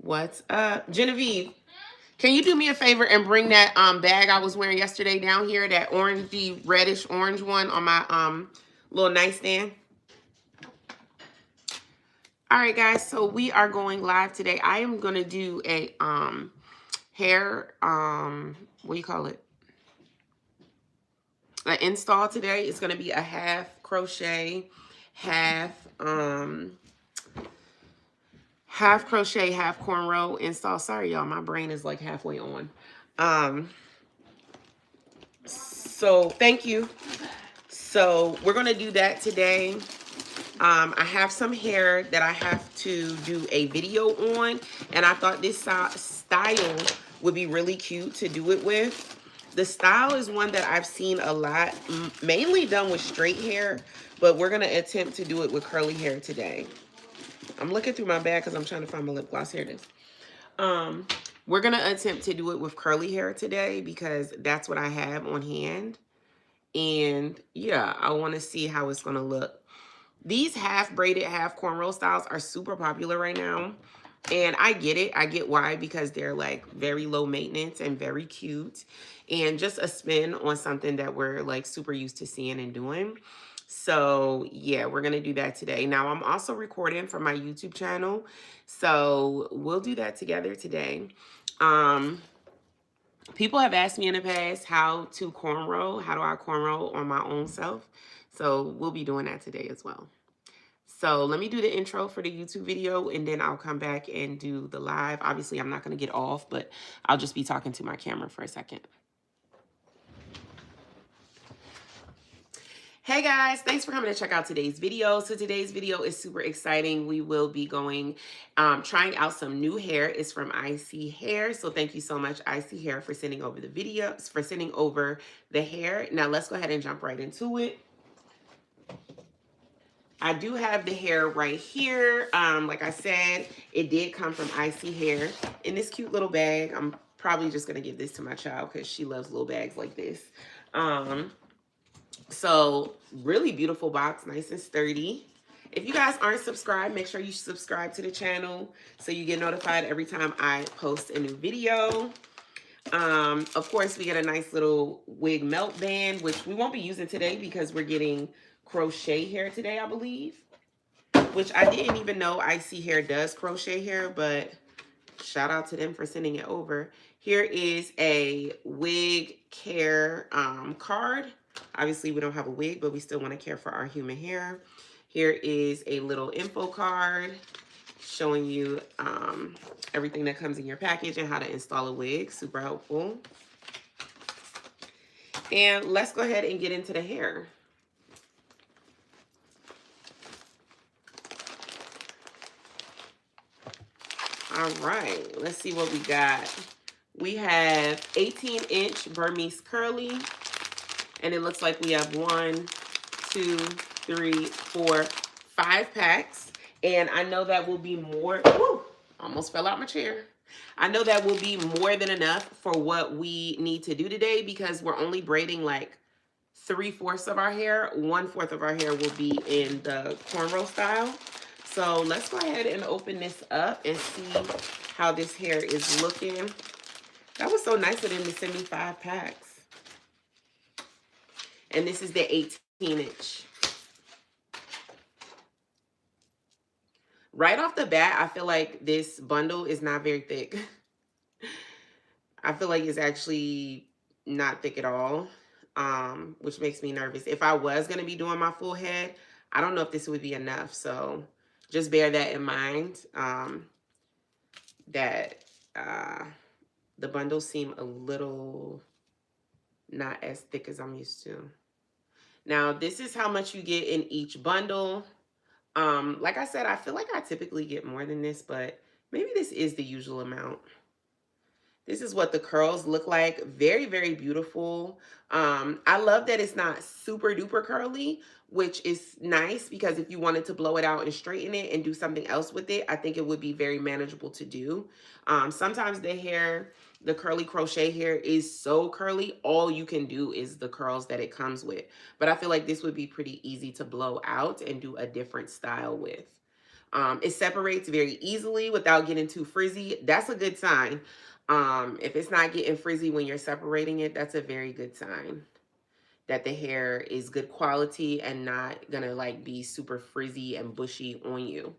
What's up? Genevieve, can you do me a favor and bring that bag I was wearing yesterday down here, that orangey, reddish orange one on my little nightstand? All right, guys, so we are going live today. I am going to do a hair, what do you call it? An install today. It's going to be a half crochet, half crochet, half cornrow install. Sorry, y'all, my brain is like halfway on. So thank you. So we're going to do that today. I have some hair that I have to do a video on, and I thought this style would be really cute to do it with. The style is one that I've seen a lot, mainly done with straight hair, but we're going to attempt to do it with curly hair today. I'm looking through my bag because I'm trying to find my lip gloss. Here it is. We're going to attempt to do it with curly hair today because that's what I have on hand. And yeah, I want to see how it's going to look. These half braided, half cornrow styles are super popular right now. And I get it. I get why, because they're like very low maintenance and very cute. And just a spin on something that we're like super used to seeing and doing. So yeah, we're going to do that today. Now I'm also recording for my YouTube channel. So we'll do that together today. People have asked me in the past how to cornrow. How do I cornrow on my own self? So we'll be doing that today as well. So let me do the intro for the YouTube video, and then I'll come back and do the live. Obviously, I'm not going to get off, but I'll just be talking to my camera for a second. Hey guys, thanks for coming to check out today's video. So today's video is super exciting. We will be going, trying out some new hair. It's from ISEE Hair. So thank you so much, ISEE Hair, for sending over the videos, for sending over the hair. Now let's go ahead and jump right into it. I do have the hair right here. Like I said, it did come from ISEE Hair in this cute little bag. I'm probably just going to give this to my child because she loves little bags like this. So really beautiful box, nice and sturdy. If you guys aren't subscribed, make sure you subscribe to the channel so you get notified every time I post a new video. Of course, we get a nice little wig melt band, which we won't be using today because we're getting crochet hair today, I believe, which I didn't even know ISEE Hair does crochet hair, but shout out to them for sending it over. Here is a wig care card. Obviously, we don't have a wig, but we still want to care for our human hair. Here is a little info card showing you everything that comes in your package and how to install a wig. Super helpful. And let's go ahead and get into the hair. All right, let's see what we got. We have 18-inch Burmese curly, and it looks like we have 1, 2, 3, 4, 5 packs. And I know that will be more. Woo, almost fell out my chair. I know that will be more than enough for what we need to do today because we're only braiding like 3/4 of our hair. 1/4 of our hair will be in the cornrow style. So let's go ahead and open this up and see how this hair is looking. That was so nice of them to send me 5 packs. And this is the 18-inch. Right off the bat, I feel like this bundle is not very thick. I feel like it's actually not thick at all, which makes me nervous. If I was going to be doing my full head, I don't know if this would be enough. So just bear that in mind, that the bundles seem a little not as thick as I'm used to. Now, this is how much you get in each bundle. Like I said, I feel like I typically get more than this, but maybe this is the usual amount. This is what the curls look like. Very, very beautiful. I love that it's not super duper curly, which is nice because if you wanted to blow it out and straighten it and do something else with it, I think it would be very manageable to do. Sometimes the hair, the curly crochet hair is so curly, all you can do is the curls that it comes with. But I feel like this would be pretty easy to blow out and do a different style with. It separates very easily without getting too frizzy. That's a good sign. If it's not getting frizzy when you're separating it, that's a very good sign that the hair is good quality and not gonna like be super frizzy and bushy on you.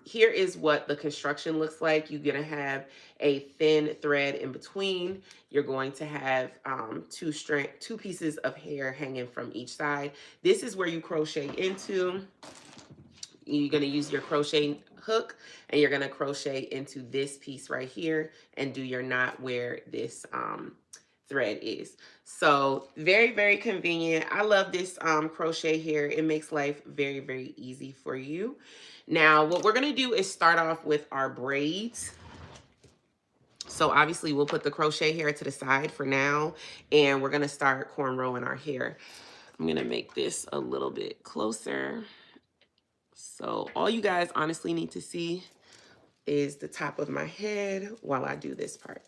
Here is what the construction looks like. You're gonna have a thin thread in between. You're going to have two pieces of hair hanging from each side. This is where you crochet into. You're gonna use your crochet hook and you're gonna crochet into this piece right here and do your knot where this thread is. So very, very convenient. I love this crochet here. It makes life very, very easy for you. Now, what we're gonna do is start off with our braids. So obviously we'll put the crochet hair to the side for now, and we're gonna start cornrowing our hair. I'm gonna make this a little bit closer. So all you guys honestly need to see is the top of my head while I do this part.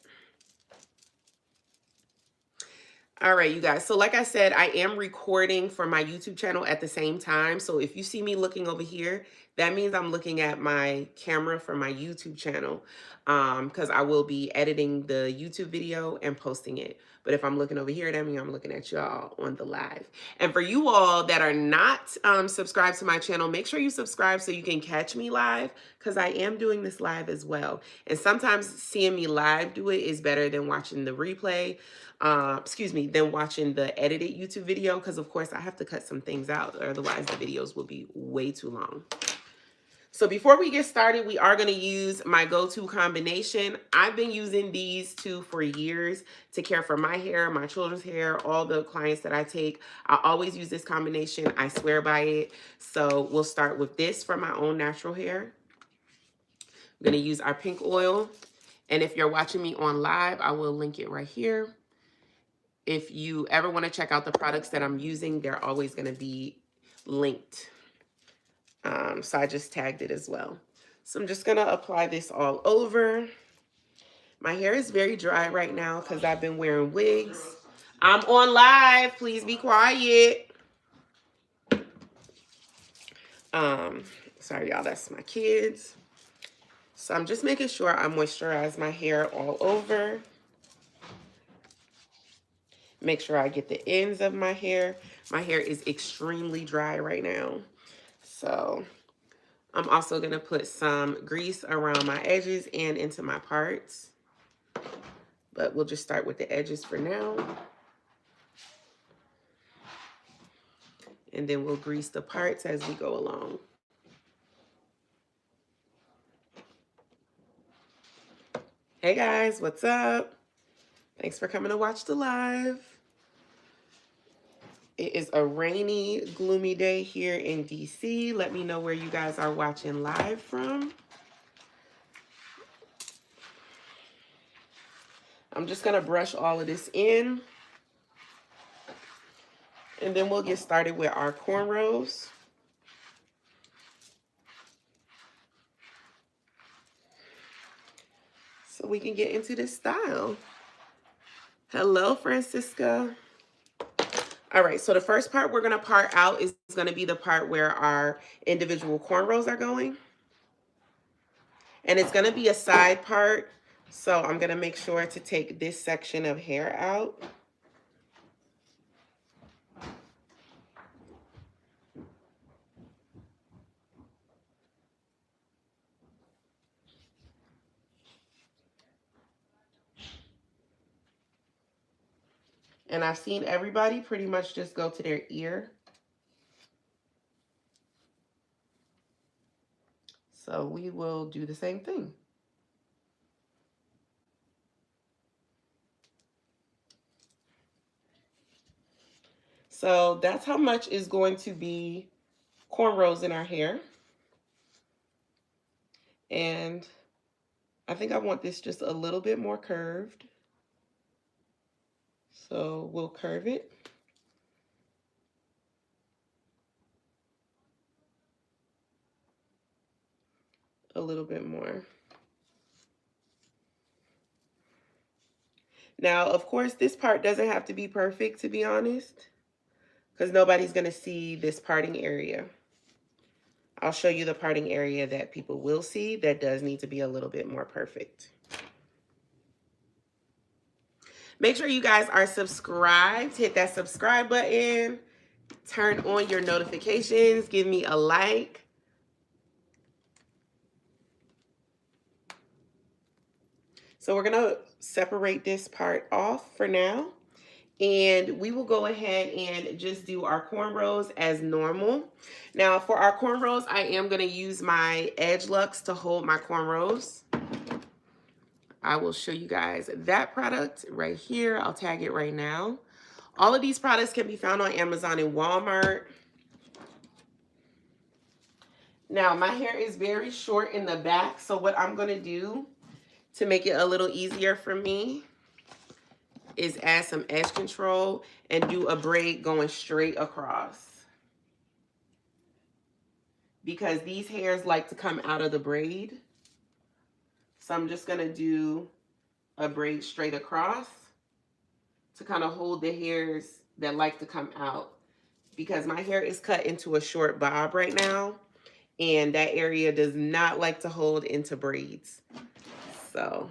All right, you guys. So like I said, I am recording for my YouTube channel at the same time. So if you see me looking over here, that means I'm looking at my camera for my YouTube channel, because I will be editing the YouTube video and posting it. But if I'm looking over here, that means I'm looking at y'all on the live. And for you all that are not subscribed to my channel, make sure you subscribe so you can catch me live, because I am doing this live as well. And sometimes seeing me live do it is better than watching the replay. Than watching the edited YouTube video, because of course I have to cut some things out, otherwise the videos will be way too long. So before we get started, we are going to use my go-to combination. I've been using these two for years to care for my hair, my children's hair, all the clients that I take. I always use this combination. I swear by it. So we'll start with this for my own natural hair. I'm going to use our pink oil. And if you're watching me on live, I will link it right here. If you ever want to check out the products that I'm using, they're always going to be linked. So I just tagged it as well. So I'm just going to apply this all over. My hair is very dry right now because I've been wearing wigs. I'm on live. Please be quiet. Sorry, y'all. That's my kids. So I'm just making sure I moisturize my hair all over. Make sure I get the ends of my hair. My hair is extremely dry right now. So I'm also going to put some grease around my edges and into my parts. But we'll just start with the edges for now. And then we'll grease the parts as we go along. Hey guys, what's up? Thanks for coming to watch the live. It is a rainy, gloomy day here in DC. Let me know where you guys are watching live from. I'm just going to brush all of this in. And then we'll get started with our cornrows. So we can get into this style. Hello, Francisca. All right, so the first part we're going to part out is going to be the part where our individual cornrows are going. And it's going to be a side part, so I'm going to make sure to take this section of hair out. And I've seen everybody pretty much just go to their ear. So we will do the same thing. So that's how much is going to be cornrows in our hair. And I think I want this just a little bit more curved. So we'll curve it. A little bit more. Now, of course, this part doesn't have to be perfect, to be honest, because nobody's going to see this parting area. I'll show you the parting area that people will see that does need to be a little bit more perfect. Make sure you guys are subscribed. Hit that subscribe button. Turn on your notifications. Give me a like. So we're going to separate this part off for now. And we will go ahead and just do our cornrows as normal. Now for our cornrows, I am going to use my Edge Luxe to hold my cornrows. I will show you guys that product right here. I'll tag it right now. All of these products can be found on Amazon and Walmart. Now my hair is very short in the back, so what I'm going to do to make it a little easier for me is add some edge control and do a braid going straight across. Because these hairs like to come out of the braid. So I'm just going to do a braid straight across to kind of hold the hairs that like to come out. Because my hair is cut into a short bob right now. And that area does not like to hold into braids. So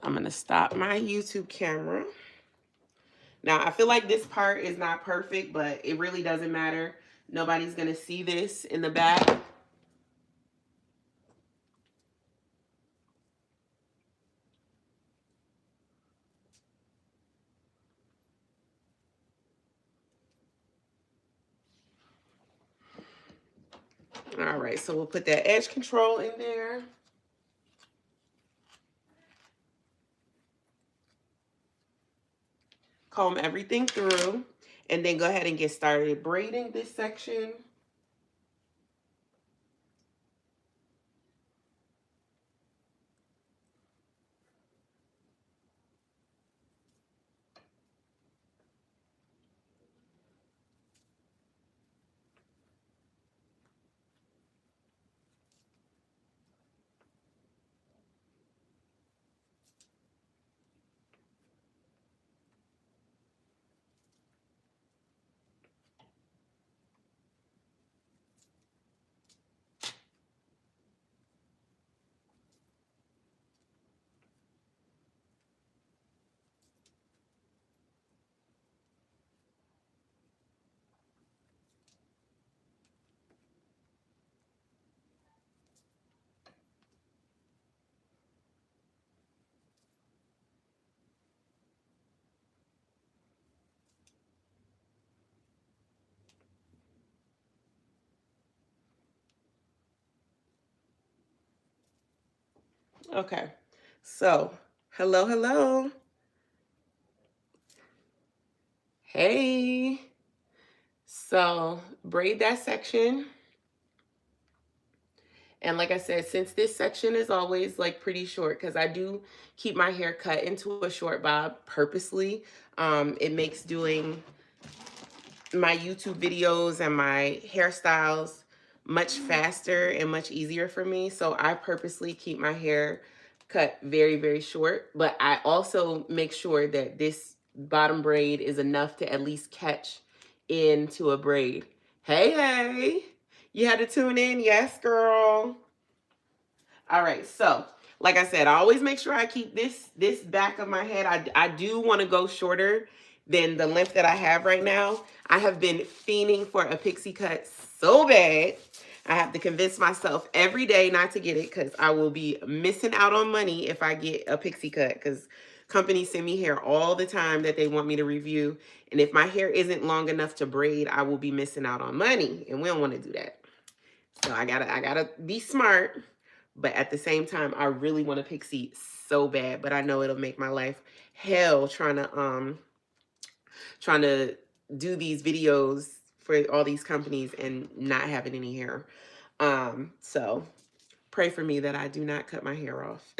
I'm going to stop my YouTube camera. Now, I feel like this part is not perfect, but it really doesn't matter. Nobody's going to see this in the back. All right, so we'll put that edge control in there. Comb everything through, and then go ahead and get started braiding this section. Okay, so hello, hello. Hey. So braid that section. And like I said, since this section is always like pretty short, because I do keep my hair cut into a short bob purposely, it makes doing my YouTube videos and my hairstyles much faster and much easier for me. So I purposely keep my hair cut very, very short. But I also make sure that this bottom braid is enough to at least catch into a braid. Hey, hey. You had to tune in? Yes, girl. All right, so like I said, I always make sure I keep this back of my head. I do want to go shorter than the length that I have right now. I have been fiending for a pixie cut so bad. I have to convince myself every day not to get it because I will be missing out on money if I get a pixie cut, because companies send me hair all the time that they want me to review. And if my hair isn't long enough to braid, I will be missing out on money. And we don't want to do that. So I gotta be smart. But at the same time, I really want a pixie so bad. But I know it'll make my life hell trying to do these videos for all these companies and not having any hair. So pray for me that I do not cut my hair off.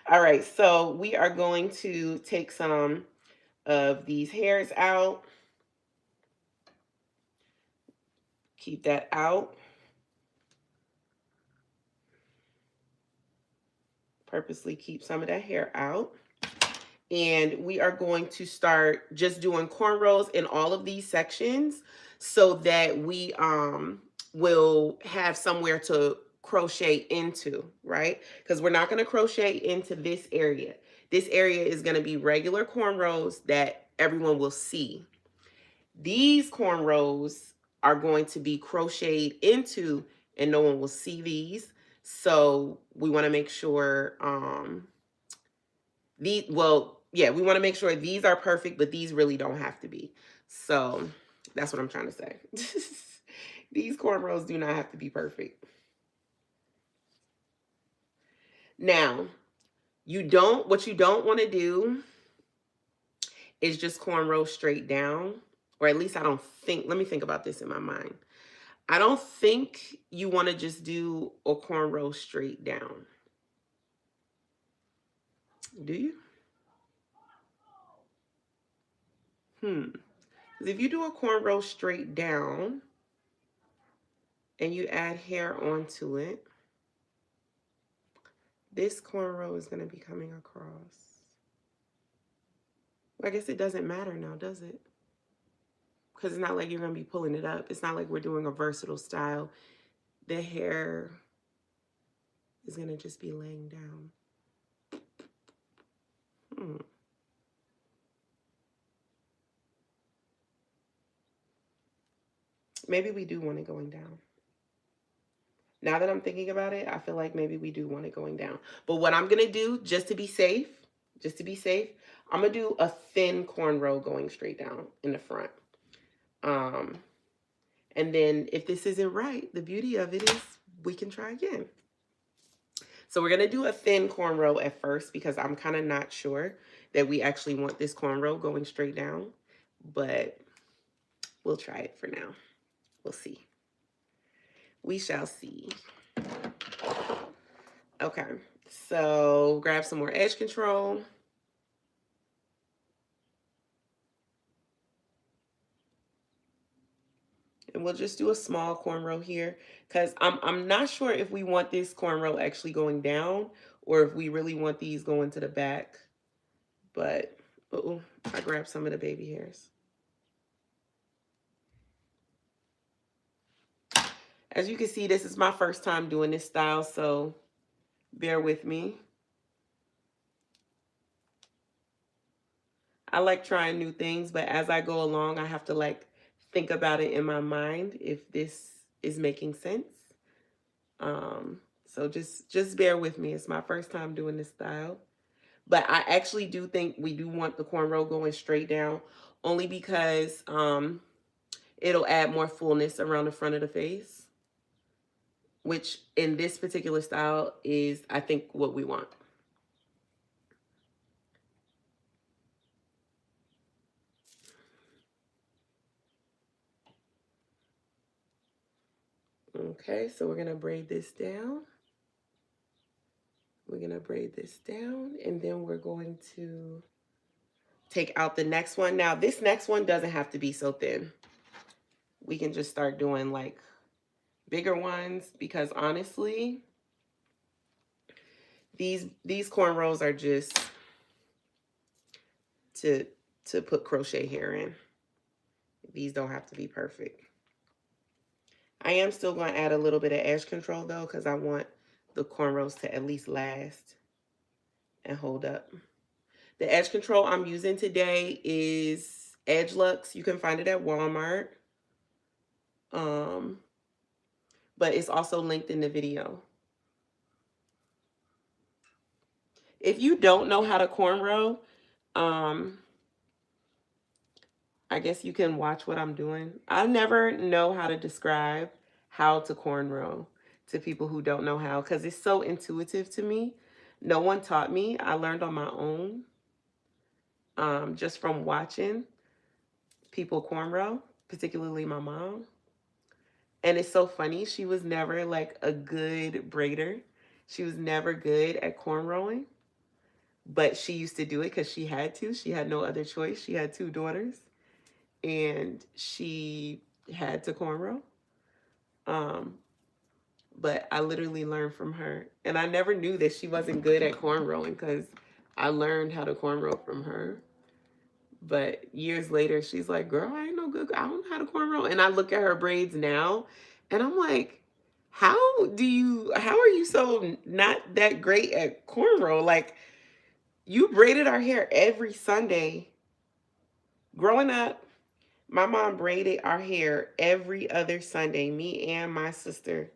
All right, so we are going to take some of these hairs out. Keep that out. purposely keep some of that hair out. And we are going to start just doing cornrows in all of these sections so that we will have somewhere to crochet into, right? Because we're not going to crochet into this area. This area is going to be regular cornrows that everyone will see. These cornrows are going to be crocheted into and no one will see these. So we want to make sure we want to make sure these are perfect, but these really don't have to be. So that's what I'm trying to say. These cornrows do not have to be perfect. Now, what you don't want to do is just cornrow straight down, or at least I don't think, let me think about this in my mind. I don't think you want to just do a cornrow straight down. Do you? Because if you do a cornrow straight down and you add hair onto it, this cornrow is going to be coming across. Well, I guess it doesn't matter now, does it? Because it's not like you're going to be pulling it up. It's not like we're doing a versatile style. The hair is going to just be laying down. Maybe we do want it going down. Now that I'm thinking about it, I feel like maybe we do want it going down. But what I'm going to do, just to be safe, I'm going to do a thin cornrow going straight down in the front. And then if this isn't right, the beauty of it is we can try again. So we're going to do a thin cornrow at first because I'm kind of not sure that we actually want this cornrow going straight down. But we'll try it for now. We'll see. We shall see. Okay, so grab some more edge control. And we'll just do a small cornrow here because I'm not sure if we want this cornrow actually going down or if we really want these going to the back. But, uh-oh, I grabbed some of the baby hairs. As you can see, this is my first time doing this style, so bear with me. I like trying new things, but as I go along, I have to like think about it in my mind if this is making sense. So just bear with me. It's my first time doing this style. But I actually do think we do want the cornrow going straight down only because it'll add more fullness around the front of the face, which in this particular style is, I think, what we want. Okay, so we're going to braid this down. We're going to braid this down, and then we're going to take out the next one. Now, this next one doesn't have to be so thin. We can just start doing like bigger ones because honestly, these cornrows are just to put crochet hair in. These don't have to be perfect. I am still going to add a little bit of edge control though because I want the cornrows to at least last and hold up. The edge control I'm using today is Edge Luxe. You can find it at Walmart. But it's also linked in the video. If you don't know how to cornrow, I guess you can watch what I'm doing. I never know how to describe how to cornrow to people who don't know how because it's so intuitive to me. No one taught me. I learned on my own just from watching people cornrow, particularly my mom. And it's so funny. She was never like a good braider. She was never good at cornrowing. But she used to do it because she had to. She had no other choice. She had 2 daughters. And she had to cornrow. but I literally learned from her. And I never knew that she wasn't good at cornrowing because I learned how to cornrow from her. But years later, she's like, girl, I ain't no good. I don't know how to cornrow. And I look at her braids now and I'm like, how are you so not that great at cornrow? Like, you braided our hair every Sunday. Growing up, my mom braided our hair every other Sunday, me and my sister,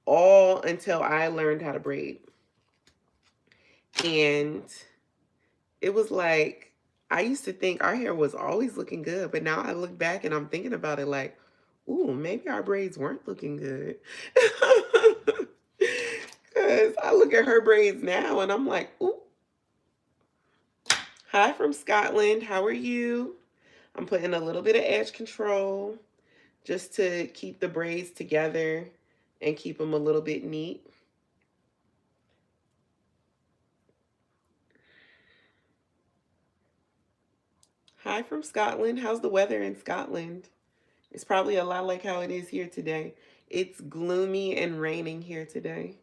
all until I learned how to braid. And it was like, I used to think our hair was always looking good, but now I look back and I'm thinking about it like, ooh, maybe our braids weren't looking good. Because I look at her braids now and I'm like, ooh. Hi from Scotland, how are you? I'm putting a little bit of edge control just to keep the braids together and keep them a little bit neat. Hi from Scotland. How's the weather in Scotland? It's probably a lot like how it is here today. It's gloomy and raining here today.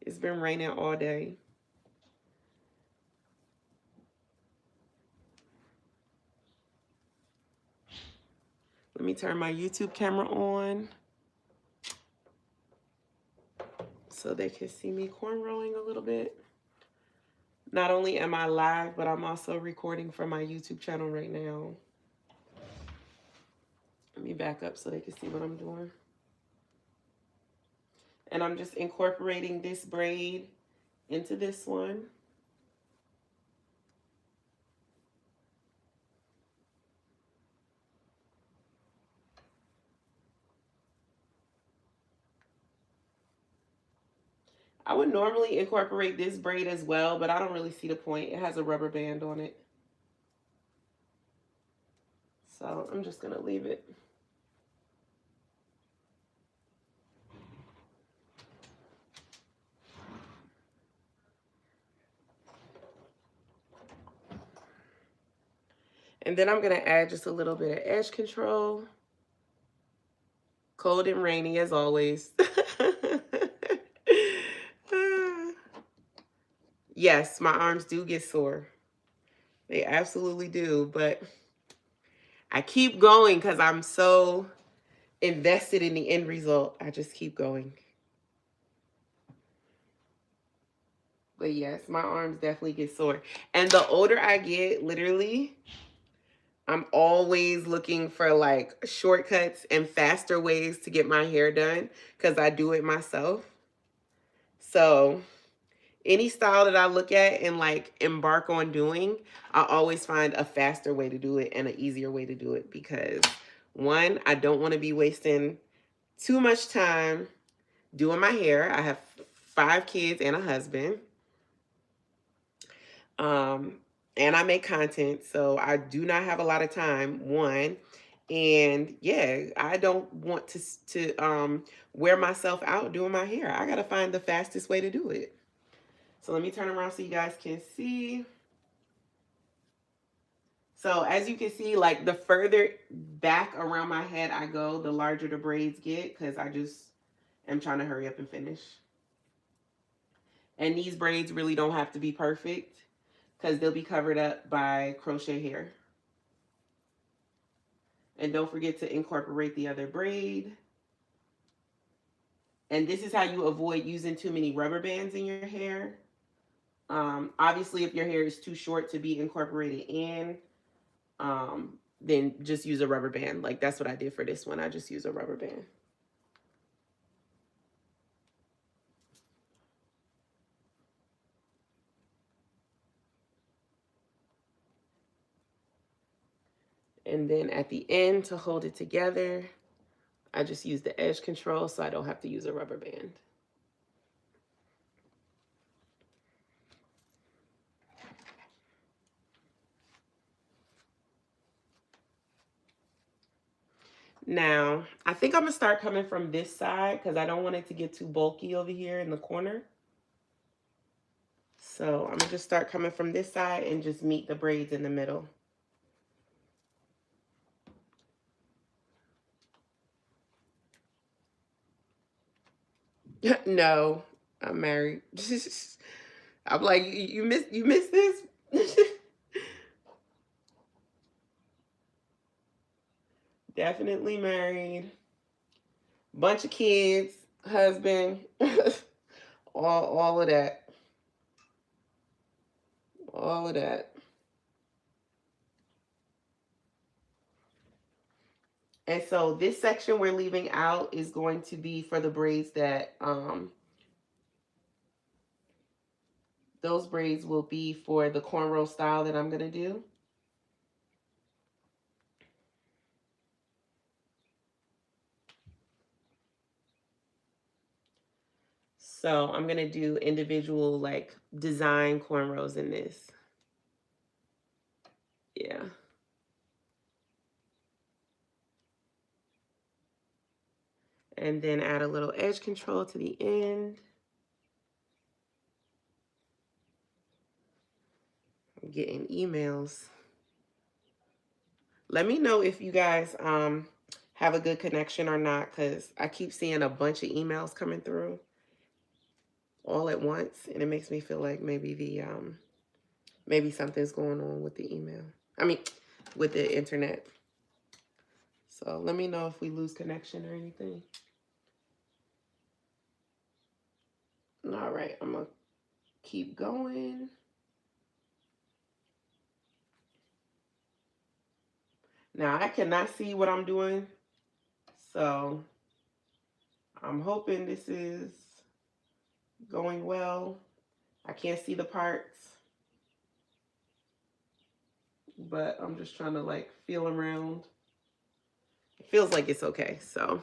It's been raining all day. Let me turn my YouTube camera on so they can see me cornrowing a little bit. Not only am I live, but I'm also recording for my YouTube channel right now. Let me back up so they can see what I'm doing. And I'm just incorporating this braid into this one. I would normally incorporate this braid as well, but I don't really see the point. It has a rubber band on it. So I'm just gonna leave it. And then I'm gonna add just a little bit of edge control. Cold and rainy as always. Yes, my arms do get sore. They absolutely do, but I keep going because I'm so invested in the end result. I just keep going. But yes, my arms definitely get sore. And the older I get, literally, I'm always looking for like shortcuts and faster ways to get my hair done because I do it myself. So any style that I look at and like embark on doing, I always find a faster way to do it and an easier way to do it because one, I don't want to be wasting too much time doing my hair. I have 5 kids and a husband. And I make content, so I do not have a lot of time, one. And yeah, I don't want to wear myself out doing my hair. I gotta find the fastest way to do it. So let me turn around so you guys can see. So as you can see, like the further back around my head I go, the larger the braids get because I just am trying to hurry up and finish. And these braids really don't have to be perfect because they'll be covered up by crochet hair. And don't forget to incorporate the other braid. And this is how you avoid using too many rubber bands in your hair. Obviously, if your hair is too short to be incorporated in, then just use a rubber band. Like that's what I did for this one. I just used a rubber band. And then at the end to hold it together, I just use the edge control so I don't have to use a rubber band. Now, I think I'm going to start coming from this side because I don't want it to get too bulky over here in the corner. So I'm going to just start coming from this side and just meet the braids in the middle. No, I'm married. I'm like, you missed this? Definitely married. Bunch of kids, husband, all of that. All of that. And so this section we're leaving out is going to be for the braids that those braids will be for the cornrow style that I'm gonna do. So I'm gonna do individual like design cornrows in this. Yeah. And then add a little edge control to the end. I'm getting emails. Let me know if you guys have a good connection or not, because I keep seeing a bunch of emails coming through all at once, and it makes me feel like maybe the maybe something's going on with the email. I mean, with the internet. So let me know if we lose connection or anything. All right, I'm gonna keep going. Now I cannot see what I'm doing, so I'm hoping this is going well. I can't see the parts, but I'm just trying to like feel around. It feels like it's okay, so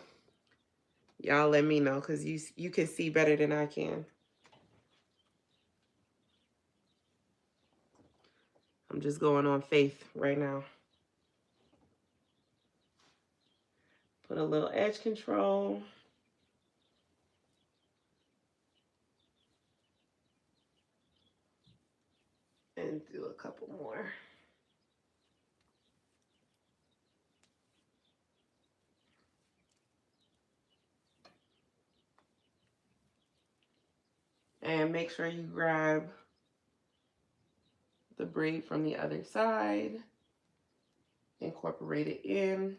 y'all let me know, because you can see better than I can. I'm just going on faith right now. Put a little edge control. And do a couple more. And make sure you grab the braid from the other side, incorporate it in.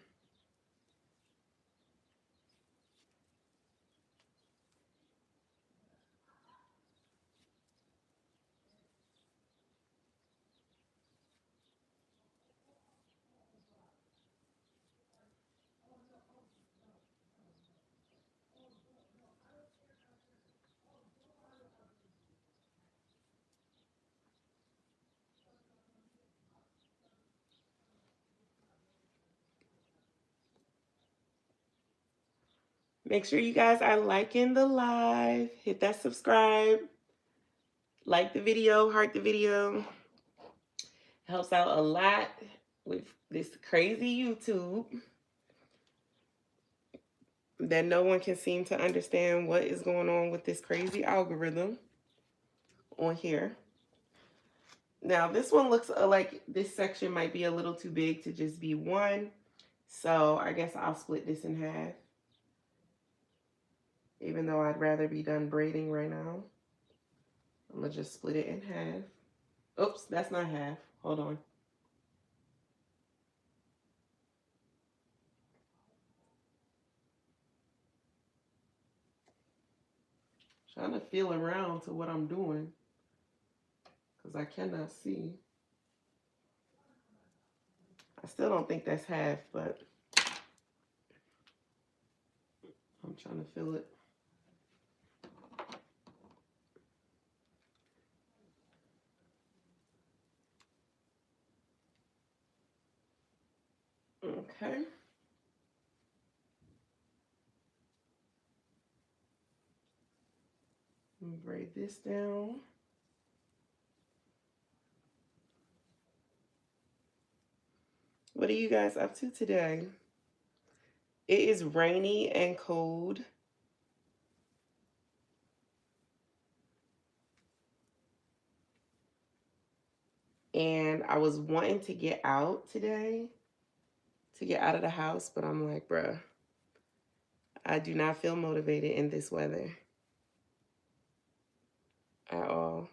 Make sure you guys are liking the live. Hit that subscribe. Like the video, heart the video. Helps out a lot with this crazy YouTube that no one can seem to understand what is going on with this crazy algorithm on here. Now this one looks like this section might be a little too big to just be one. So I guess I'll split this in half. Even though I'd rather be done braiding right now. I'm gonna just split it in half. Oops, that's not half. Hold on. Trying to feel around to what I'm doing, because I cannot see. I still don't think that's half, but I'm trying to feel it. Okay. Braid this down. What are you guys up to today? It is rainy and cold. And I was wanting to get out today, to get out of the house, but I'm like, bruh, I do not feel motivated in this weather. at all.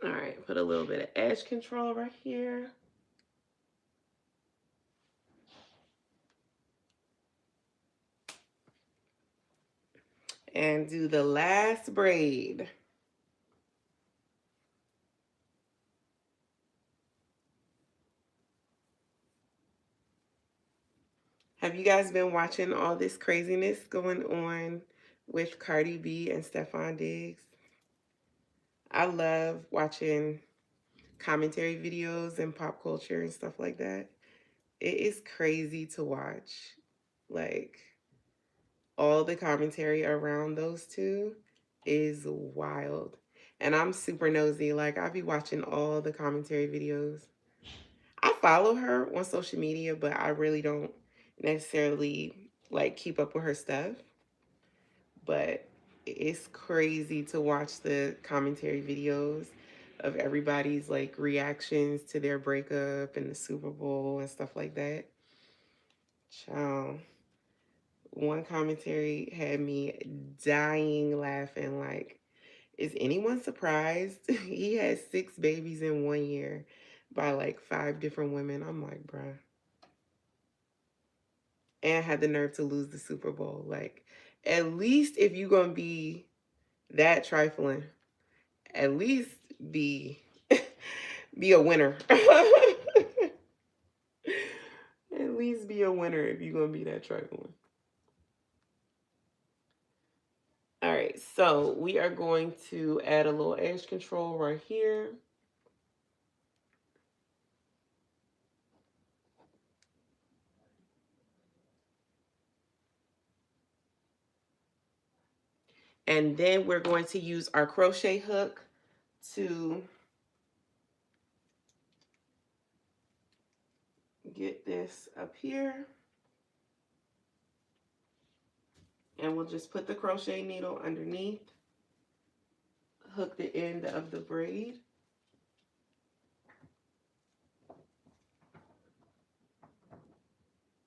All right, put a little bit of edge control right here. And do the last braid. Have you guys been watching all this craziness going on with Cardi B and Stefon Diggs? I love watching commentary videos and pop culture and stuff like that. It is crazy to watch. Like, all the commentary around those two is wild. And I'm super nosy. Like, I be watching all the commentary videos. I follow her on social media, but I really don't necessarily like keep up with her stuff. But it's crazy to watch the commentary videos of everybody's like reactions to their breakup and the Super Bowl and stuff like that. Ciao. One commentary had me dying laughing. Like, is anyone surprised? He had 6 babies in 1 year by like 5 different women. I'm like, bruh. And had the nerve to lose the Super Bowl. Like, at least if you're going to be that trifling, at least be be a winner. At least be a winner if you're going to be that trifling. All right, so we are going to add a little edge control right here. And then we're going to use our crochet hook to get this up here. And we'll just put the crochet needle underneath, hook the end of the braid.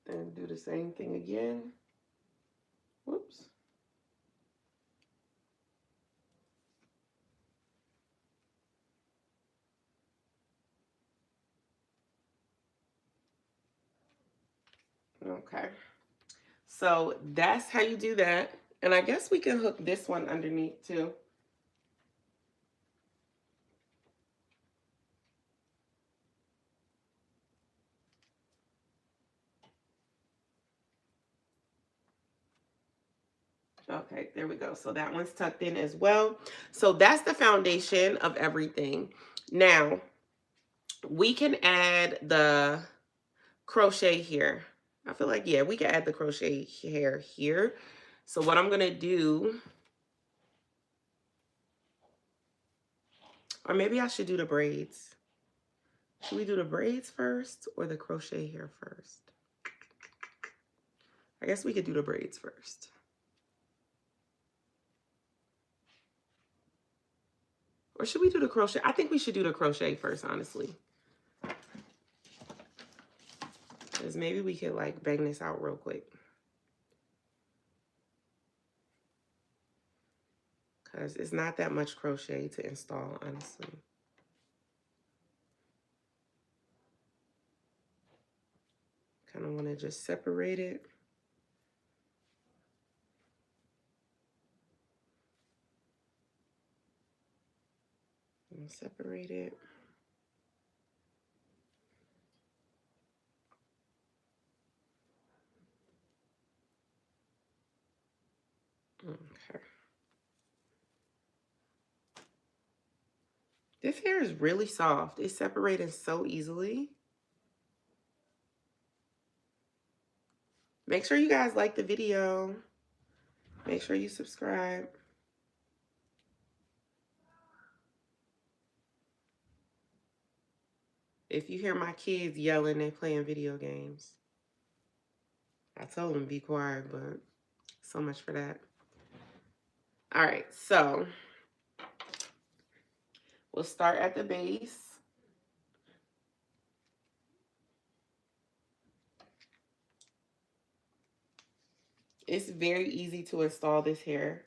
And do the same thing again. Whoops. Okay. So that's how you do that. And I guess we can hook this one underneath too. Okay, there we go. So that one's tucked in as well. So that's the foundation of everything. Now, we can add the crochet here. I feel like, yeah, we can add the crochet hair here. So what I'm going to do, or maybe I should do the braids. Should we do the braids first or the crochet hair first? I guess we could do the braids first. Or should we do the crochet? I think we should do the crochet first, honestly. Because maybe we could like bang this out real quick. Because it's not that much crochet to install, honestly. Kind of want to just separate it. And separate it. Okay. This hair is really soft. It's separating so easily. Make sure you guys like the video. Make sure you subscribe. If you hear my kids yelling, they playing video games. I told them be quiet, but so much for that. All right, so we'll start at the base. It's very easy to install this hair.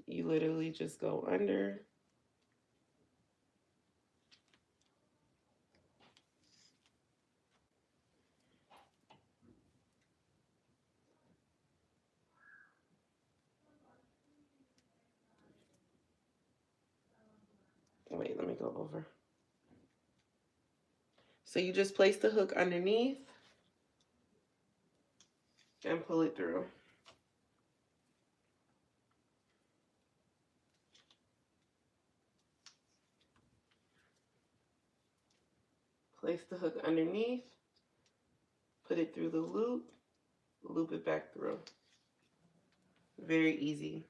You literally just go under. Wait, let me go over. So you just place the hook underneath and pull it through. Place the hook underneath, put it through the loop, loop it back through. Very easy.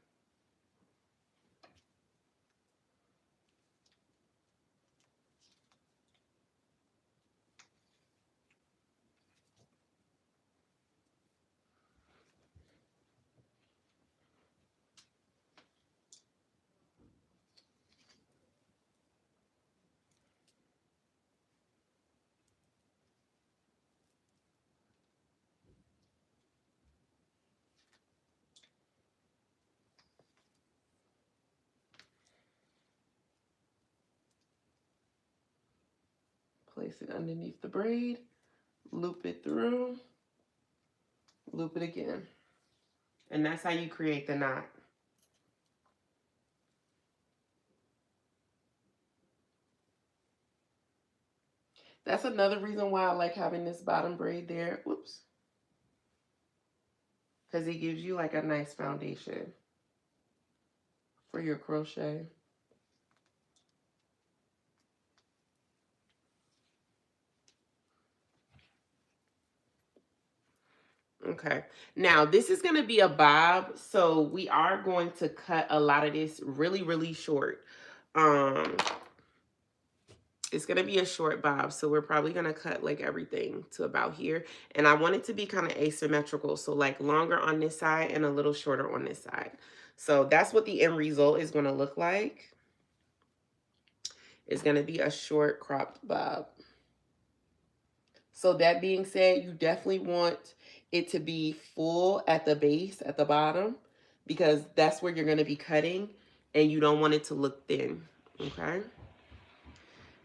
Place it underneath the braid, loop it through, loop it again. And that's how you create the knot. That's another reason why I like having this bottom braid there. Whoops. Because it gives you like a nice foundation for your crochet. Okay, now this is going to be a bob, so we are going to cut a lot of this really, really short. It's going to be a short bob, so we're probably going to cut like everything to about here. And I want it to be kind of asymmetrical, so like longer on this side and a little shorter on this side. So that's what the end result is going to look like. It's going to be a short cropped bob. So that being said, you definitely want it to be full at the base, at the bottom, because that's where you're going to be cutting and you don't want it to look thin, okay?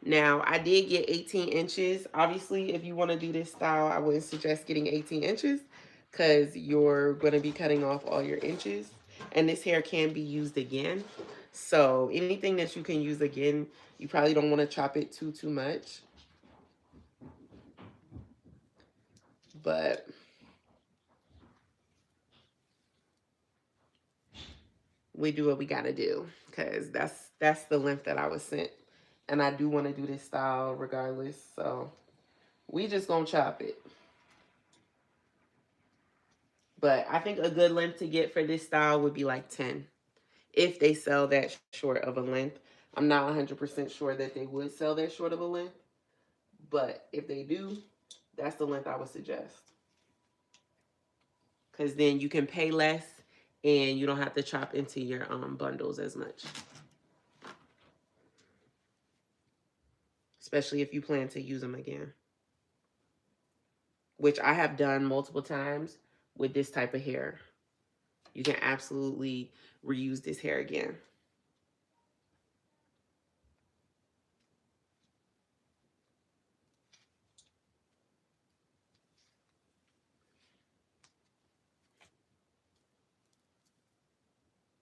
Now, I did get 18 inches. Obviously, if you want to do this style, I wouldn't suggest getting 18 inches because you're going to be cutting off all your inches. And this hair can be used again. So anything that you can use again, you probably don't want to chop it too much. But we do what we got to do because that's the length that I was sent. And I do want to do this style regardless. So we just going to chop it. But I think a good length to get for this style would be like 10. If they sell that short of a length. I'm not 100% sure that they would sell that short of a length. But if they do, that's the length I would suggest. Because then you can pay less and you don't have to chop into your bundles as much. Especially if you plan to use them again. Which I have done multiple times with this type of hair. You can absolutely reuse this hair again.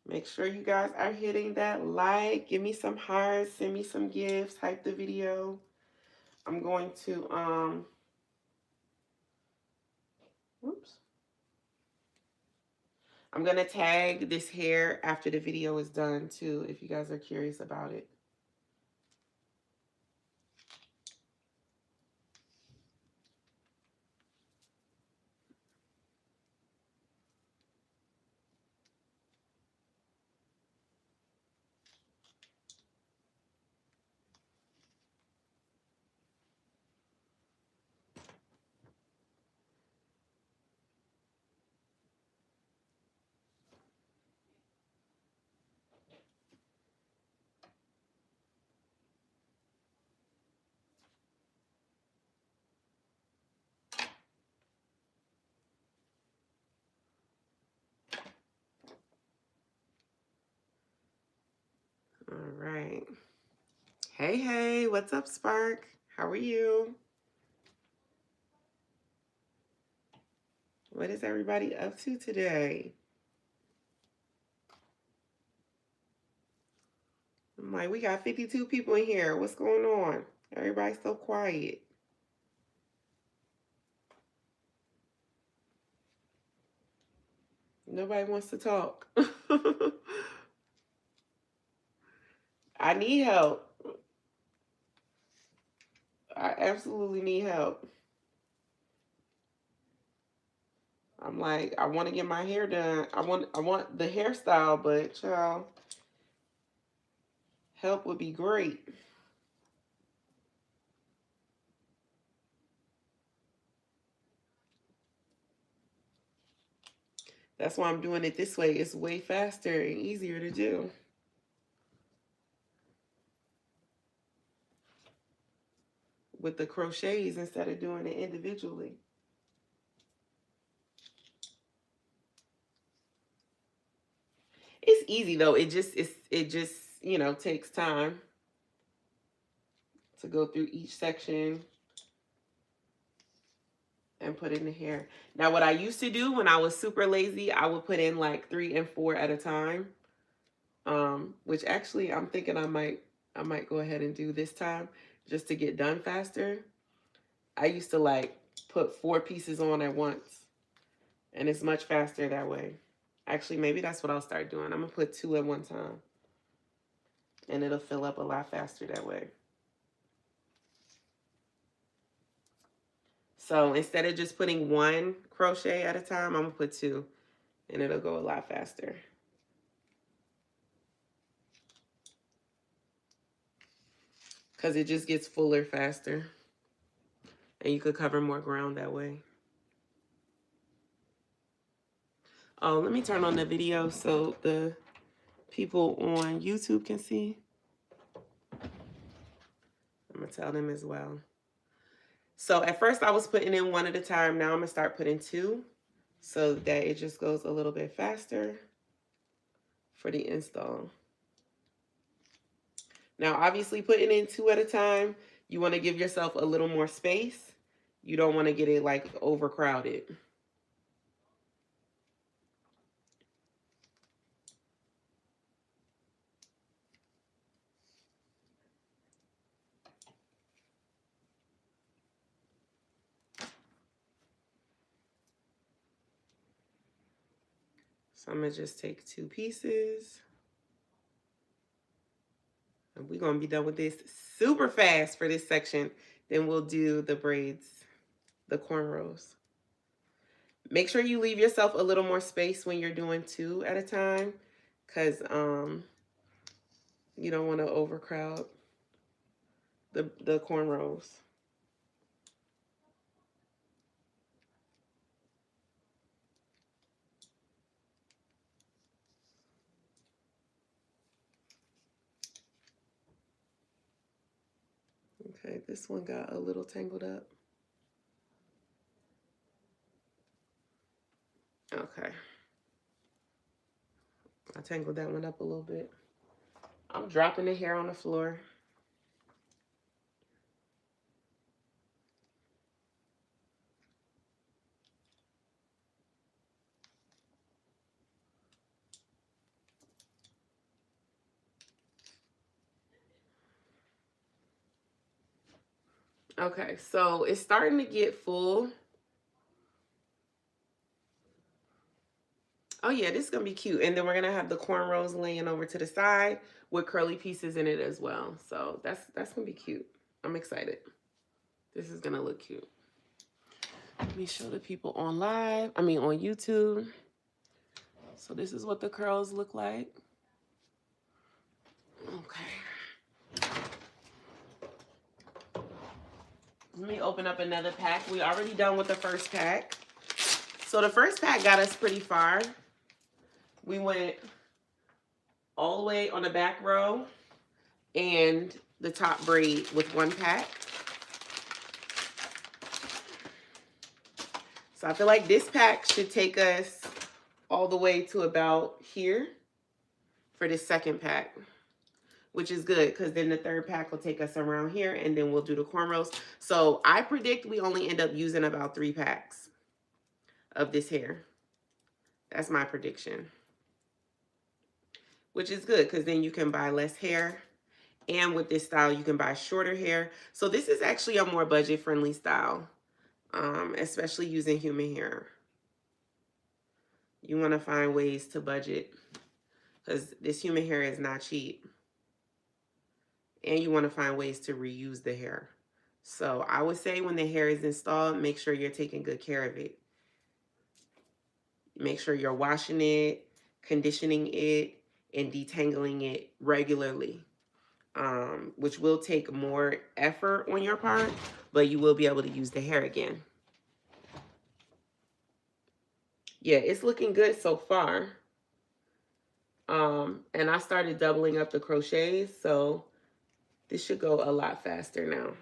Make sure you guys are hitting that like. Give me some hearts. Send me some gifts. Hype the video. I'm going to, whoops. I'm going to tag this hair after the video is done too, if you guys are curious about it. right. Hey, hey, what's up, Spark? How are you? What is everybody up to today? I'm like, we got 52 people in here. What's going on? Everybody's so quiet. Nobody wants to talk. I need help. I absolutely need help. I'm like, I want to get my hair done. I want the hairstyle, but child, help would be great. That's why I'm doing it this way. It's way faster and easier to do. With the crochets instead of doing it individually. It's easy though. It just you know, takes time to go through each section and put in the hair. Now what I used to do when I was super lazy, I would put in like 3 and 4 at a time. Which actually I'm thinking I might go ahead and do this time just to get done faster. I used to like put 4 pieces on at once, and it's much faster that way. Actually, maybe that's what I'll start doing. I'm gonna put 2 at one time, and it'll fill up a lot faster that way. So instead of just putting 1 crochet at a time, I'm gonna put 2, and it'll go a lot faster. Because it just gets fuller faster, and you could cover more ground that way. Oh, let me turn on the video so the people on YouTube can see. I'm gonna tell them as well. So at first I was putting in 1 at a time. Now I'm gonna start putting 2 so that it just goes a little bit faster for the install. Now, obviously putting in 2 at a time, you wanna give yourself a little more space. You don't wanna get it like overcrowded. So I'm gonna just take 2 pieces. And we're gonna be done with this super fast for this section. Then we'll do the braids, the cornrows. Make sure you leave yourself a little more space when you're doing 2 at a time, because you don't want to overcrowd the cornrows. Okay, this one got a little tangled up. Okay. I tangled that one up a little bit. I'm dropping the hair on the floor. Okay, so it's starting to get full. Oh yeah, this is gonna be cute. And then we're gonna have the cornrows laying over to the side with curly pieces in it as well. So that's gonna be cute. I'm excited. This is gonna look cute. Let me show the people on live, on YouTube. So this is what the curls look like. Okay. Let me open up another pack. We already done with the first pack. So the first pack got us pretty far. We went all the way on the back row and the top braid with 1 pack. So I feel like this pack should take us all the way to about here for this second pack. which is good because then the third pack will take us around here and then we'll do the cornrows. So I predict we only end up using about 3 packs of this hair. That's my prediction. Which is good because then you can buy less hair. And with this style, you can buy shorter hair. So this is actually a more budget-friendly style, especially using human hair. You want to find ways to budget because this human hair is not cheap. And you want to find ways to reuse the hair. So I would say when the hair is installed, make sure you're taking good care of it. Make sure you're washing it, conditioning it, and detangling it regularly, which will take more effort on your part, but you will be able to use the hair again. Yeah, it's looking good so far. And I started doubling up the crochets, so this should go a lot faster now.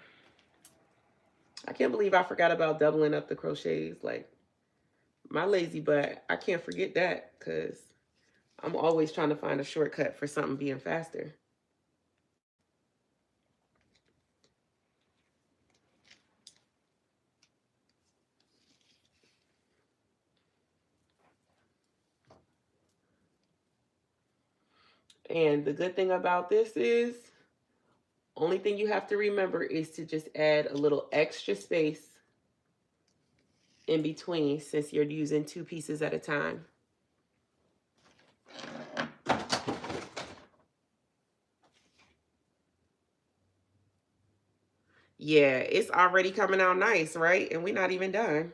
I can't believe I forgot about doubling up the crochets. Like, my lazy butt, I can't forget that because I'm always trying to find a shortcut for something being faster. And the good thing about this is, only thing you have to remember is to just add a little extra space in between since you're using 2 pieces at a time. Yeah, it's already coming out nice, right? And we're not even done.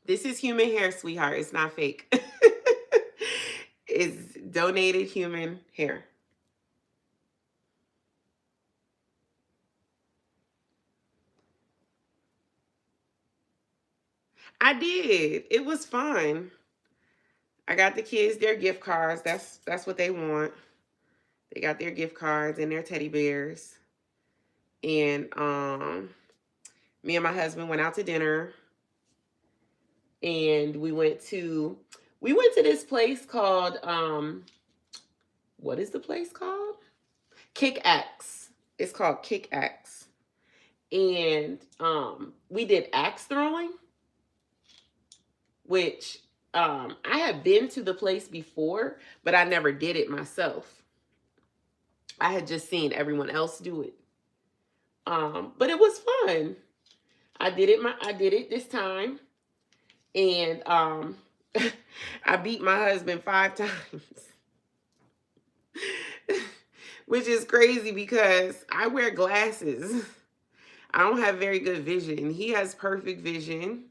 This is human hair, sweetheart. It's not fake. It's donated human hair. I did. It was fun. I got the kids their gift cards. That's what they want. They got their gift cards and their teddy bears. And me and my husband went out to dinner. And we went to this place called what is the place called? Kick-Axe. It's called Kick-Axe. And we did axe throwing, which I had been to the place before, but I never did it myself. I had just seen everyone else do it. But it was fun. I did it this time. And I beat my husband 5 times. Which is crazy because I wear glasses. I don't have very good vision. He has perfect vision.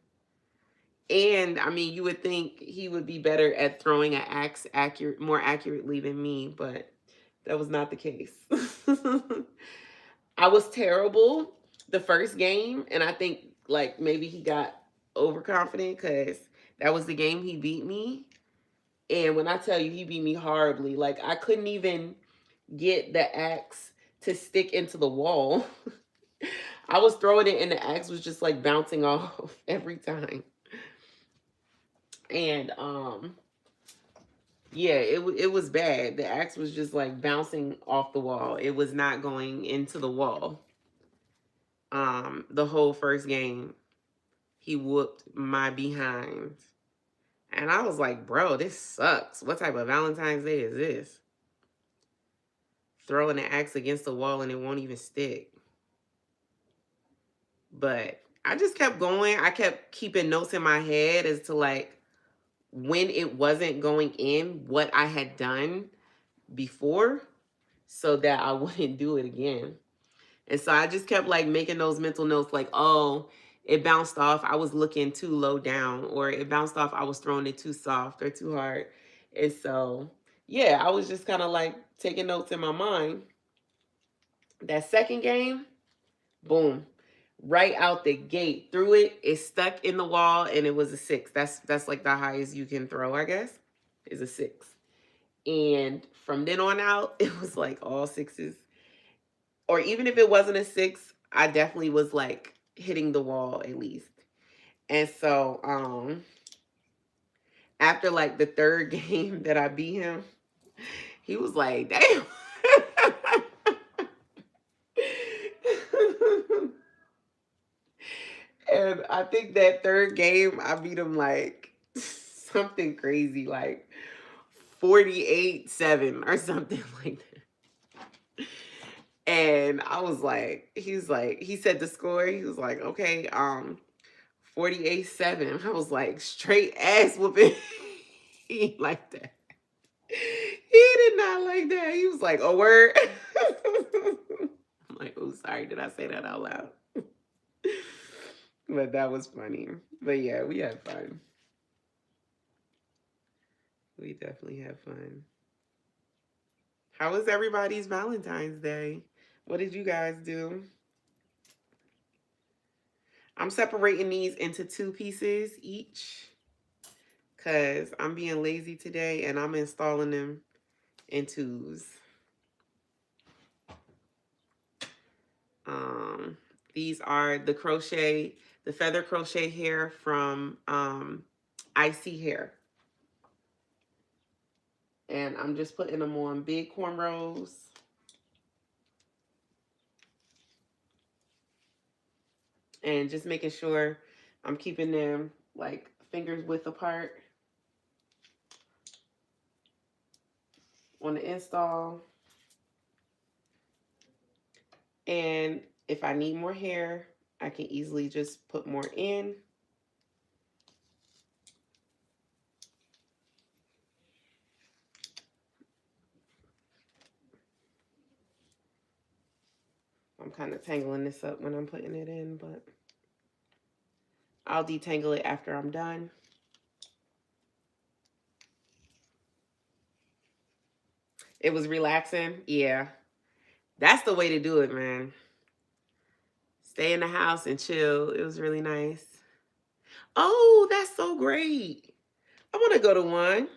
And I mean, you would think he would be better at throwing an axe more accurately than me, but that was not the case. I was terrible the first game, and I think like maybe he got overconfident because that was the game he beat me. And when I tell you he beat me horribly, like I couldn't even get the axe to stick into the wall. I was throwing it and the axe was just like bouncing off every time. And yeah, it was bad. The axe was just like bouncing off the wall. It was not going into the wall. The whole first game, he whooped my behind. And I was like, bro, this sucks. What type of Valentine's Day is this? Throwing the axe against the wall and it won't even stick. But I just kept going. I kept keeping notes in my head as to like when it wasn't going in, what I had done before, so that I wouldn't do it again. And so I just kept like making those mental notes like, oh, it bounced off. I was looking too low down, or it bounced off. I was throwing it too soft or too hard. And so, yeah, I was just kind of like taking notes in my mind. That second game, boom, right out the gate, threw it. It stuck in the wall and it was a 6. That's like the highest you can throw, I guess, is a 6. And from then on out, it was like all 6s. Or even if it wasn't a 6, I definitely was like hitting the wall at least. And so after like the third game that I beat him, he was like, damn. And I think that third game, I beat him like something crazy, like 48-7 or something like that. And I was like, he said the score. He was like, okay, 48-7. I was like, straight ass whooping. He ain't like that. He did not like that. He was like, oh, word. I'm like, oh, sorry. Did I say that out loud? But that was funny. But yeah, we had fun. We definitely had fun. How was everybody's Valentine's Day? What did you guys do? I'm separating these into 2 pieces each because I'm being lazy today and I'm installing them in 2s. These are the crochet, the feather crochet hair from ISEE hair. And I'm just putting them on big cornrows. And just making sure I'm keeping them like fingers width apart on the install. And if I need more hair, I can easily just put more in. I'm kind of tangling this up when I'm putting it in, but I'll detangle it after I'm done. It was relaxing. Yeah, that's the way to do it, man. Stay in the house and chill. It was really nice. Oh, that's so great. I want to go to one.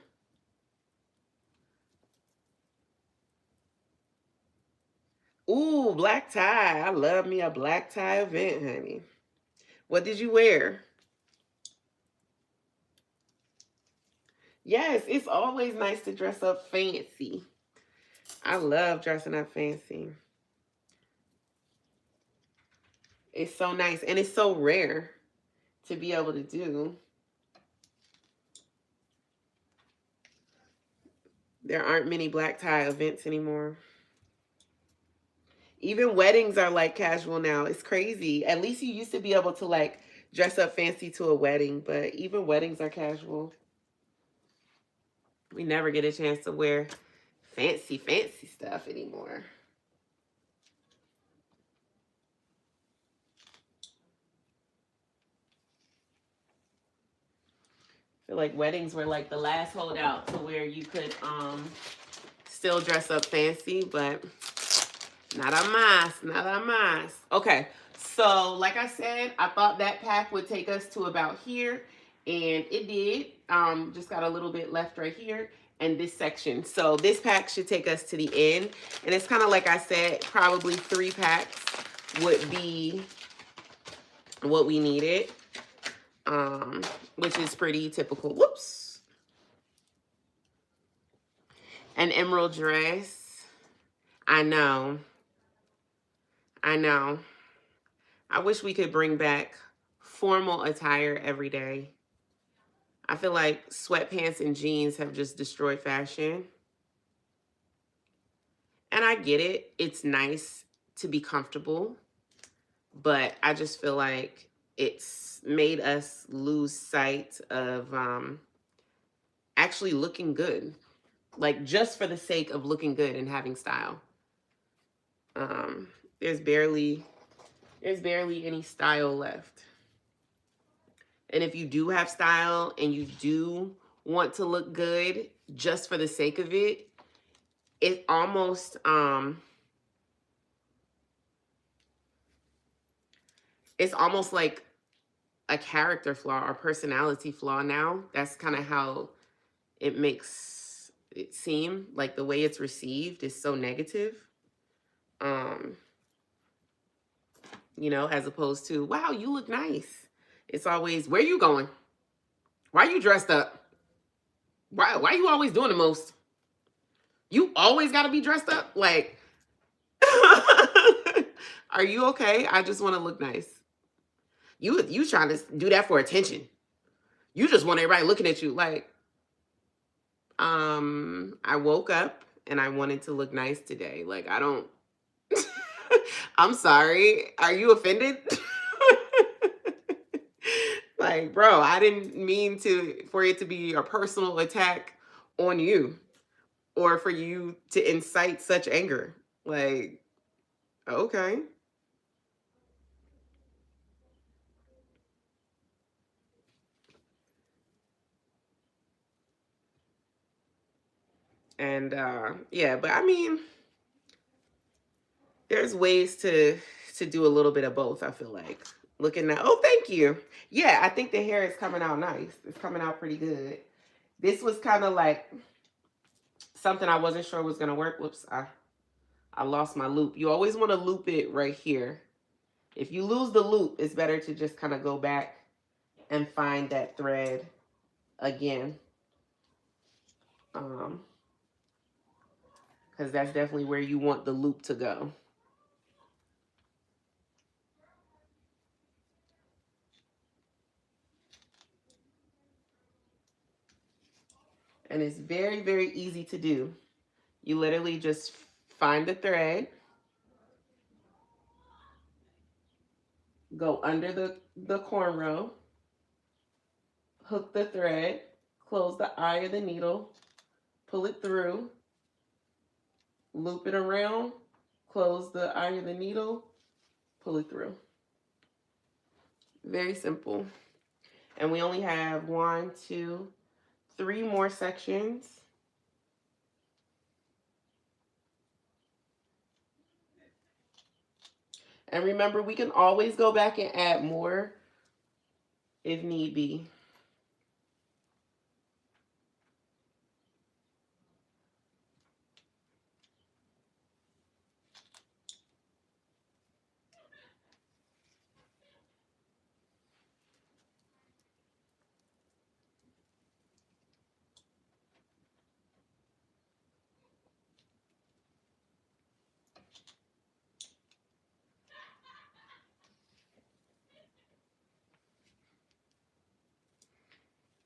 Ooh, black tie. I love me a black tie event, honey. What did you wear? Yes, it's always nice to dress up fancy. I love dressing up fancy. It's so nice and it's so rare to be able to do. There aren't many black tie events anymore. Even weddings are like casual now. It's crazy. At least you used to be able to like dress up fancy to a wedding, but even weddings are casual. We never get a chance to wear fancy stuff anymore. I feel like weddings were like the last holdout to where you could still dress up fancy, but not a mess, not a mess. Okay, so like I said, I thought that pack would take us to about here, and it did. Just got a little bit left right here and this section. So this pack should take us to the end, and it's kind of like I said, probably 3 packs would be what we needed, which is pretty typical. Whoops. An emerald dress. I know. I know. I wish we could bring back formal attire every day. I feel like sweatpants and jeans have just destroyed fashion. And I get it. It's nice to be comfortable. But I just feel like it's made us lose sight of actually looking good. Like just for the sake of looking good and having style. There's barely any style left. And if you do have style and you do want to look good just for the sake of it, it almost it's almost like a character flaw or personality flaw now. That's kind of how it makes it seem, like the way it's received is so negative. You know, as opposed to, wow, you look nice. It's always, where you going? Why you dressed up? Why you always doing the most? You always got to be dressed up? Like, are you okay? I just want to look nice. You trying to do that for attention. You just want everybody looking at you like, I woke up and I wanted to look nice today. Like, I don't, I'm sorry. Are you offended? Like, bro, I didn't mean for it to be a personal attack on you or for you to incite such anger. Like, okay. And yeah, but I mean, there's ways to do a little bit of both, I feel like. Looking at, oh, thank you. Yeah, I think the hair is coming out nice. It's coming out pretty good. This was kind of like something I wasn't sure was going to work. Whoops, I lost my loop. You always want to loop it right here. If you lose the loop, it's better to just kind of go back and find that thread again. Because that's definitely where you want the loop to go. And it's very, very easy to do. You literally just find the thread, go under the cornrow, hook the thread, close the eye of the needle, pull it through, loop it around, close the eye of the needle, pull it through. Very simple. And we only have 1, 2, 3 more sections. And remember, we can always go back and add more if need be.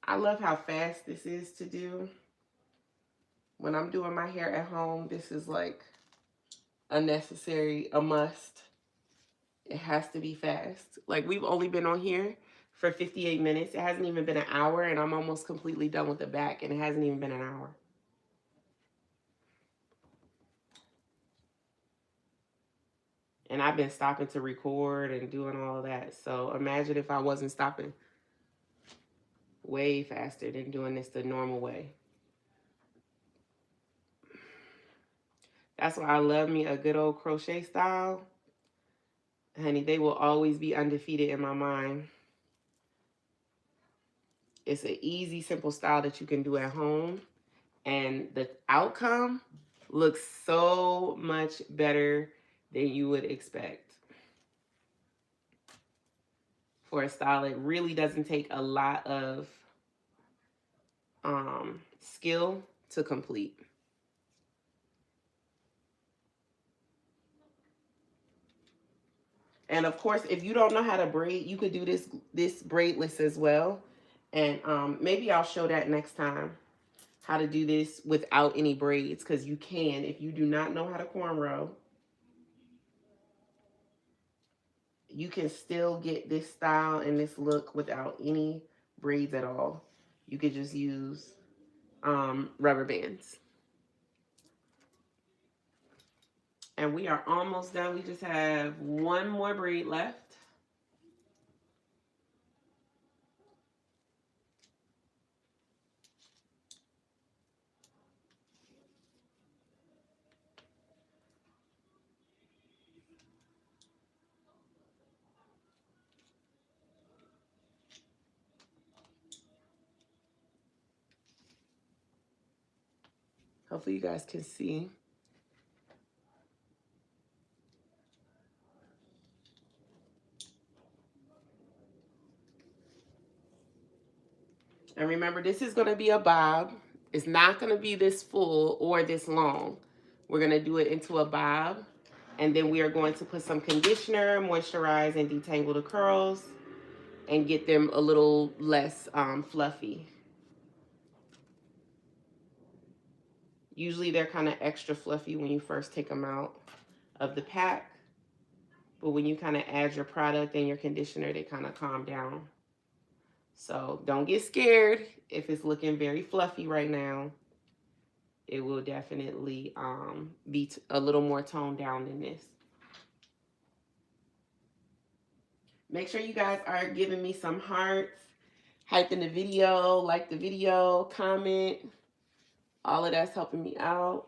I love how fast this is to do. When I'm doing my hair at home, this is like a must. It has to be fast. Like, we've only been on here for 58 minutes. It hasn't even been an hour, and I'm almost completely done with the back, and it hasn't even been an hour. And I've been stopping to record and doing all of that. So imagine if I wasn't stopping way faster than doing this the normal way. That's why I love me a good old crochet style. Honey, they will always be undefeated in my mind. It's an easy, simple style that you can do at home. And the outcome looks so much better than you would expect. For a style, it really doesn't take a lot of skill to complete. And of course, if you don't know how to braid, you could do this braidless as well. And maybe I'll show that next time, how to do this without any braids, because you can. If you do not know how to cornrow, you can still get this style and this look without any braids at all. You could just use rubber bands. And we are almost done. We just have one more braid left. Hopefully you guys can see. And remember, this is going to be a bob. It's not going to be this full or this long. We're going to do it into a bob. And then we are going to put some conditioner, moisturize, and detangle the curls and get them a little less fluffy. Usually they're kind of extra fluffy when you first take them out of the pack. But when you kind of add your product and your conditioner, they kind of calm down. So don't get scared if it's looking very fluffy right now. It will definitely be a little more toned down than this. Make sure you guys are giving me some hearts, hyping the video, like the video, comment. All of that's helping me out.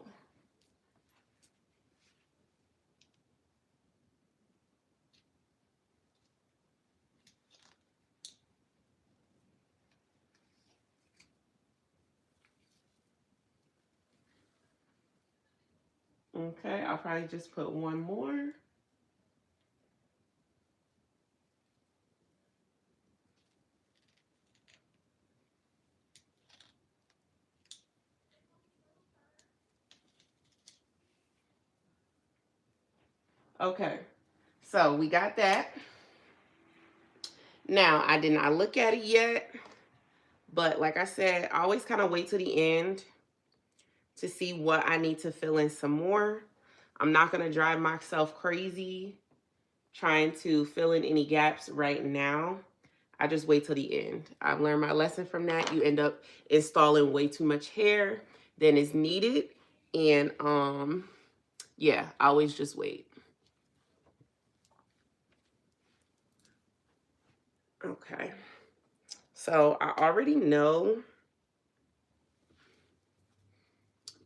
Okay, I'll probably just put one more. Okay, so we got that. Now, I did not look at it yet, but like I said, I always kind of wait till the end to see what I need to fill in some more. I'm not going to drive myself crazy trying to fill in any gaps right now. I just wait till the end. I've learned my lesson from that. You end up installing way too much hair than is needed. And yeah, I always just wait. Okay. So I already know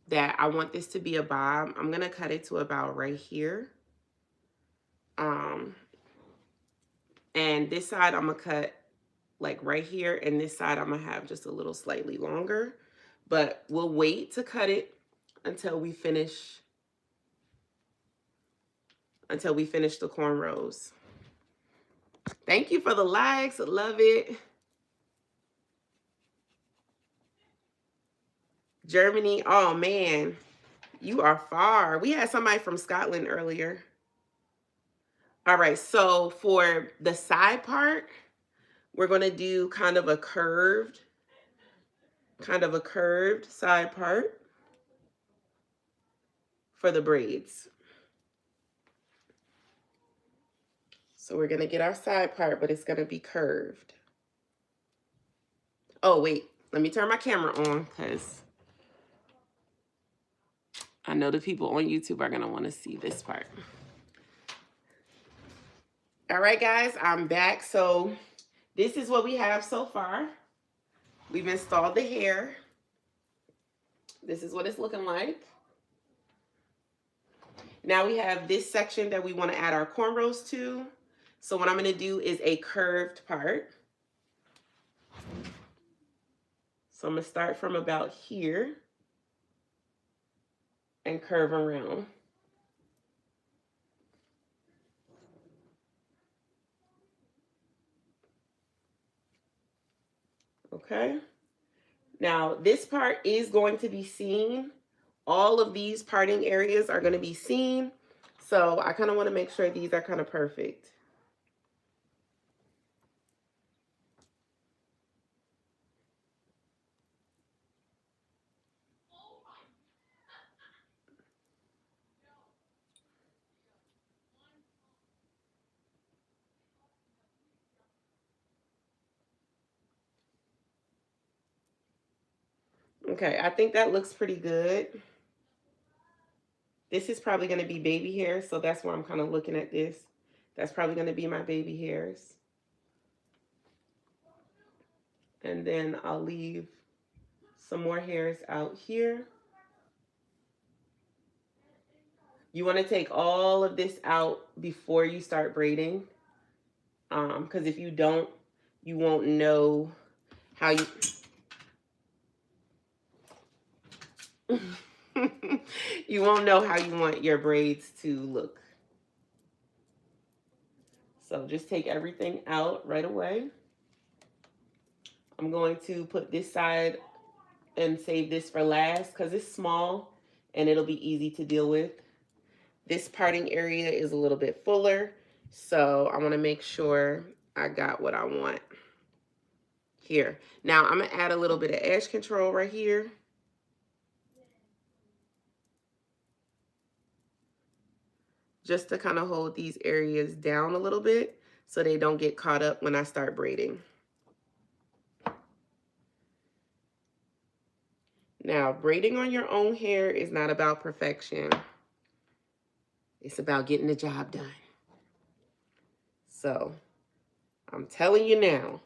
that I want this to be a bob. I'm going to cut it to about right here. And this side I'm going to cut like right here, and this side I'm going to have just a little slightly longer. But we'll wait to cut it until we finish the cornrows. Thank you for the likes. I love it. Germany. Oh man, you are far. We had somebody from Scotland earlier. All right, so for the side part, we're going to do kind of a curved side part for the braids. So we're going to get our side part, but it's going to be curved. Oh, wait, let me turn my camera on because I know the people on YouTube are going to want to see this part. All right, guys, I'm back. So this is what we have so far. We've installed the hair. This is what it's looking like. Now we have this section that we want to add our cornrows to. So what I'm going to do is a curved part. So I'm going to start from about here and curve around. Okay. Now this part is going to be seen. All of these parting areas are going to be seen. So I kind of want to make sure these are kind of perfect. Okay, I think that looks pretty good. This is probably going to be baby hair, so that's why I'm kind of looking at this. That's probably going to be my baby hairs. And then I'll leave some more hairs out here. You want to take all of this out before you start braiding. Because if you don't, you won't know how you... you won't know how you want your braids to look. So just take everything out right away. I'm going to put this side and save this for last because it's small and it'll be easy to deal with. This parting area is a little bit fuller, so I want to make sure I got what I want here. Now I'm going to add a little bit of edge control right here. Just to kind of hold these areas down a little bit so they don't get caught up when I start braiding. Now, braiding on your own hair is not about perfection. It's about getting the job done. So, I'm telling you now,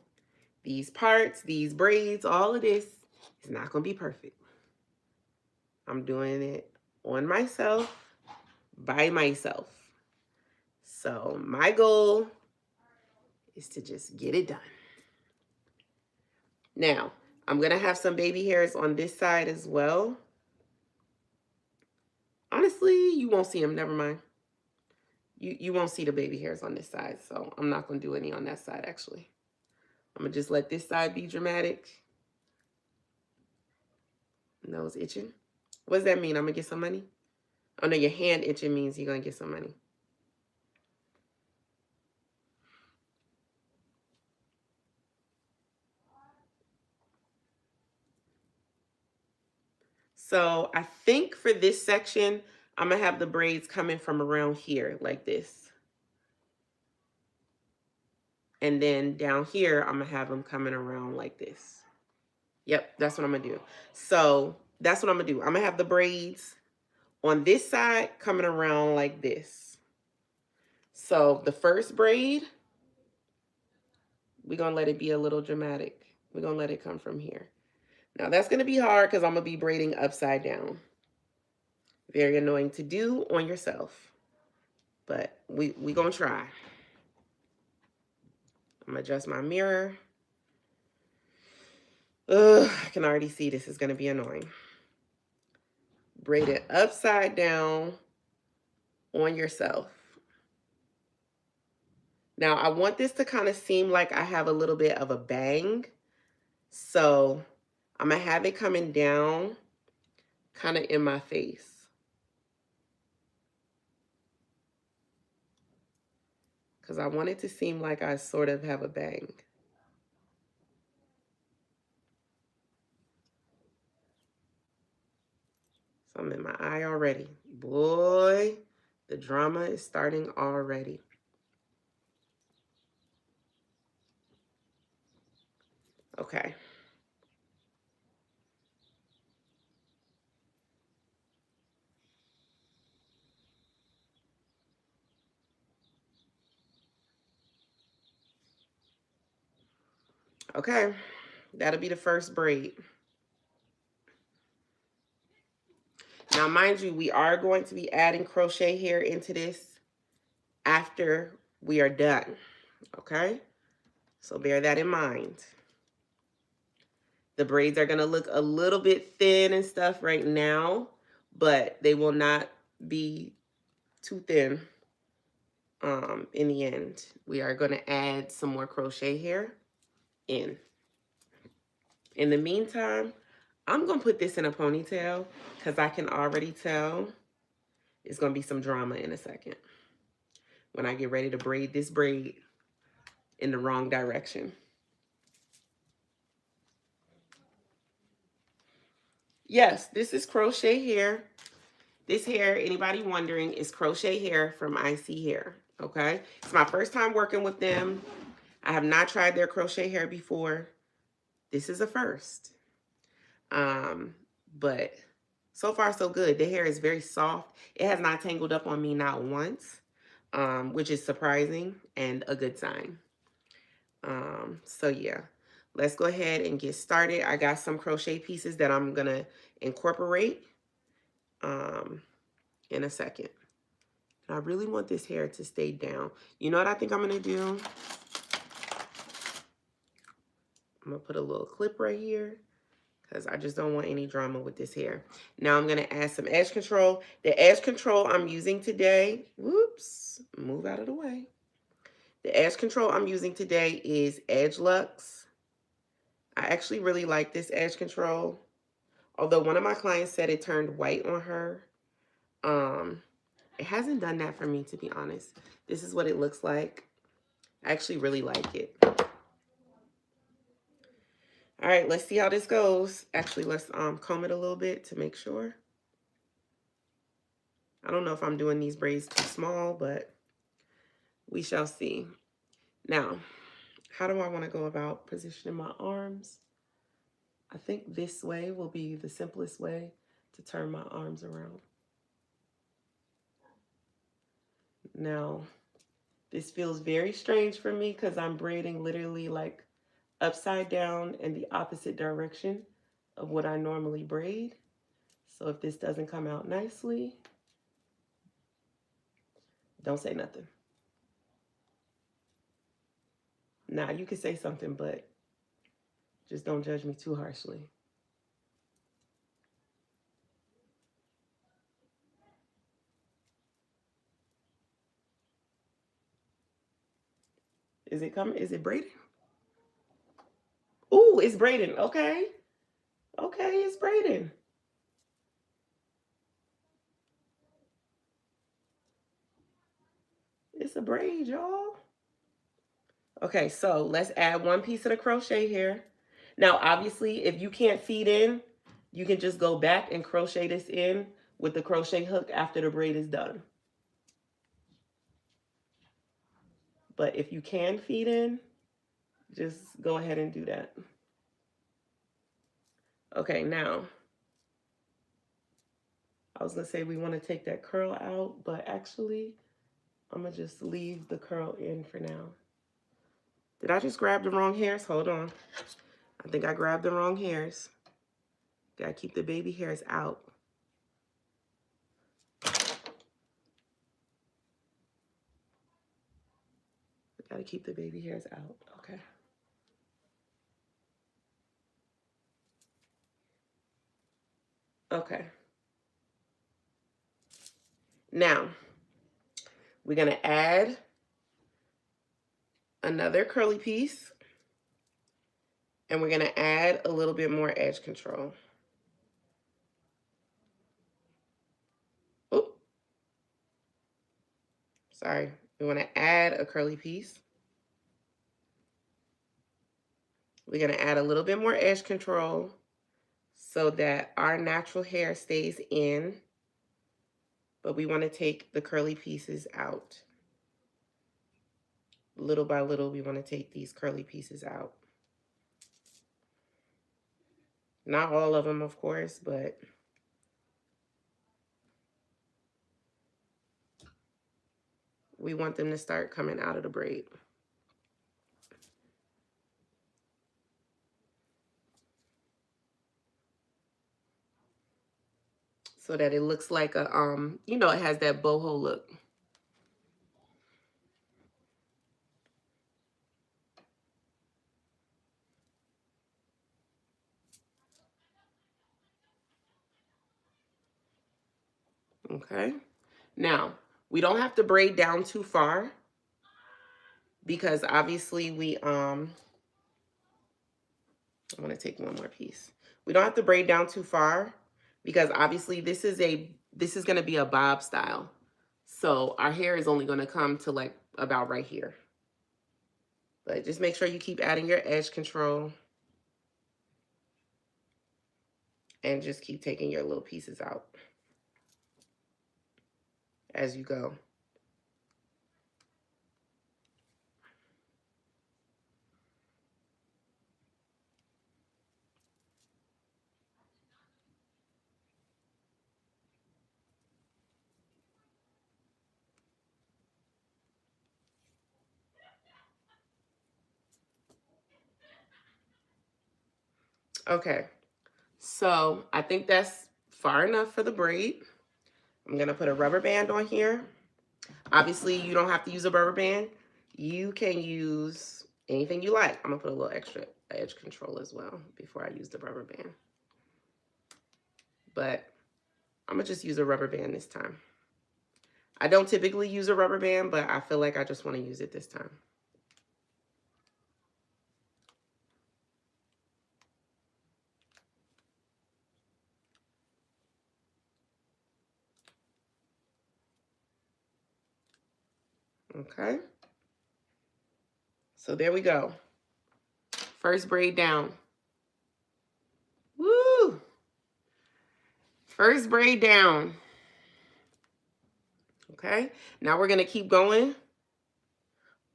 these parts, these braids, all of this is not going to be perfect. I'm doing it on myself, by myself. So, my goal is to just get it done. Now, I'm going to have some baby hairs on this side as well. Honestly, you won't see them. Never mind. You won't see the baby hairs on this side, so I'm not going to do any on that side, actually. I'm going to just let this side be dramatic. Nose itching. What does that mean? I'm going to get some money? Oh, no, your hand itching means you're going to get some money. So I think for this section, I'm going to have the braids coming from around here like this. And then down here, I'm going to have them coming around like this. Yep, that's what I'm going to do. So that's what I'm going to do. I'm going to have the braids on this side coming around like this. So the first braid, we're going to let it be a little dramatic. We're going to let it come from here. Now that's going to be hard because I'm going to be braiding upside down. Very annoying to do on yourself. But we going to try. I'm going to adjust my mirror. Ugh, I can already see this is going to be annoying. Braid it upside down on yourself. Now, I want this to kind of seem like I have a little bit of a bang. So I'm going to have it coming down kind of in my face. Because I want it to seem like I sort of have a bang. So I'm in my eye already. Boy, the drama is starting already. Okay. Okay, that'll be the first braid. Now, mind you, we are going to be adding crochet hair into this after we are done, okay? So bear that in mind. The braids are gonna look a little bit thin and stuff right now, but they will not be too thin in the end. We are gonna add some more crochet hair in. In the meantime, I'm gonna put this in a ponytail because I can already tell it's gonna be some drama in a second when I get ready to braid this braid in the wrong direction. Yes, this is crochet hair. This hair, anybody wondering, is crochet hair from ISEE Hair, okay? It's my first time working with them. I have not tried their crochet hair before. This is a first. But so far so good. The hair is very soft. It has not tangled up on me not once, which is surprising and a good sign. So yeah, let's go ahead and get started. I got some crochet pieces that I'm gonna incorporate in a second. And I really want this hair to stay down. You know what I think I'm gonna do? I'm gonna put a little clip right here because I just don't want any drama with this hair. Now I'm gonna add some edge control. The edge control I'm using today, whoops, move out of the way. The edge control I'm using today is Luxe. I actually really like this edge control. Although one of my clients said it turned white on her. It hasn't done that for me, to be honest. This is what it looks like. I actually really like it. All right, let's see how this goes. Actually, let's comb it a little bit to make sure. I don't know if I'm doing these braids too small, but we shall see. Now, how do I want to go about positioning my arms? I think this way will be the simplest way to turn my arms around. Now, this feels very strange for me because I'm braiding literally like upside down in the opposite direction of what I normally braid. So if this doesn't come out nicely, don't say nothing. Now, you can say something, but just don't judge me too harshly. Is it coming? Is it braiding? Ooh, it's braiding. Okay. Okay, it's braiding. It's a braid, y'all. Okay, so let's add one piece of the crochet here. Now, obviously, if you can't feed in, you can just go back and crochet this in with the crochet hook after the braid is done. But if you can feed in, just go ahead and do that. Okay, now, I was gonna say we wanna take that curl out, but actually, I'm gonna just leave the curl in for now. Did I just grab the wrong hairs? Hold on. I think I grabbed the wrong hairs. Gotta keep the baby hairs out. Gotta keep the baby hairs out. Okay. Okay. Now, we're gonna add another curly piece, and we're gonna add a little bit more edge control. Oh, sorry. We wanna add a curly piece. We're gonna add a little bit more edge control so that our natural hair stays in, but we wanna take the curly pieces out. Little by little, we wanna take these curly pieces out. Not all of them, of course, but we want them to start coming out of the braid. So that it looks like a, you know, it has that boho look. Okay. Now, we don't have to braid down too far because obviously we, I'm going to take one more piece. We don't have to braid down too far because obviously this is going to be a bob style. So our hair is only going to come to like about right here. But just make sure you keep adding your edge control and just keep taking your little pieces out as you go. Okay, so I think that's far enough for the braid. I'm gonna put a rubber band on here. Obviously, you don't have to use a rubber band. You can use anything you like. I'm gonna put a little extra edge control as well before I use the rubber band. But I'm gonna just use a rubber band this time. I don't typically use a rubber band, but I feel like I just wanna use it this time. Okay. So there we go. First braid down. Woo! First braid down. Okay. Now we're going to keep going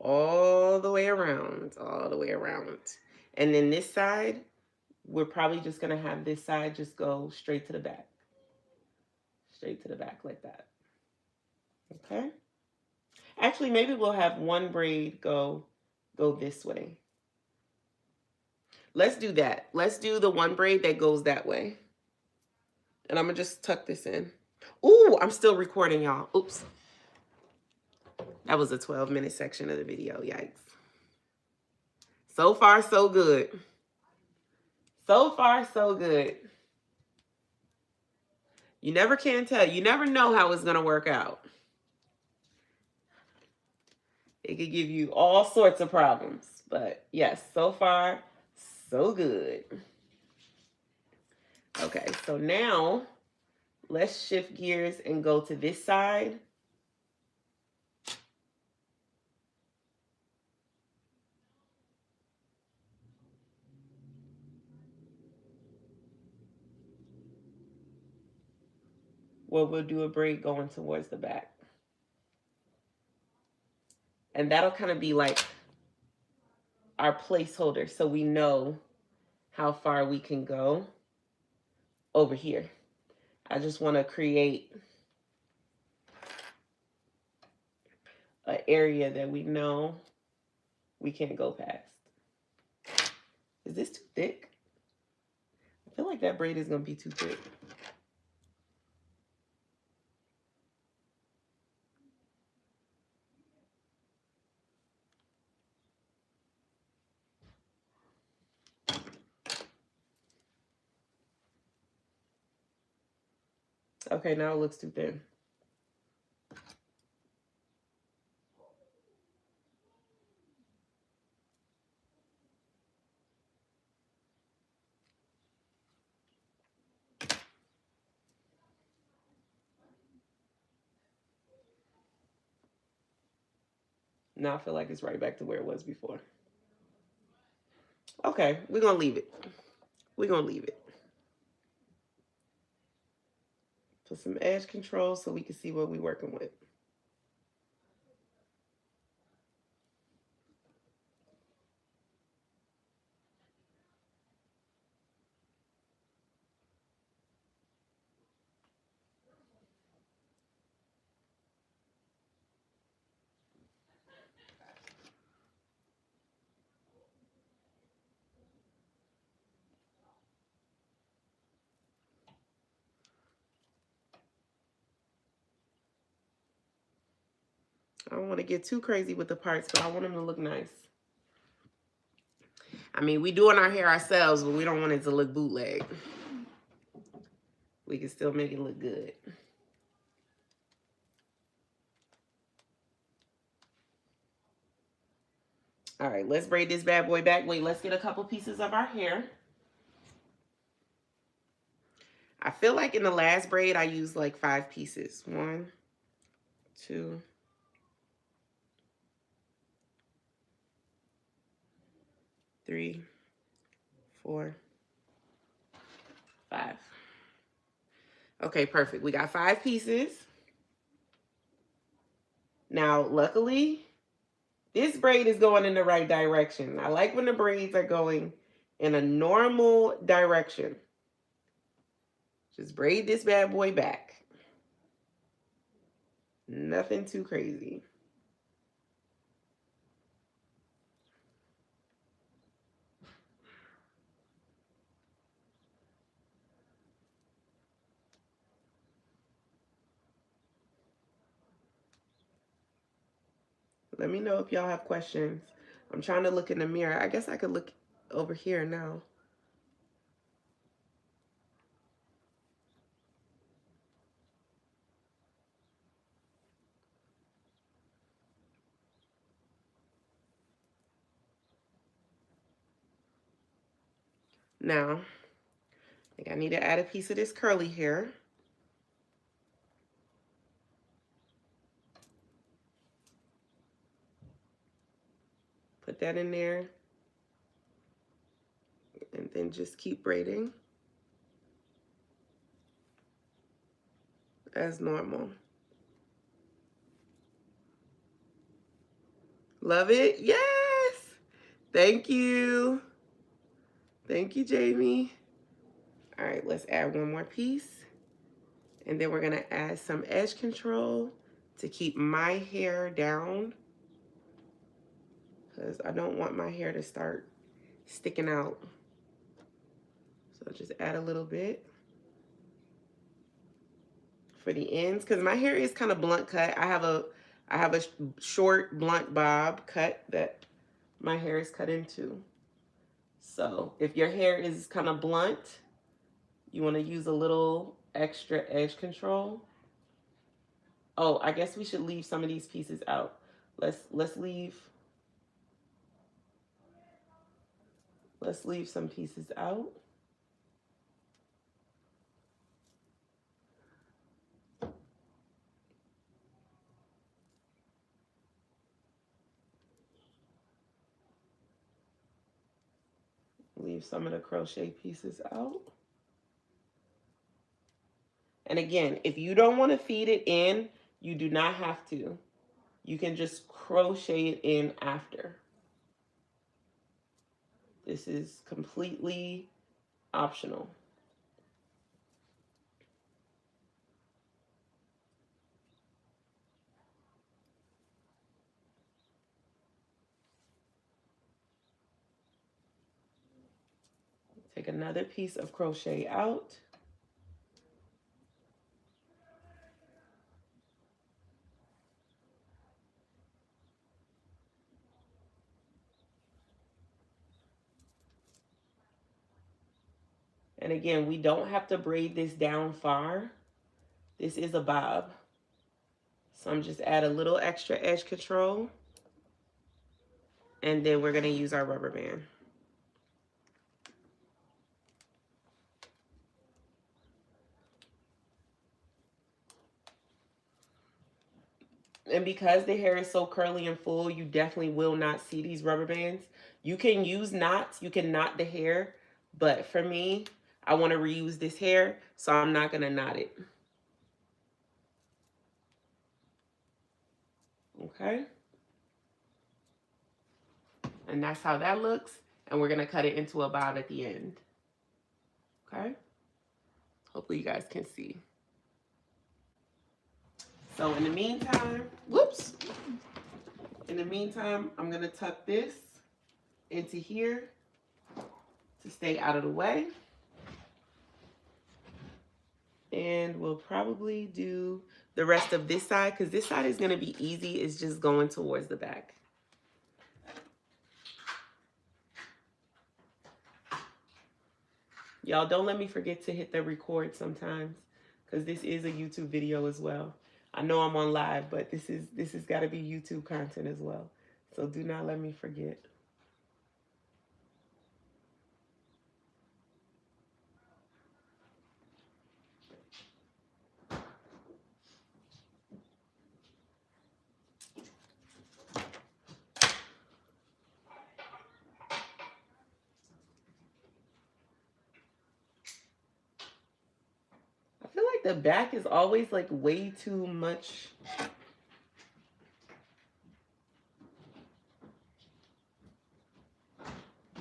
all the way around, all the way around. And then this side, we're probably just going to have this side just go straight to the back. Straight to the back like that. Okay. Actually, maybe we'll have one braid go this way. Let's do that. Let's do the one braid that goes that way. And I'm going to just tuck this in. Ooh, I'm still recording, y'all. Oops. That was a 12-minute section of the video. Yikes. So far, so good. So far, so good. You never can tell. You never know how it's going to work out. It could give you all sorts of problems. But yes, so far, so good. Okay, so now let's shift gears and go to this side. Where we'll do a braid going towards the back. And that'll kind of be like our placeholder so we know how far we can go over here. I just want to create an area that we know we can't go past. Is this too thick? I feel like that braid is going to be too thick. Okay, now it looks too thin. Now I feel like it's right back to where it was before. Okay, we're going to leave it. We're going to leave it. Put some edge control so we can see what we're working with. I don't want to get too crazy with the parts, but I want them to look nice. I mean, we doing our hair ourselves, but we don't want it to look bootleg. We can still make it look good. All right, let's braid this bad boy back. Wait, let's get a couple pieces of our hair. I feel like in the last braid, I used like 5 pieces. 1, 2, 3, 4, 5. Okay, perfect. We got 5 pieces. Now, luckily, this braid is going in the right direction. I like when the braids are going in a normal direction. Just braid this bad boy back. Nothing too crazy. Let me know if y'all have questions. I'm trying to look in the mirror. I guess I could look over here now. Now, I think I need to add a piece of this curly hair. Put that in there. And then just keep braiding as normal. Love it? Yes! Thank you. Thank you, Jamie. All right, let's add one more piece. And then we're gonna add some edge control to keep my hair down, because I don't want my hair to start sticking out. So just add a little bit for the ends, because my hair is kind of blunt cut. I have a short blunt bob cut that my hair is cut into. So if your hair is kind of blunt, you want to use a little extra edge control. Oh, I guess we should leave some of these pieces out. Let's leave some pieces out. Leave some of the crochet pieces out. And again, if you don't want to feed it in, you do not have to. You can just crochet it in after. This is completely optional. Take another piece of crochet out. And again, we don't have to braid this down far. This is a bob. So I'm just add a little extra edge control. And then we're gonna use our rubber band. And because the hair is so curly and full, you definitely will not see these rubber bands. You can use knots, you can knot the hair, but for me, I want to reuse this hair, so I'm not going to knot it. Okay? And that's how that looks, and we're going to cut it into a bob at the end. Okay? Hopefully you guys can see. So in the meantime, whoops. In the meantime, I'm going to tuck this into here to stay out of the way. And we'll probably do the rest of this side, because this side is going to be easy. It's just going towards the back. Y'all, don't let me forget to hit the record sometimes, because this is a YouTube video as well. I know I'm on live, but this has got to be YouTube content as well. So do not let me forget. I feel like the back is always like way too much.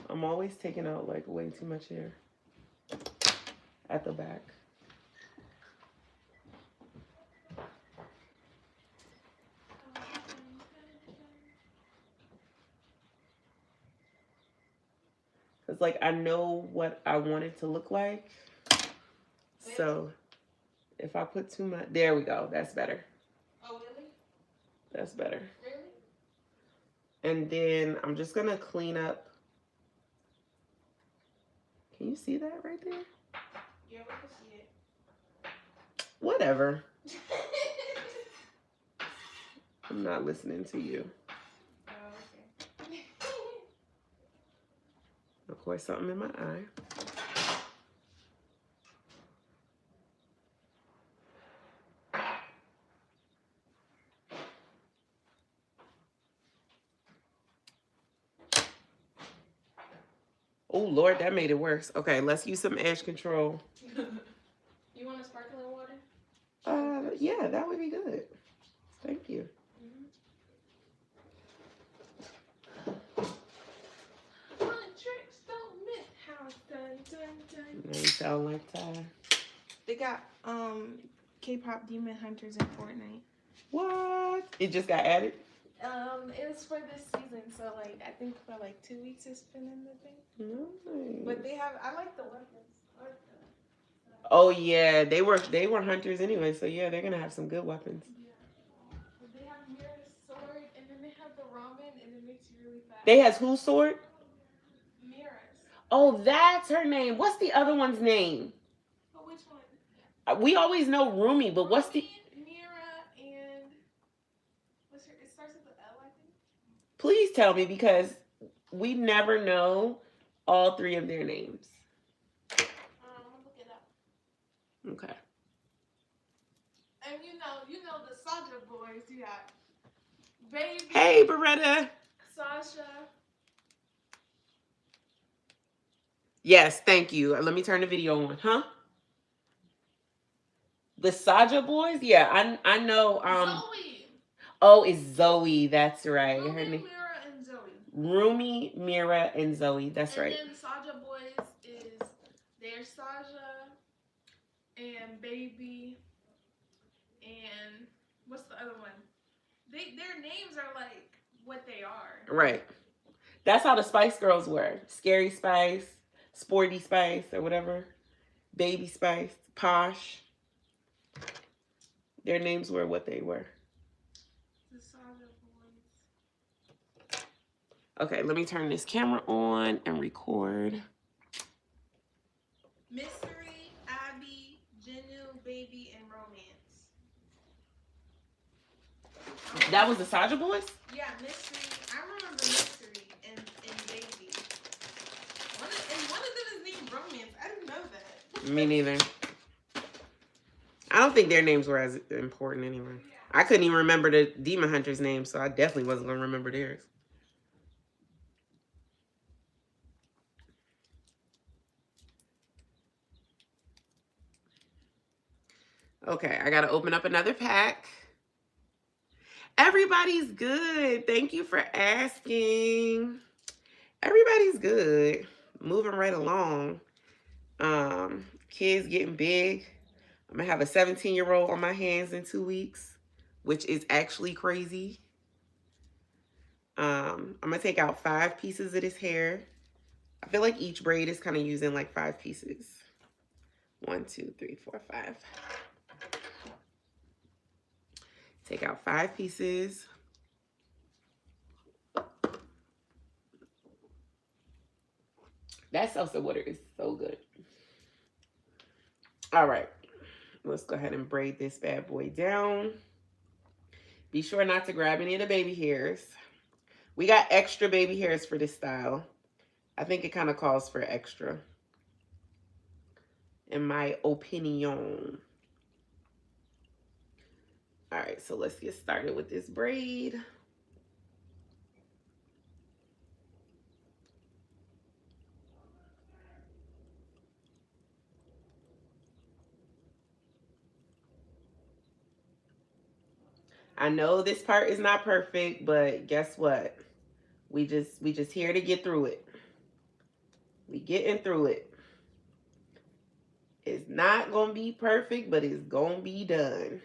I'm always taking out like way too much hair at the back. It's like I know what I want it to look like. So if I put too much, there we go. That's better. Oh, really? That's better. Really? And then I'm just going to clean up. Can you see that right there? Yeah, we can see it. Whatever. I'm not listening to you. Oh, okay. Of course, something in my eye. Oh, Lord, that made it worse. Okay, let's use some edge control. You want a sparkling water? Yeah, that would be good. Thank you. My tricks don't miss. How it's done, done, done. Now you sound like Ty. They got K-pop Demon Hunters in Fortnite. What? It just got added? It was for this season, so like I think for like 2 weeks it's been in the thing. Nice. But they have, I like the weapons. I like the, Oh yeah, they were hunters anyway, so yeah, they're gonna have some good weapons. yeah. But they have Mira's sword, and then they have the ramen, and it makes you really fast. They has whose sword? Mira's. Oh, that's her name. What's the other one's name? Oh, which one? We always know Rumi, but what's the? Mira and what's her? It starts with the L, I think. Please tell me, because we never know all three of their names. I'll look it up. Okay. And you know the Sasha boys. You got Baby. Hey, Beretta. Sasha. Yes, thank you. Let me turn the video on, huh? The Saja boys? Yeah, I know. Zoe. Oh, it's Zoe. That's right. Rumi, Her name. Mira, and Zoe. Rumi, Mira, and Zoe. That's right. And then Sasha boys is there's Sasha and Baby and what's the other one? Their names are like what they are. Right. That's how the Spice Girls were. Scary Spice, Sporty Spice, or whatever. Baby Spice, Posh. Their names were what they were. The Sasha boys. Okay, let me turn this camera on and record. Mystery, Abby, Jinu, Baby, and Romance. That was the Saja boys? Yeah, Mystery. I remember Mystery and Baby. One of them is named Romance. I didn't know that. Me neither. I don't think their names were as important anyway. I couldn't even remember the Demon Hunter's name, so I definitely wasn't going to remember theirs. Okay, I got to open up another pack. Everybody's good. Thank you for asking. Everybody's good. Moving right along. Kids getting big. I'm going to have a 17-year-old on my hands in 2 weeks, which is actually crazy. I'm going to take out 5 pieces of this hair. I feel like each braid is kind of using like 5 pieces. 1, 2, 3, 4, 5. Take out 5 pieces. That salsa water is so good. All right. Let's go ahead and braid this bad boy down. Be sure not to grab any of the baby hairs. We got extra baby hairs for this style. I think it kind of calls for extra, in my opinion. All right, so let's get started with this braid. I know this part is not perfect, but guess what? We just here to get through it. We getting through it. It's not gonna be perfect, but it's gonna be done.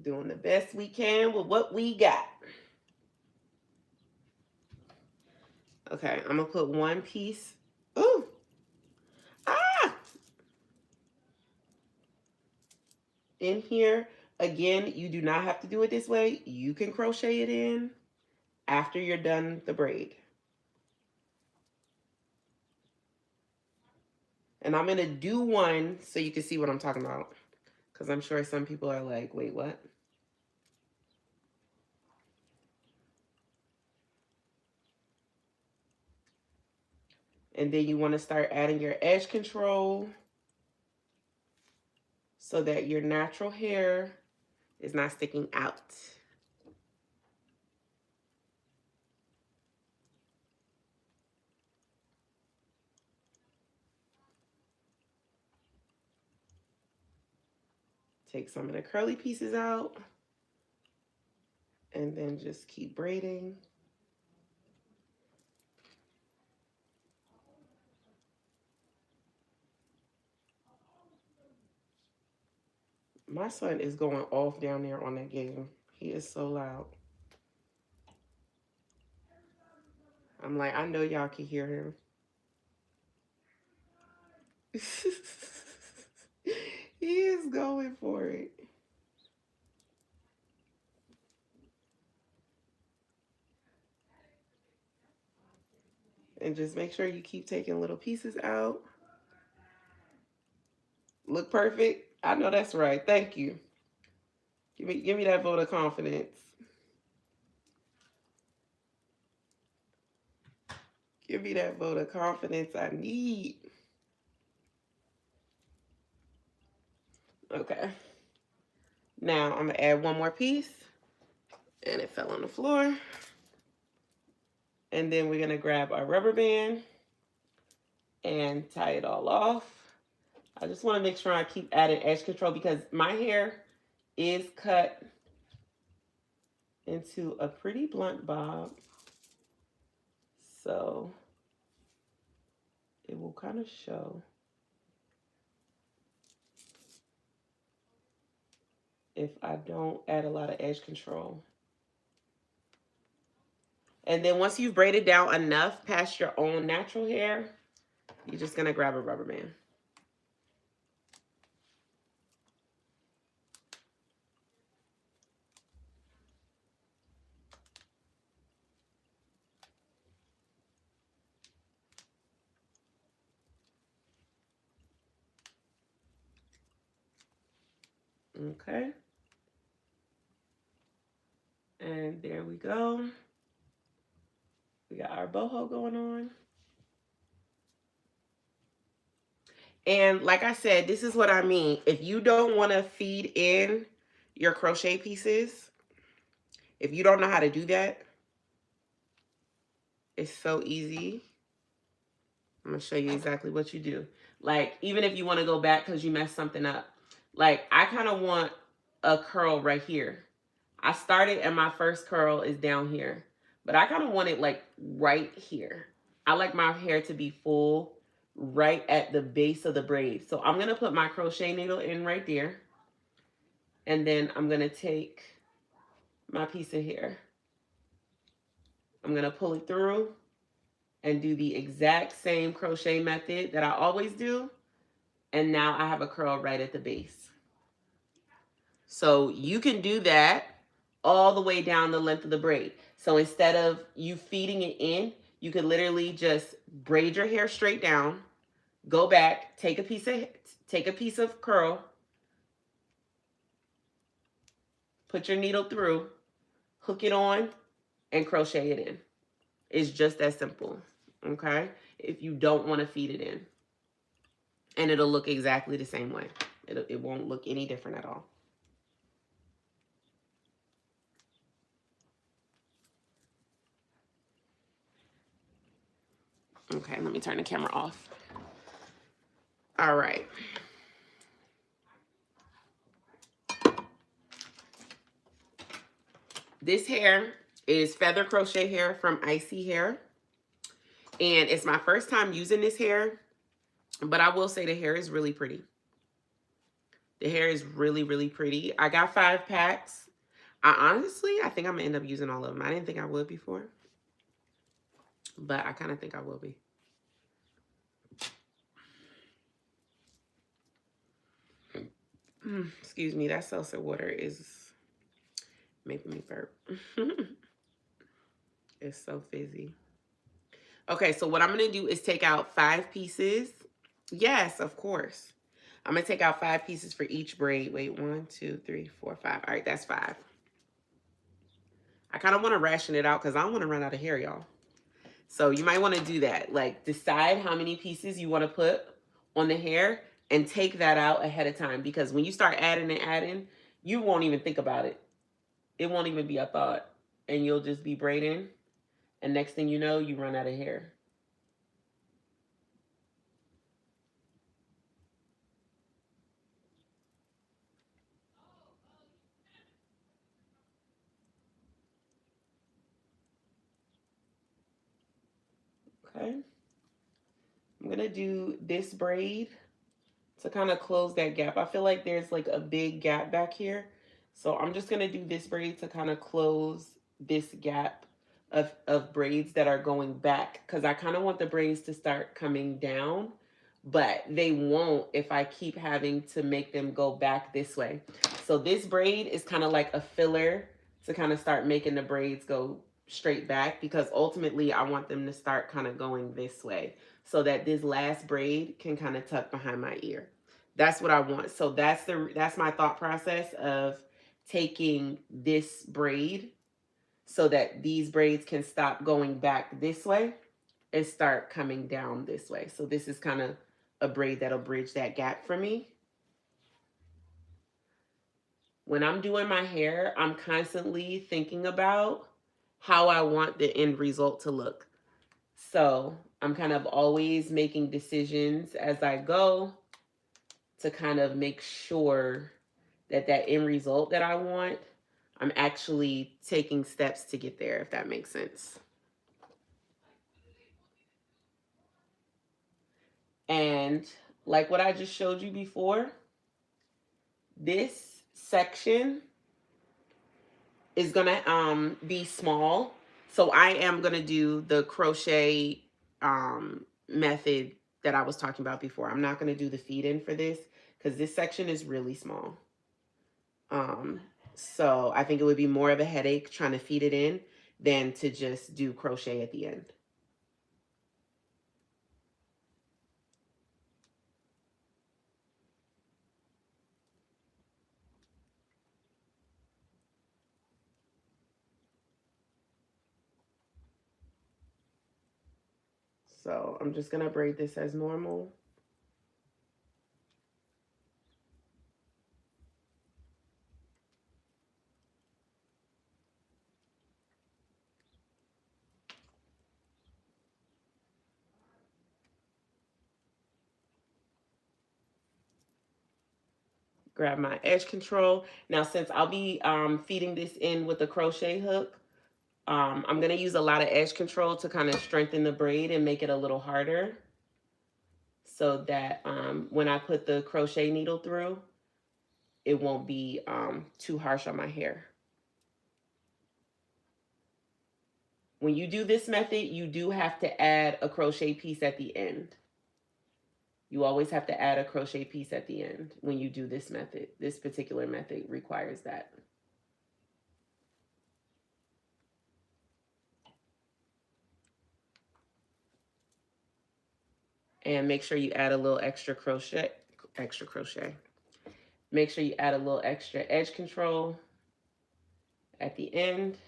Doing the best we can with what we got. Okay, I'm gonna put 1 piece. Ooh. Ah! In here. Again, you do not have to do it this way. You can crochet it in after you're done the braid. And I'm gonna do one so you can see what I'm talking about, because I'm sure some people are like, wait, what? And then you want to start adding your edge control so that your natural hair is not sticking out. Take some of the curly pieces out. And then just keep braiding. My son is going off down there on that game. He is so loud. I'm like, I know y'all can hear him. He is going for it. And just make sure you keep taking little pieces out. Look perfect? I know that's right. Thank you. Give me that vote of confidence. Give me that vote of confidence I need. Okay. Now I'm gonna add one more piece. And it fell on the floor. And then we're gonna grab our rubber band and tie it all off. I just wanna make sure I keep adding edge control because my hair is cut into a pretty blunt bob. So it will kind of show if I don't add a lot of edge control. And then once you've braided down enough past your own natural hair, you're just gonna grab a rubber band. Okay. And there we go. We got our boho going on. And like I said, this is what I mean. If you don't want to feed in your crochet pieces, if you don't know how to do that, it's so easy. I'm going to show you exactly what you do. Like, even if you want to go back because you messed something up. Like, I kind of want a curl right here. I started and my first curl is down here. But I kind of want it like right here. I like my hair to be full right at the base of the braid. So I'm going to put my crochet needle in right there. And then I'm going to take my piece of hair. I'm going to pull it through and do the exact same crochet method that I always do. And now I have a curl right at the base. So you can do that all the way down the length of the braid. So instead of you feeding it in, you could literally just braid your hair straight down, go back, take a piece of curl, put your needle through, hook it on, and crochet it in. It's just that simple, okay? If you don't want to feed it in. And it'll look exactly the same way. It won't look any different at all. Okay, let me turn the camera off. All right. This hair is feather crochet hair from ISEE Hair. And it's my first time using this hair, but I will say the hair is really pretty. The hair is really, really pretty. I got 5 packs. I think I'm gonna end up using all of them. I didn't think I would before, but I kind of think I will be. Excuse me, that seltzer water is making me burp. It's so fizzy. Okay, so what I'm going to do is take out 5 pieces. Yes, of course. I'm going to take out 5 pieces for each braid. Wait, 1, 2, 3, 4, 5. All right, that's 5. I kind of want to ration it out because I don't want to run out of hair, y'all. So you might want to do that. Like, decide how many pieces you want to put on the hair and take that out ahead of time. Because when you start adding and adding, you won't even think about it. It won't even be a thought. And you'll just be braiding. And next thing you know, you run out of hair. Okay. I'm going to do this braid to kind of close that gap. I feel like there's like a big gap back here. So I'm just going to do this braid to kind of close this gap of braids that are going back, because I kind of want the braids to start coming down, but they won't if I keep having to make them go back this way. So this braid is kind of like a filler to kind of start making the braids go straight back, because ultimately I want them to start kind of going this way so that this last braid can kind of tuck behind my ear. That's what I want. So that's my thought process of taking this braid so that these braids can stop going back this way and start coming down this way. So this is kind of a braid that'll bridge that gap for me. When I'm doing my hair, I'm constantly thinking about how I want the end result to look. So I'm kind of always making decisions as I go to kind of make sure that that end result that I want, I'm actually taking steps to get there, if that makes sense. And like what I just showed you before, this section is gonna be small. So I am gonna do the crochet method that I was talking about before. I'm not gonna do the feed in for this because this section is really small. So I think it would be more of a headache trying to feed it in than to just do crochet at the end. So I'm just gonna braid this as normal. Grab my edge control. Now, since I'll be feeding this in with a crochet hook, I'm gonna use a lot of edge control to kind of strengthen the braid and make it a little harder so that when I put the crochet needle through, it won't be too harsh on my hair. When you do this method, you do have to add a crochet piece at the end. You always have to add a crochet piece at the end when you do this method. This particular method requires that. And make sure you add a little extra crochet. Make sure you add a little extra edge control at the end.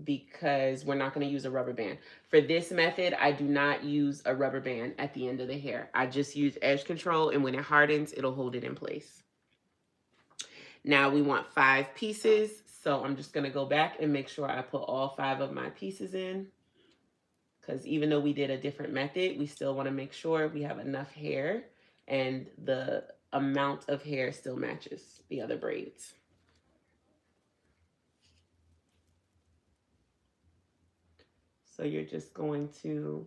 Because we're not going to use a rubber band. For this method, I do not use a rubber band at the end of the hair. I just use edge control, and when it hardens, it'll hold it in place. Now we want 5 pieces, so I'm just going to go back and make sure I put all 5 of my pieces in, because even though we did a different method, we still want to make sure we have enough hair and the amount of hair still matches the other braids. So you're just going to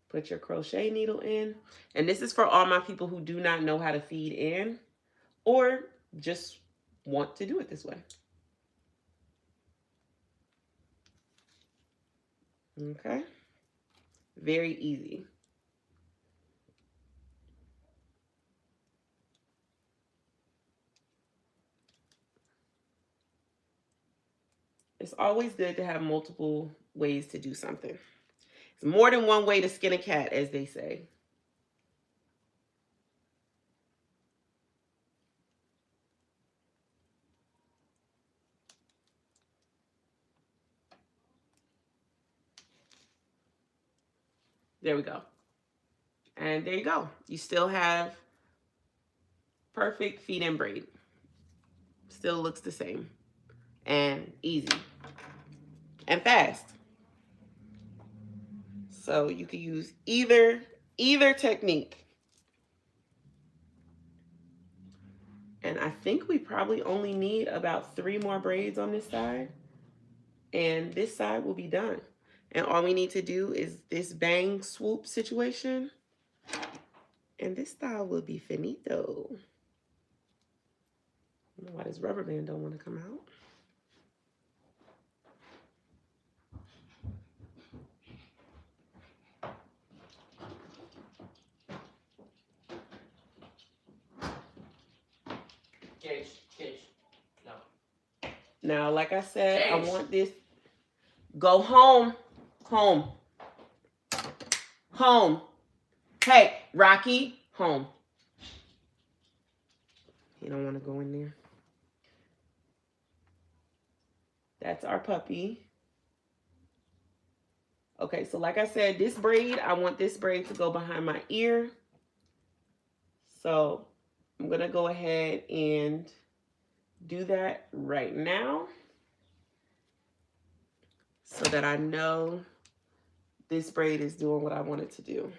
put your crochet needle in. And this is for all my people who do not know how to feed in or just want to do it this way. Okay. Very easy. It's always good to have multiple ways to do something. It's more than one way to skin a cat, as they say. There we go. And there you go. You still have perfect feed-in braid. Still looks the same. And easy. And fast. So you can use either technique. And I think we probably only need about 3 more braids on this side. And this side will be done. And all we need to do is this bang swoop situation. And this style will be finito. I don't know why this rubber band don't want to come out. No. Now, like I said, I want this. Go home. Home. Home. Hey, Rocky, home. He don't want to go in there. That's our puppy. Okay, so like I said, this braid, I want this braid to go behind my ear. So I'm going to go ahead and do that right now so that I know this braid is doing what I want it to do.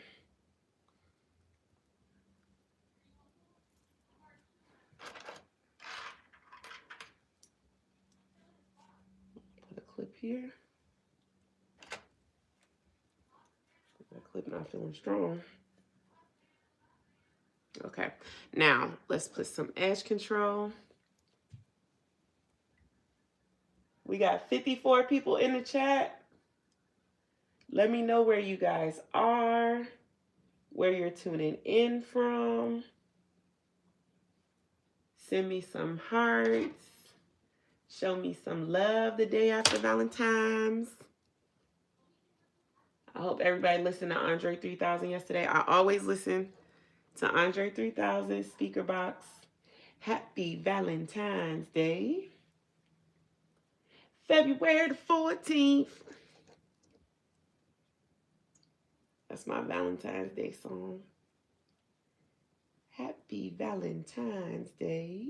Put a clip here. That clip not feeling strong. Okay, now let's put some edge control. We got 54 people in the chat. Let me know where you guys are, where you're tuning in from. Send me some hearts. Show me some love the day after Valentine's. I hope everybody listened to Andre 3000 yesterday. I always listen to Andre 3000 speaker box. Happy Valentine's Day. February the 14th. That's my Valentine's Day song. Happy Valentine's Day.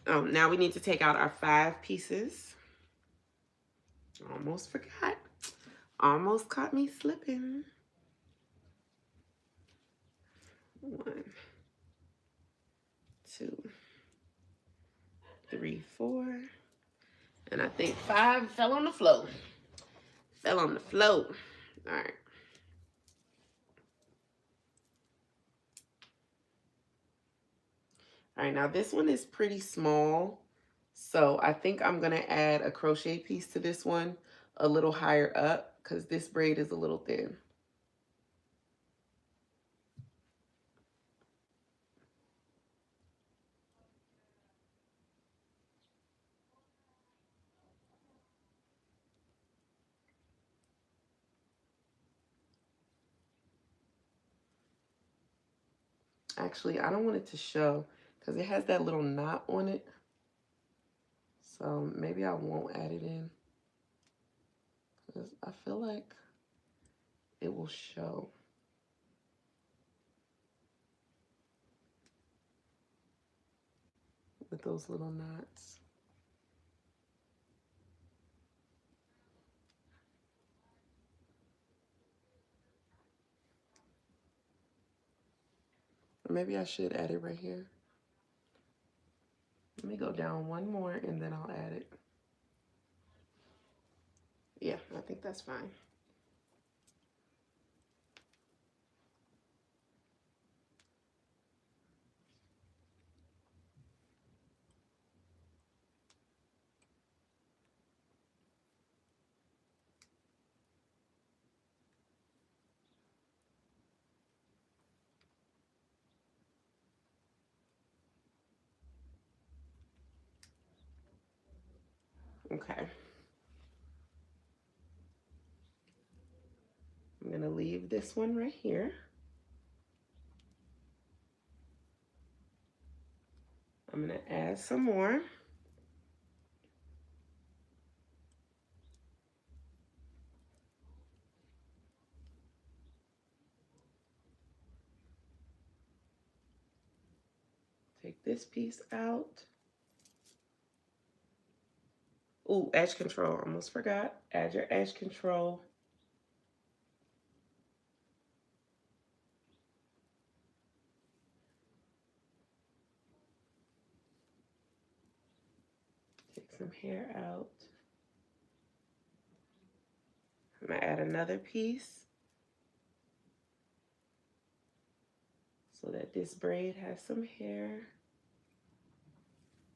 Oh, now we need to take out our 5 pieces. Almost forgot. Almost caught me slipping. 1, 2, 3, 4. And I think 5 fell on the floor. Fell on the floor. All right. All right, now this one is pretty small. So I think I'm going to add a crochet piece to this one a little higher up because this braid is a little thin. Actually, I don't want it to show because it has that little knot on it. So maybe I won't add it in because I feel like it will show. With those little knots. Or maybe I should add it right here. Let me go down one more and then I'll add it. Yeah, I think that's fine. Okay. I'm going to leave this one right here. I'm going to add some more. Take this piece out. Ooh, edge control, almost forgot. Add your edge control. Take some hair out. I'm gonna add another piece so that this braid has some hair,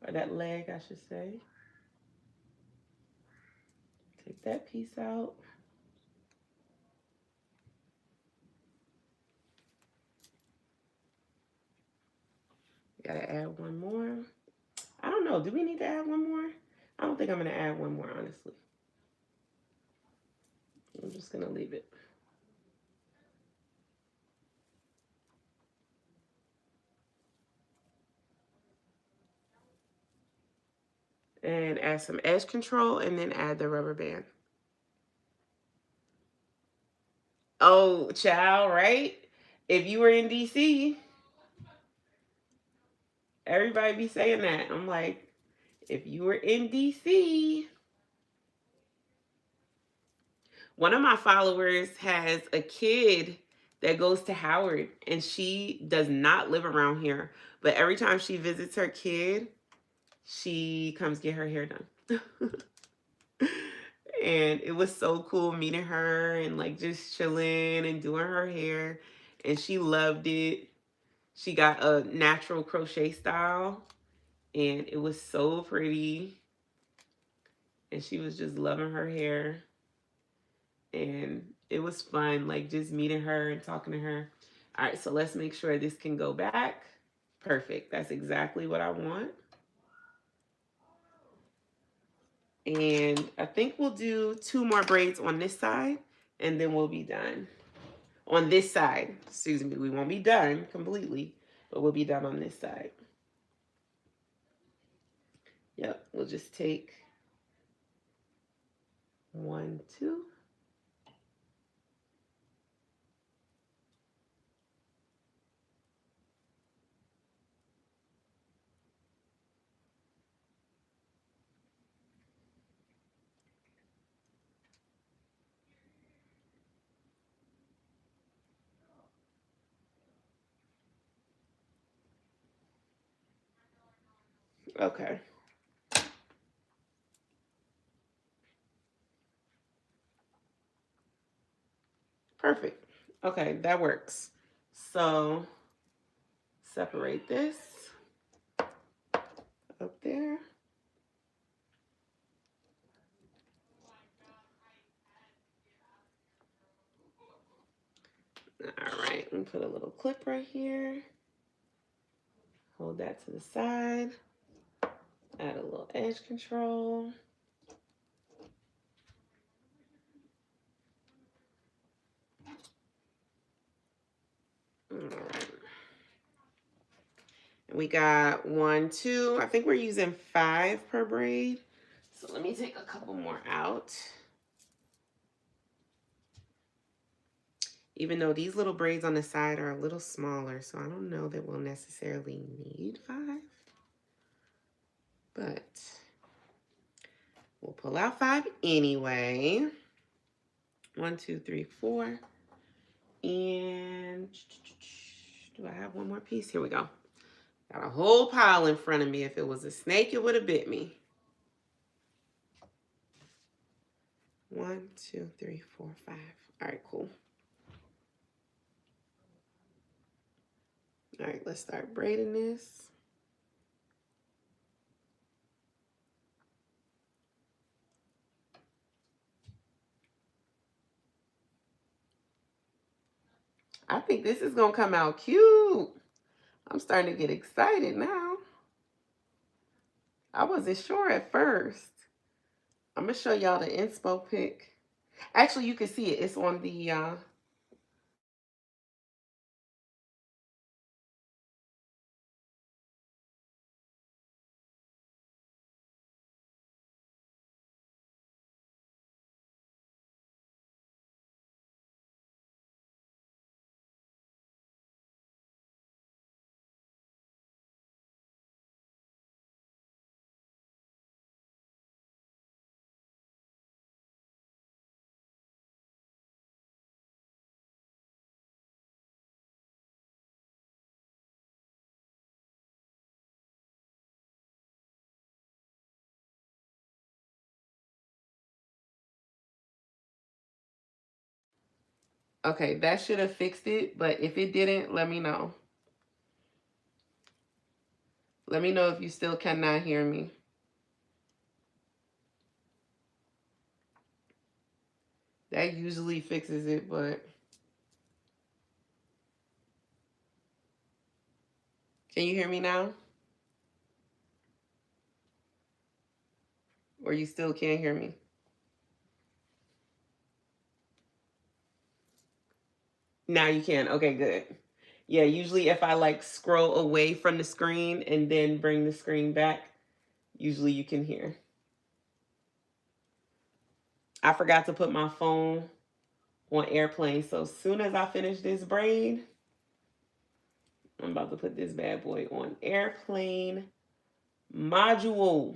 or that leg, I should say. Take that piece out. Gotta add one more. I don't know, do we need to add one more? I don't think I'm gonna add one more, honestly. I'm just gonna leave it. And add some edge control and then add the rubber band. Oh, child, right? If you were in DC, everybody be saying that. I'm like, if you were in DC. One of my followers has a kid that goes to Howard, and she does not live around here. But every time she visits her kid, she comes get her hair done. And it was so cool meeting her and like just chilling and doing her hair. And she loved it. She got a natural crochet style, and it was so pretty. And she was just loving her hair. And it was fun, like just meeting her and talking to her. All right, so let's make sure this can go back. Perfect. That's exactly what I want. And I think we'll do 2 more braids on this side, and then we'll be done. On this side, excuse me, we won't be done completely, but we'll be done on this side. Yep, we'll just take 1, 2. Okay. Perfect. Okay, that works. So separate this up there. All right, and put a little clip right here. Hold that to the side. Add a little edge control. All right. And we got 1, 2. I think we're using 5 per braid. So let me take a couple more out. Even though these little braids on the side are a little smaller, so I don't know that we'll necessarily need 5. But we'll pull out 5 anyway. 1, 2, 3, 4. And do I have one more piece? Here we go. Got a whole pile in front of me. If it was a snake, it would have bit me. 1, 2, 3, 4, 5. All right, cool. All right, let's start braiding this. I think this is gonna come out cute. I'm starting to get excited now. I wasn't sure at first. I'm gonna show y'all the inspo pic. Actually, you can see it. It's on the Okay, that should have fixed it, but if it didn't, let me know. Let me know if you still cannot hear me. That usually fixes it, but can you hear me now? Or you still can't hear me? Now you can. Okay, good. Yeah, usually if I like scroll away from the screen and then bring the screen back, usually you can hear. I forgot to put my phone on airplane, so as soon as I finish this braid, I'm about to put this bad boy on airplane module.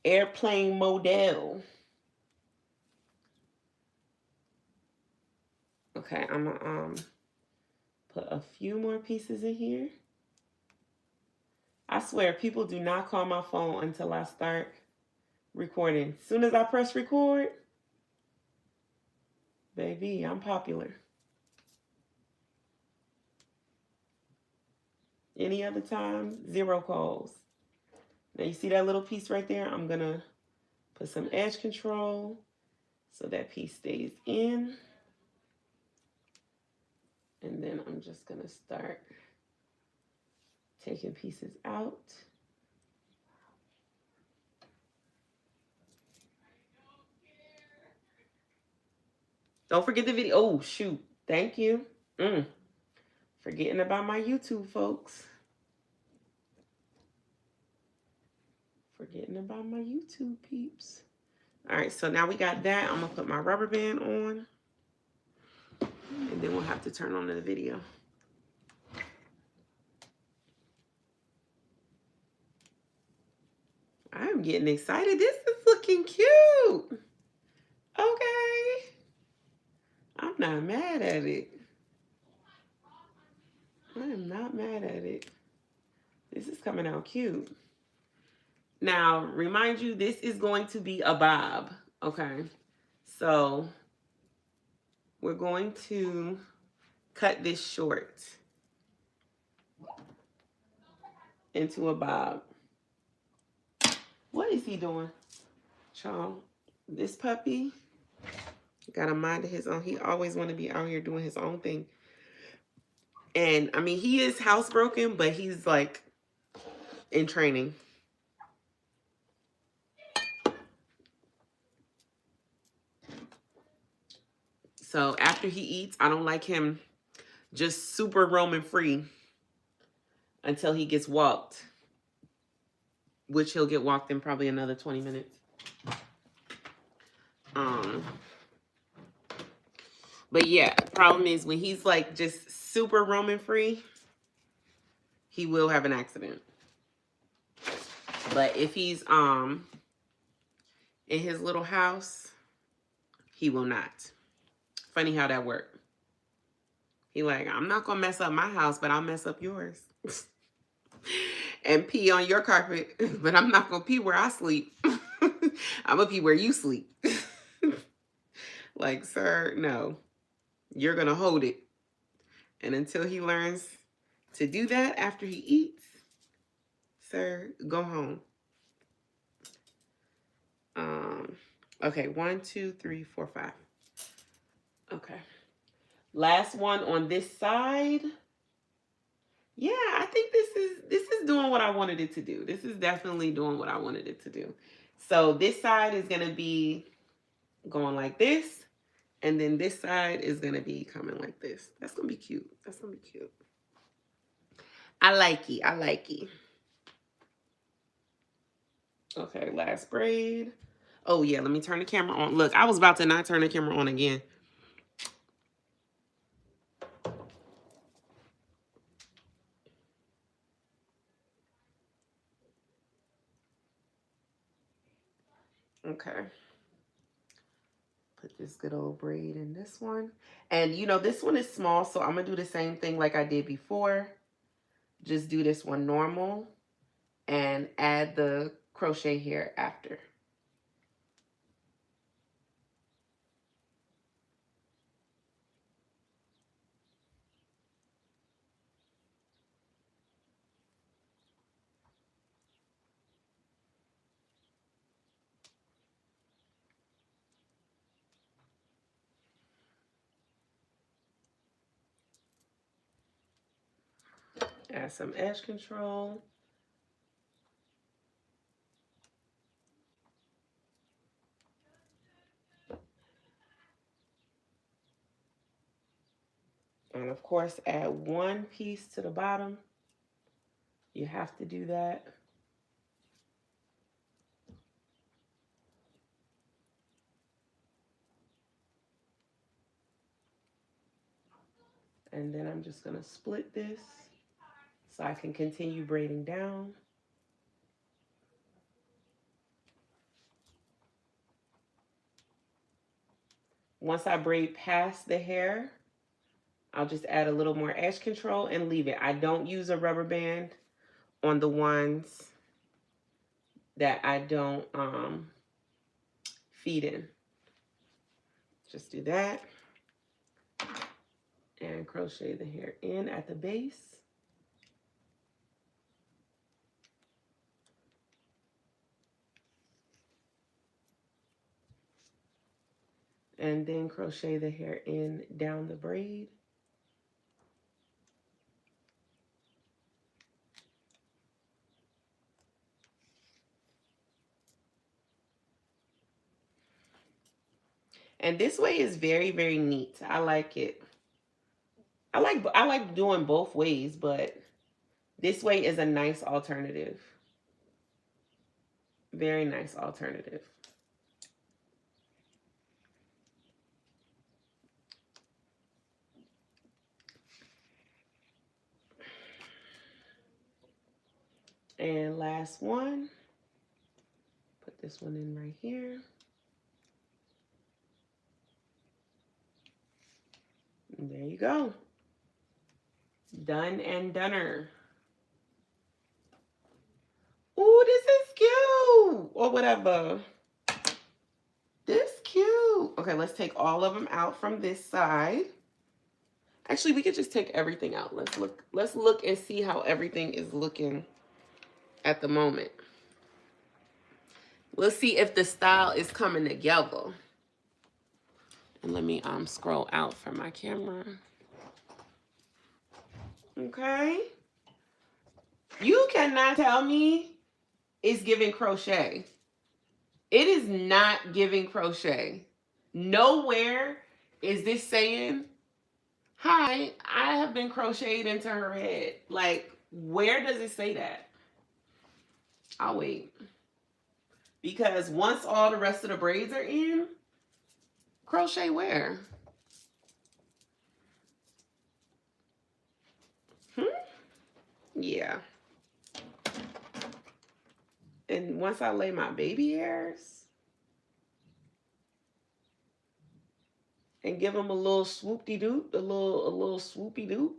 Airplane model. Okay, I'm gonna put a few more pieces in here. I swear, people do not call my phone until I start recording. As soon as I press record, baby, I'm popular. Any other time, 0 calls. Now you see that little piece right there? I'm gonna put some edge control so that piece stays in. And then I'm just gonna start taking pieces out. Don't forget the video. Oh, shoot. Thank you. Forgetting about my YouTube, folks. Forgetting about my YouTube peeps. All right, so now we got that. I'm going to put my rubber band on. And then we'll have to turn on the video. I'm getting excited. This is looking cute. Okay. I'm not mad at it. I am not mad at it. This is coming out cute. Now, remind you, this is going to be a bob. Okay. So, we're going to cut this short into a bob. What is he doing? Child, this puppy got a mind of his own. He always want to be out here doing his own thing. And, I mean, he is housebroken, but he's, like, in training. So, after he eats, I don't like him just super roaming free until he gets walked, which he'll get walked in probably another 20 minutes. But yeah, problem is when he's like just super roaming free, he will have an accident. But if he's in his little house, he will not. Funny how that worked. He like, I'm not gonna mess up my house, but I'll mess up yours. And pee on your carpet, but I'm not gonna pee where I sleep. I'm gonna pee where you sleep. Like, sir, no. You're gonna hold it. And until he learns to do that after he eats, sir, go home. Okay, 1, 2, 3, 4, 5. Okay. Last one on this side. Yeah, I think this is doing what I wanted it to do. This is definitely doing what I wanted it to do. So this side is gonna be going like this, and then this side is gonna be coming like this. That's gonna be cute. That's gonna be cute. I like it. I like it. Okay, last braid. Oh yeah, let me turn the camera on. Look, I was about to not turn the camera on again. Okay. Put this good old braid in this one. And you know, this one is small, so I'm gonna do the same thing like I did before. Just do this one normal and add the crochet here after. Add some edge control. And of course, add one piece to the bottom. You have to do that. And then I'm just gonna split this so I can continue braiding down. Once I braid past the hair, I'll just add a little more edge control and leave it. I don't use a rubber band on the ones that I don't feed in. Just do that. And crochet the hair in at the base. And then crochet the hair in down the braid. And this way is very, very neat. I like it. I like doing both ways, but this way is a nice alternative. Very nice alternative. And last one. Put this one in right here. And there you go. Done and doner. Ooh, this is cute. Or whatever. This cute. Okay, let's take all of them out from this side. Actually, we could just take everything out. Let's look and see how everything is looking at the moment. We'll see if the style is coming together. And let me scroll out from my camera. Okay. You cannot tell me it's giving crochet. It is not giving crochet. Nowhere is this saying, hi, I have been crocheted into her head. Like, where does it say that? I'll wait. Because once all the rest of the braids are in, crochet where? Yeah. And once I lay my baby hairs and give them a little swoop-de-doop, a little swoopy-doop.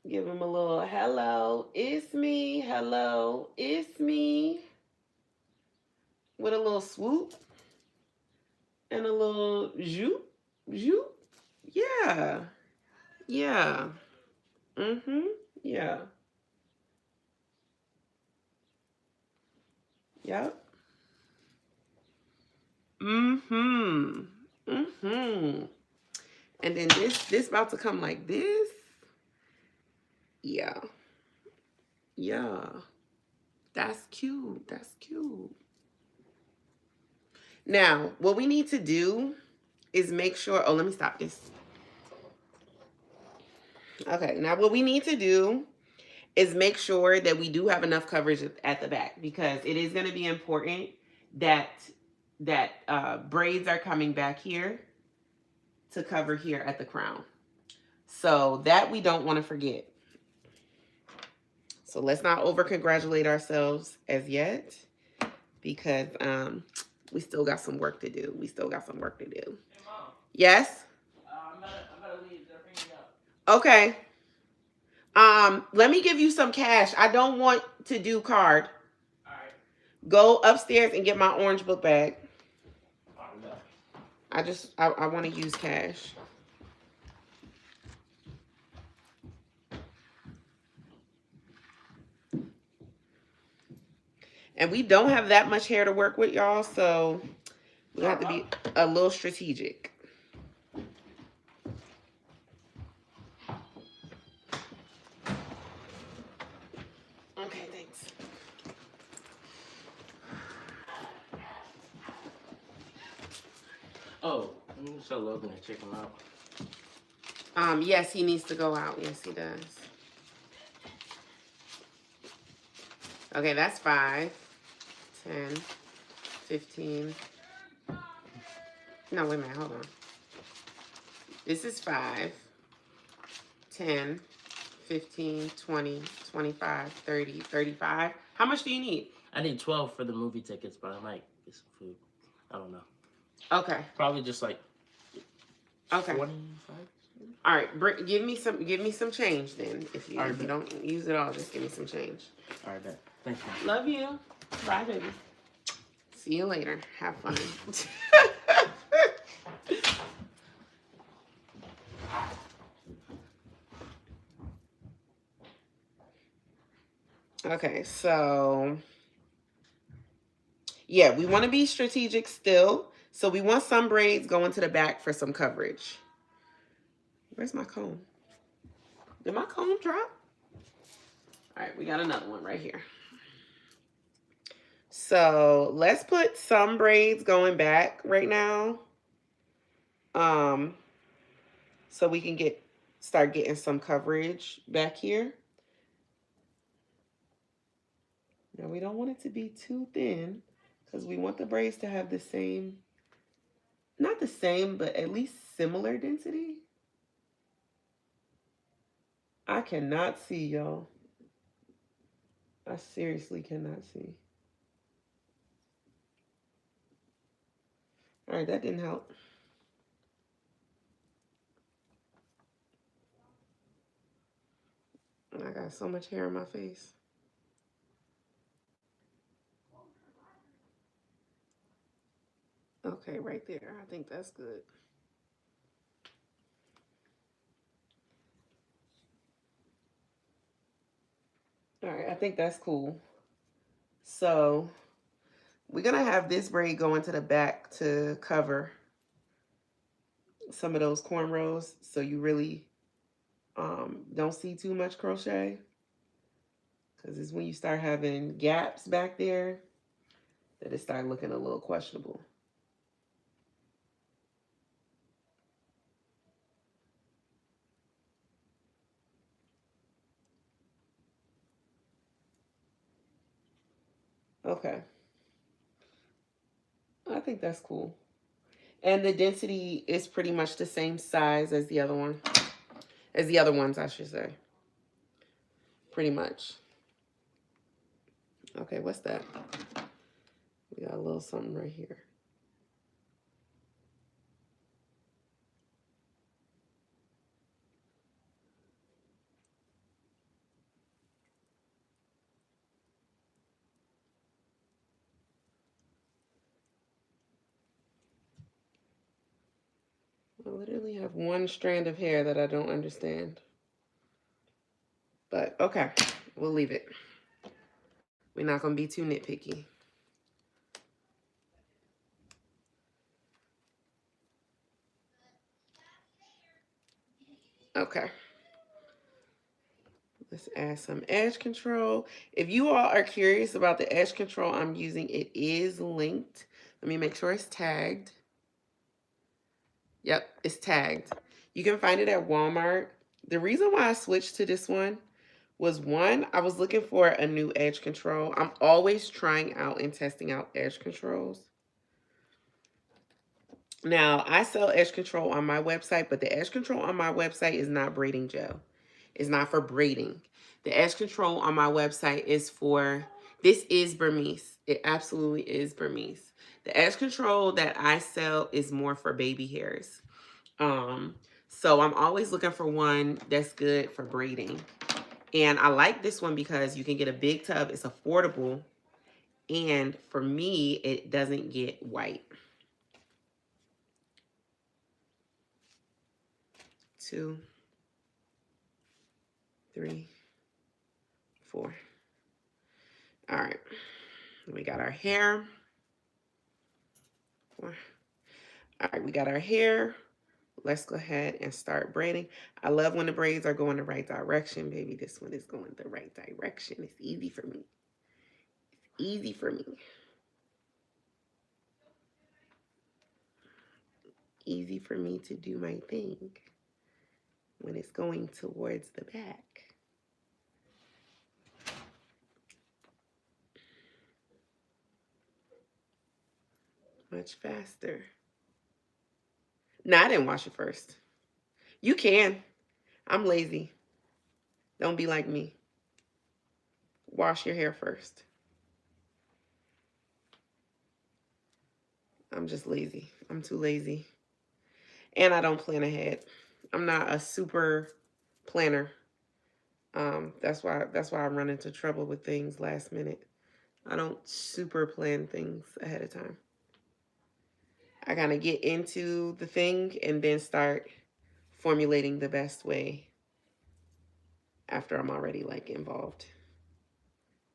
Give them a little hello, it's me, hello, it's me. With a little swoop and a little zoop, zoop. Yeah. Yeah. Yeah. Yep. And then this about to come like this. Yeah. Yeah. That's cute. That's cute. Now, what we need to do is make sure, oh, let me stop this. Okay, now what we need to do is make sure that we do have enough coverage at the back, because it is going to be important that braids are coming back here to cover here at the crown. So that we don't want to forget. So let's not over-congratulate ourselves as yet, because we still got some work to do. We still got some work to do. Hey, Mom. Yes? I'm gonna leave. They're picking me up. Okay. Let me give you some cash. I don't want to do card. All right. Go upstairs and get my orange book bag. I want to use cash. And we don't have that much hair to work with, y'all, so we have to be a little strategic. Oh, I'm gonna tell Logan to check him out. Yes, he needs to go out. Yes, he does. Okay, that's 5, 10, 15. No, wait a minute. Hold on. This is 5, 10, 15, 20, 25, 30, 35. How much do you need? I need 12 for the movie tickets, but I might get some food. I don't know. Okay. Probably just like Okay. 25. All right. Give me some change then. If you Right, if you don't use it all, just give me some change. All right, thanks, man. Love you. Bye, baby. See you later. Have fun. Okay, so yeah, we want to be strategic still. So we want some braids going to the back for some coverage. Where's my comb? Did my comb drop? All right, we got another one right here. So let's put some braids going back right now. So we can start getting some coverage back here. Now we don't want it to be too thin because we want the braids to have the same, not the same, but at least similar density. I cannot see, y'all. I seriously cannot see. All right, that didn't help. I got so much hair on my face. Okay, right there. I think that's good. All right, I think that's cool. So we're going to have this braid go into the back to cover some of those cornrows so you really don't see too much crochet. Because it's when you start having gaps back there that it starts looking a little questionable. Okay. I think that's cool. And the density is pretty much the same size as the other one. As the other ones, I should say. Pretty much. Okay, what's that? We got a little something right here. I literally have one strand of hair that I don't understand. But okay, we'll leave it. We're not going to be too nitpicky. Okay. Let's add some edge control. If you all are curious about the edge control I'm using, it is linked. Let me make sure it's tagged. Yep, it's tagged. You can find it at Walmart. The reason why I switched to this one was, one, I was looking for a new edge control. I'm always trying out and testing out edge controls. Now, I sell edge control on my website, but the edge control on my website is not braiding gel. It's not for braiding. The edge control on my website is for, this is Burmese. It absolutely is Burmese. The edge control that I sell is more for baby hairs. So I'm always looking for one that's good for braiding. And I like this one because you can get a big tub. It's affordable. And for me, it doesn't get white. 2, 3, 4. All right. We got our hair. 4. All right, we got our hair. Let's go ahead and start braiding. I love when the braids are going the right direction, baby. This one is going the right direction. It's easy for me. It's easy for me. easy for me to do my thing when it's going towards the back. Much faster. No, I didn't wash it first. You can. I'm lazy. Don't be like me. Wash your hair first. I'm just lazy. I'm too lazy. And I don't plan ahead. I'm not a super planner. That's why I run into trouble with things last minute. I don't super plan things ahead of time. I kind of get into the thing and then start formulating the best way after I'm already like involved,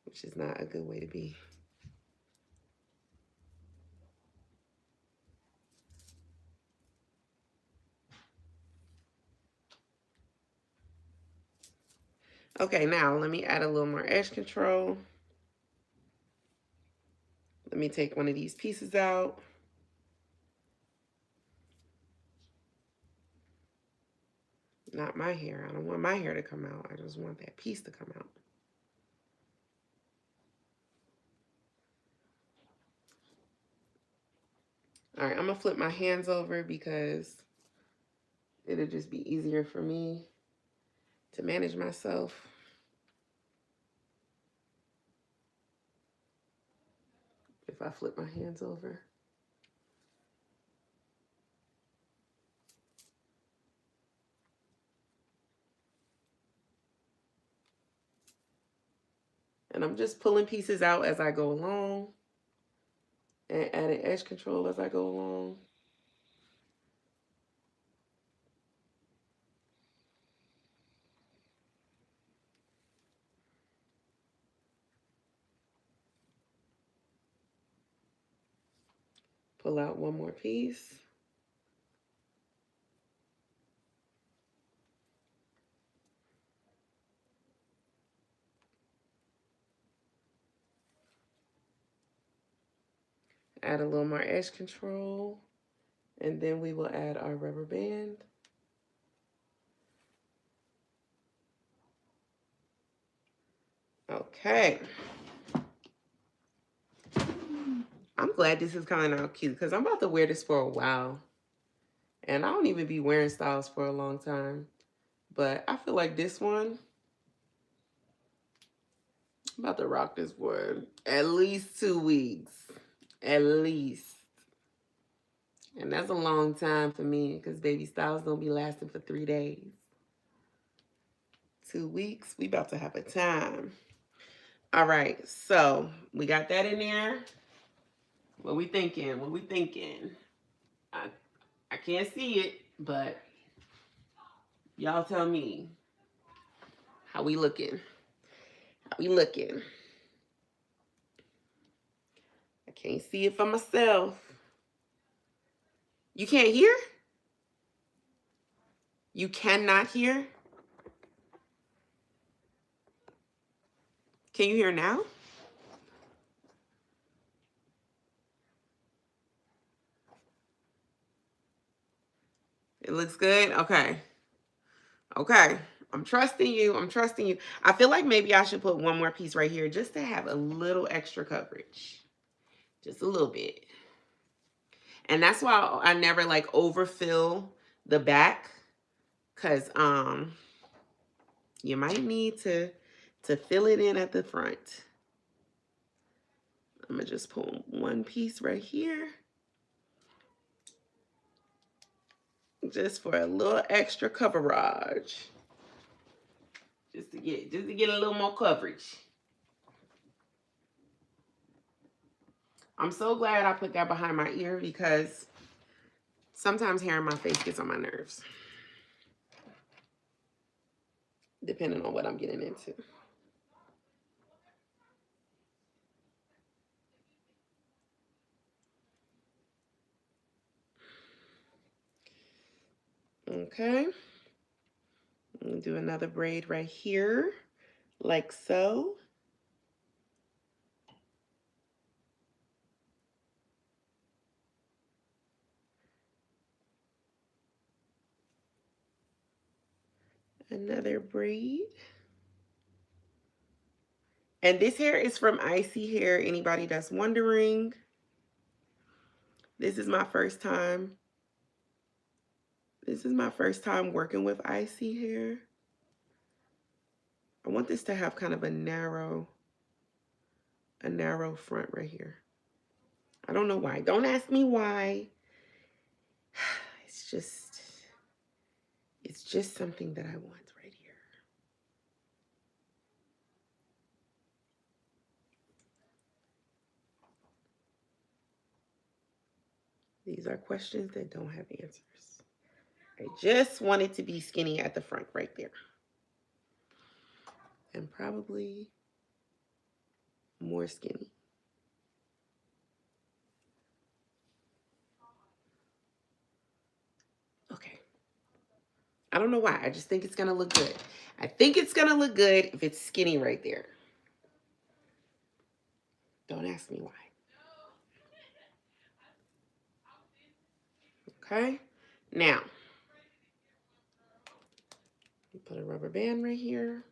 which is not a good way to be. Okay, now let me add a little more edge control. Let me take one of these pieces out. Not my hair. I don't want my hair to come out. I just want that piece to come out. All right, I'm gonna flip my hands over because it'll just be easier for me to manage myself. If I flip my hands over. And I'm just pulling pieces out as I go along and adding edge control as I go along. Pull out one more piece. Add a little more edge control, and then we will add our rubber band. Okay. I'm glad this is coming out cute because I'm about to wear this for a while. And I don't even be wearing styles for a long time. But I feel like this one, I'm about to rock this for at least 2 weeks. At least. And that's a long time for me because baby styles don't be lasting for 3 days. 2 weeks, we about to have a time. All right, so we got that in there. What we thinking? What we thinking? I can't see it, but y'all tell me. How we looking? How we looking? I can't see it for myself. You can't hear? You cannot hear? Can you hear now? It looks good? Okay. Okay. I'm trusting you. I'm trusting you. I feel like maybe I should put one more piece right here just to have a little extra coverage. Just a little bit. And that's why I never like overfill the back. Because you might need to fill it in at the front. I'm going to just pull one piece right here. Just for a little extra coverage. Just to get a little more coverage. I'm so glad I put that behind my ear because sometimes hair in my face gets on my nerves. Depending on what I'm getting into. Okay. I'm going to do another braid right here, like so. Another braid. And this hair is from ISEE Hair, anybody that's wondering. This is my first time. This is my first time working with ISEE Hair. I want this to have kind of a narrow front right here. I don't know why. Don't ask me why. It's just something that I want right here. These are questions that don't have answers. I just want it to be skinny at the front right there. And probably more skinny. Okay. I don't know why. I just think it's going to look good. I think it's going to look good if it's skinny right there. Don't ask me why. Okay. Now, put a rubber band right here.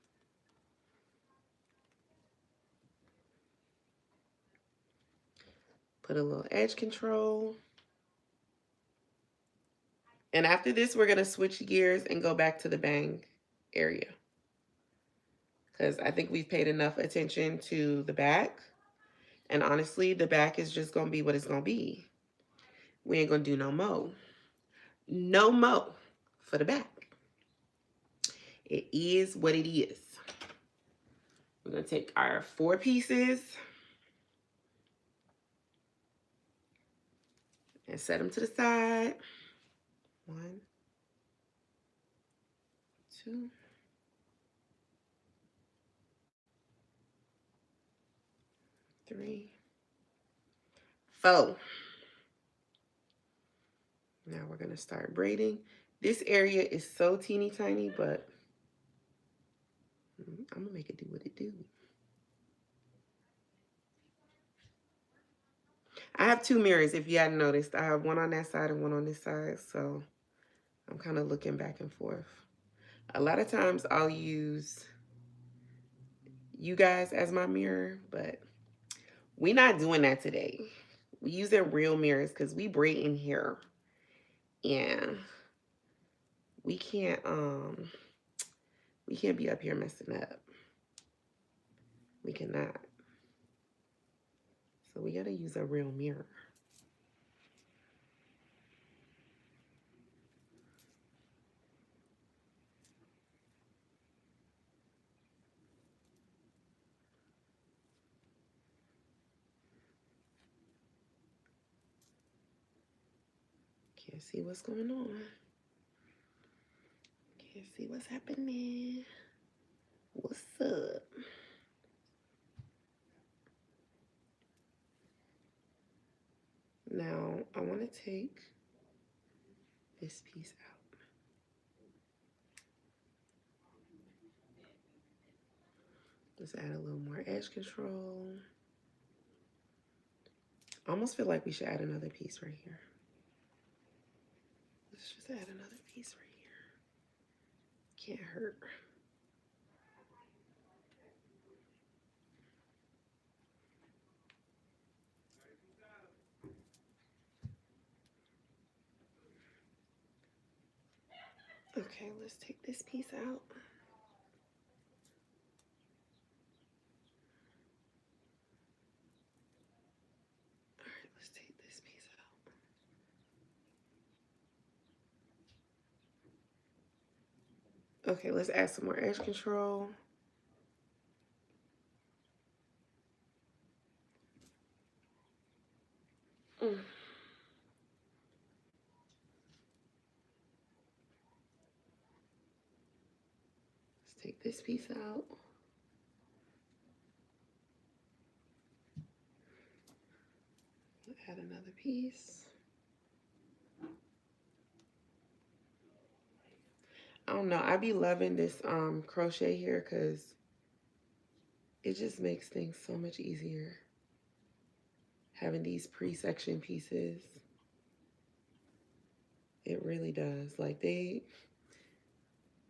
Put a little edge control. And after this, we're going to switch gears and go back to the bang area. Because I think we've paid enough attention to the back. And honestly, the back is just going to be what it's going to be. We ain't going to do no mo. No mo for the back. It is what it is. We're going to take our 4 pieces and set them to the side. 1, 2, 3, 4. Now we're going to start braiding. This area is so teeny tiny, but I'm going to make it do what it do. I have 2 mirrors, if you hadn't noticed. I have one on that side and one on this side, so I'm kind of looking back and forth. A lot of times I'll use you guys as my mirror, but we're not doing that today. We using real mirrors because we braid in here. And we can't be up here messing up. We cannot. So we gotta use a real mirror. Can't see what's going on. Can't see what's happening. What's up? Now, I want to take this piece out. Let's add a little more edge control. I almost feel like we should add another piece right here. Let's just add another piece right here. Can't hurt. Okay, let's take this piece out. All right, let's take this piece out. Okay, let's add some more edge control. Let's take this piece out. Add another piece. I don't know. I be loving this crochet here because it just makes things so much easier. Having these pre-section pieces. It really does. Like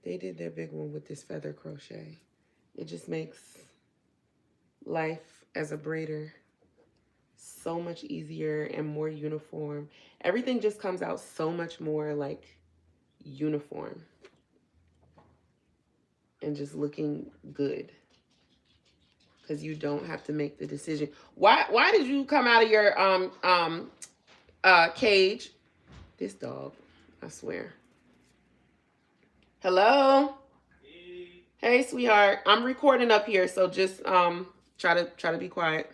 They did their big one with this feather crochet. It just makes life as a braider so much easier and more uniform. Everything just comes out so much more like uniform and just looking good, because you don't have to make the decision. Why did you come out of your cage? This dog, I swear. Hello? Hey, sweetheart. I'm recording up here, so just try to be quiet.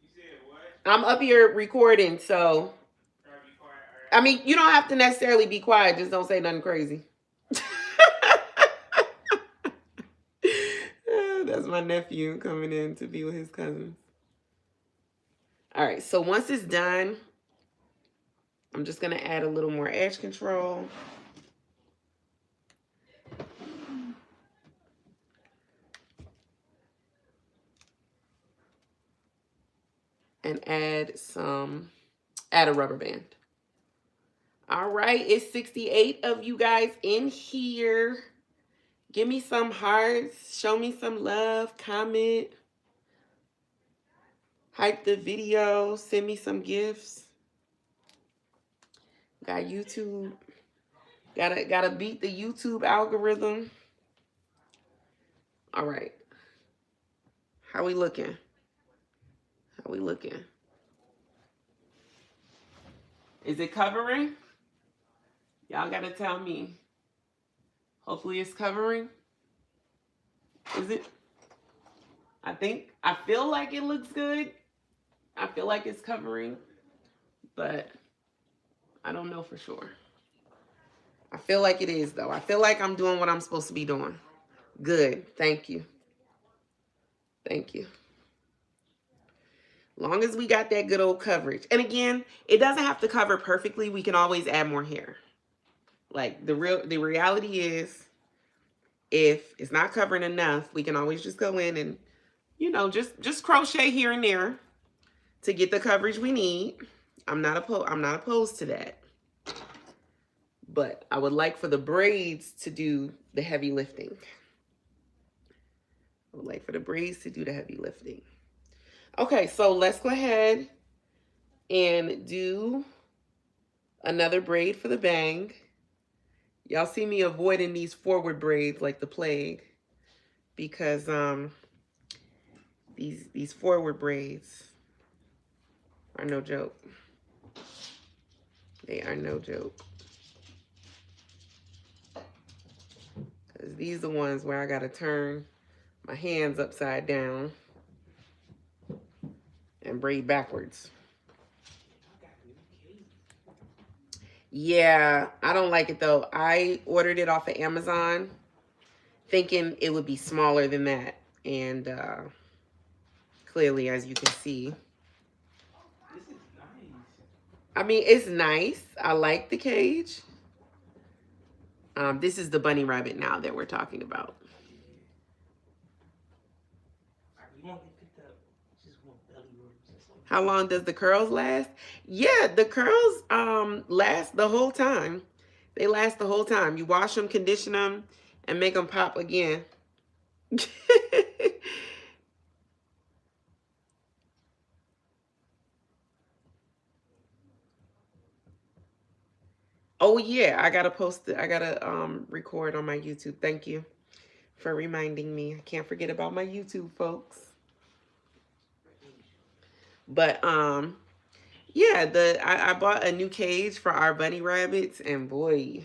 You said what? I'm up here recording, so Try to be quiet. All right. I mean, you don't have to necessarily be quiet, just don't say nothing crazy. That's my nephew coming in to be with his cousins. All right, so once it's done, I'm just gonna add a little more edge control. And add a rubber band. All right, it's 68 of you guys in here. Give me some hearts, show me some love, comment, hype the video, send me some gifts. Got YouTube, gotta beat the YouTube algorithm. All right, how we looking? How we looking? Is it covering? Y'all gotta tell me. Hopefully it's covering. Is it? I feel like it looks good. I feel like it's covering, but I don't know for sure. I feel like it is though. I feel like I'm doing what I'm supposed to be doing. Good, thank you. Thank you. Long as we got that good old coverage. And again, it doesn't have to cover perfectly. We can always add more hair. Like the reality is, if it's not covering enough, we can always just go in and, you know, just crochet here and there to get the coverage we need. I'm not opposed to that. But I would like for the braids to do the heavy lifting. I would like for the braids to do the heavy lifting. Okay, so let's go ahead and do another braid for the bang. Y'all see me avoiding these forward braids like the plague, because these forward braids are no joke. They are no joke. Because these are the ones where I gotta turn my hands upside down and braid backwards. Yeah, I don't like it though. I ordered it off of Amazon thinking it would be smaller than that. And clearly, as you can see, This is nice. I mean, it's nice. I like the cage. This is the bunny rabbit now that we're talking about. We won't get picked up. Just want belly rubs. How long does the curls last? Yeah, the curls last the whole time. They last the whole time. You wash them, condition them, and make them pop again. Oh yeah, I gotta post it. I gotta record on my YouTube. Thank you for reminding me. I can't forget about my YouTube, folks. But yeah, I bought a new cage for our bunny rabbits, and boy,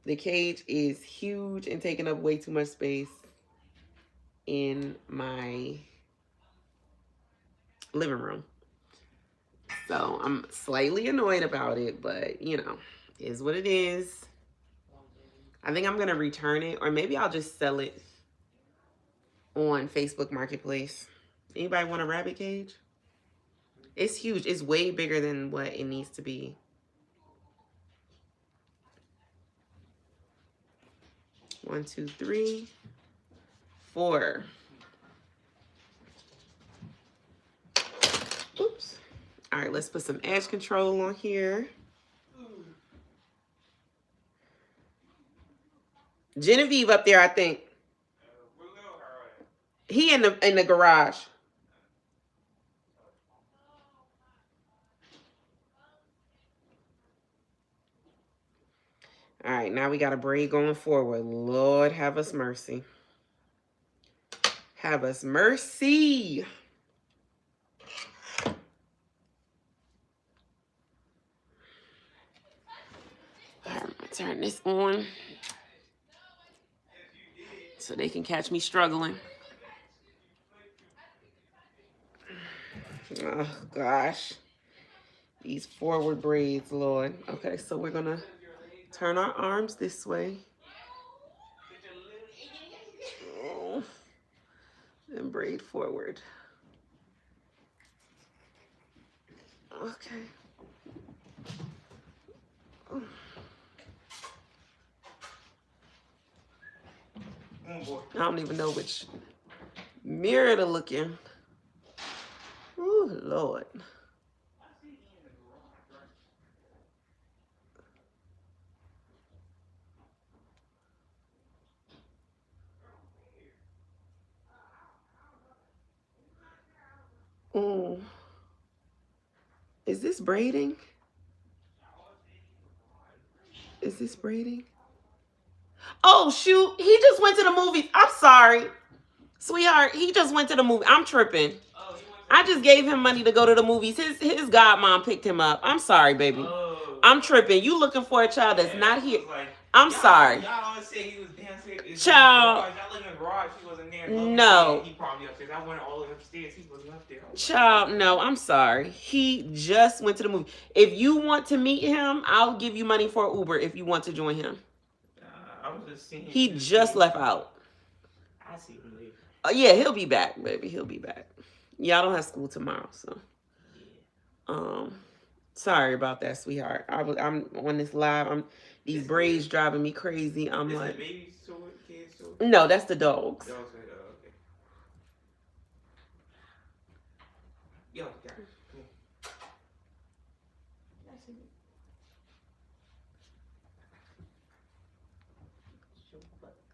the cage is huge and taking up way too much space in my living room. So I'm slightly annoyed about it, but you know, is what it is. I think I'm gonna return it, or maybe I'll just sell it on Facebook Marketplace. Anybody want a rabbit cage? It's huge. It's way bigger than what it needs to be. One, two, three, four. Oops. All right, let's put some edge control on here. Genevieve up there, I think. He in the garage. All right, now we got a braid going forward. Lord, have us mercy. Have us mercy. All right, I'm gonna turn this on so they can catch me struggling. Oh, gosh. These forward braids, Lord. Okay, so we're gonna turn our arms this way. Oh, and braid forward. Okay. Oh. I don't even know which mirror to look in. Ooh, Lord. Mm. Is this braiding? Is this braiding? Oh, shoot. He just went to the movies. I'm sorry. Sweetheart, he just went to the movie. I'm tripping. I just gave him money to go to the movies. His godmom picked him up. I'm sorry, baby. I'm tripping. You looking for a child that's not here. I'm sorry. Y'all always say he was downstairs. Child. Y'all look in the garage. He wasn't there. No. He probably upstairs. I went all the way upstairs. He wasn't up there. Child, no, I'm sorry. He just went to the movie. If you want to meet him, I'll give you money for Uber if you want to join him. I was just seeing. He just left out. I see him later. Yeah, he'll be back, baby. He'll be back. Yeah, I don't have school tomorrow, so. Sorry about that, sweetheart. I'm on this live. These braids driving me crazy. I'm Is like, the baby sword, kid sword? no, that's the dogs. Okay. Yo, got it.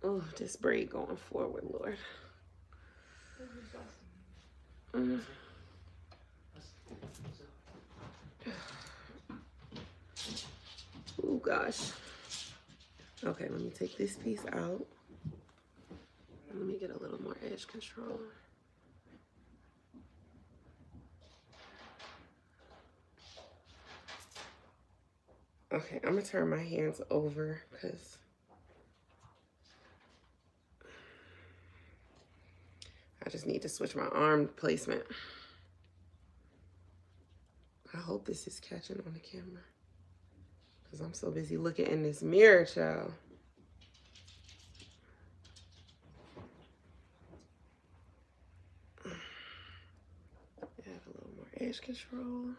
Oh, this braid going forward, Lord. Oh, gosh. Okay, let me take this piece out. Let me get a little more edge control. Okay, I'm gonna turn my hands over because I just need to switch my arm placement. I hope this is catching on the camera because I'm so busy looking in this mirror, child. Add a little more edge control.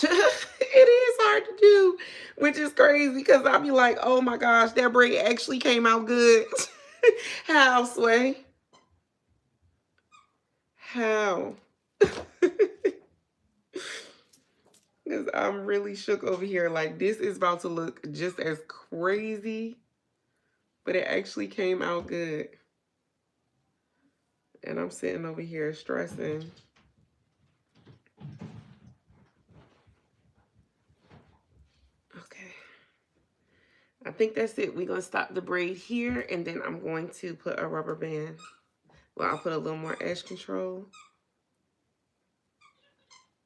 It is hard to do, which is crazy because I'll be like, oh my gosh, that braid actually came out good. How, Sway? How? Because I'm really shook over here. Like, this is about to look just as crazy, but it actually came out good. And I'm sitting over here stressing. I think that's it. We're going to stop the braid here, and then I'm going to put a rubber band. Well, I'll put a little more edge control,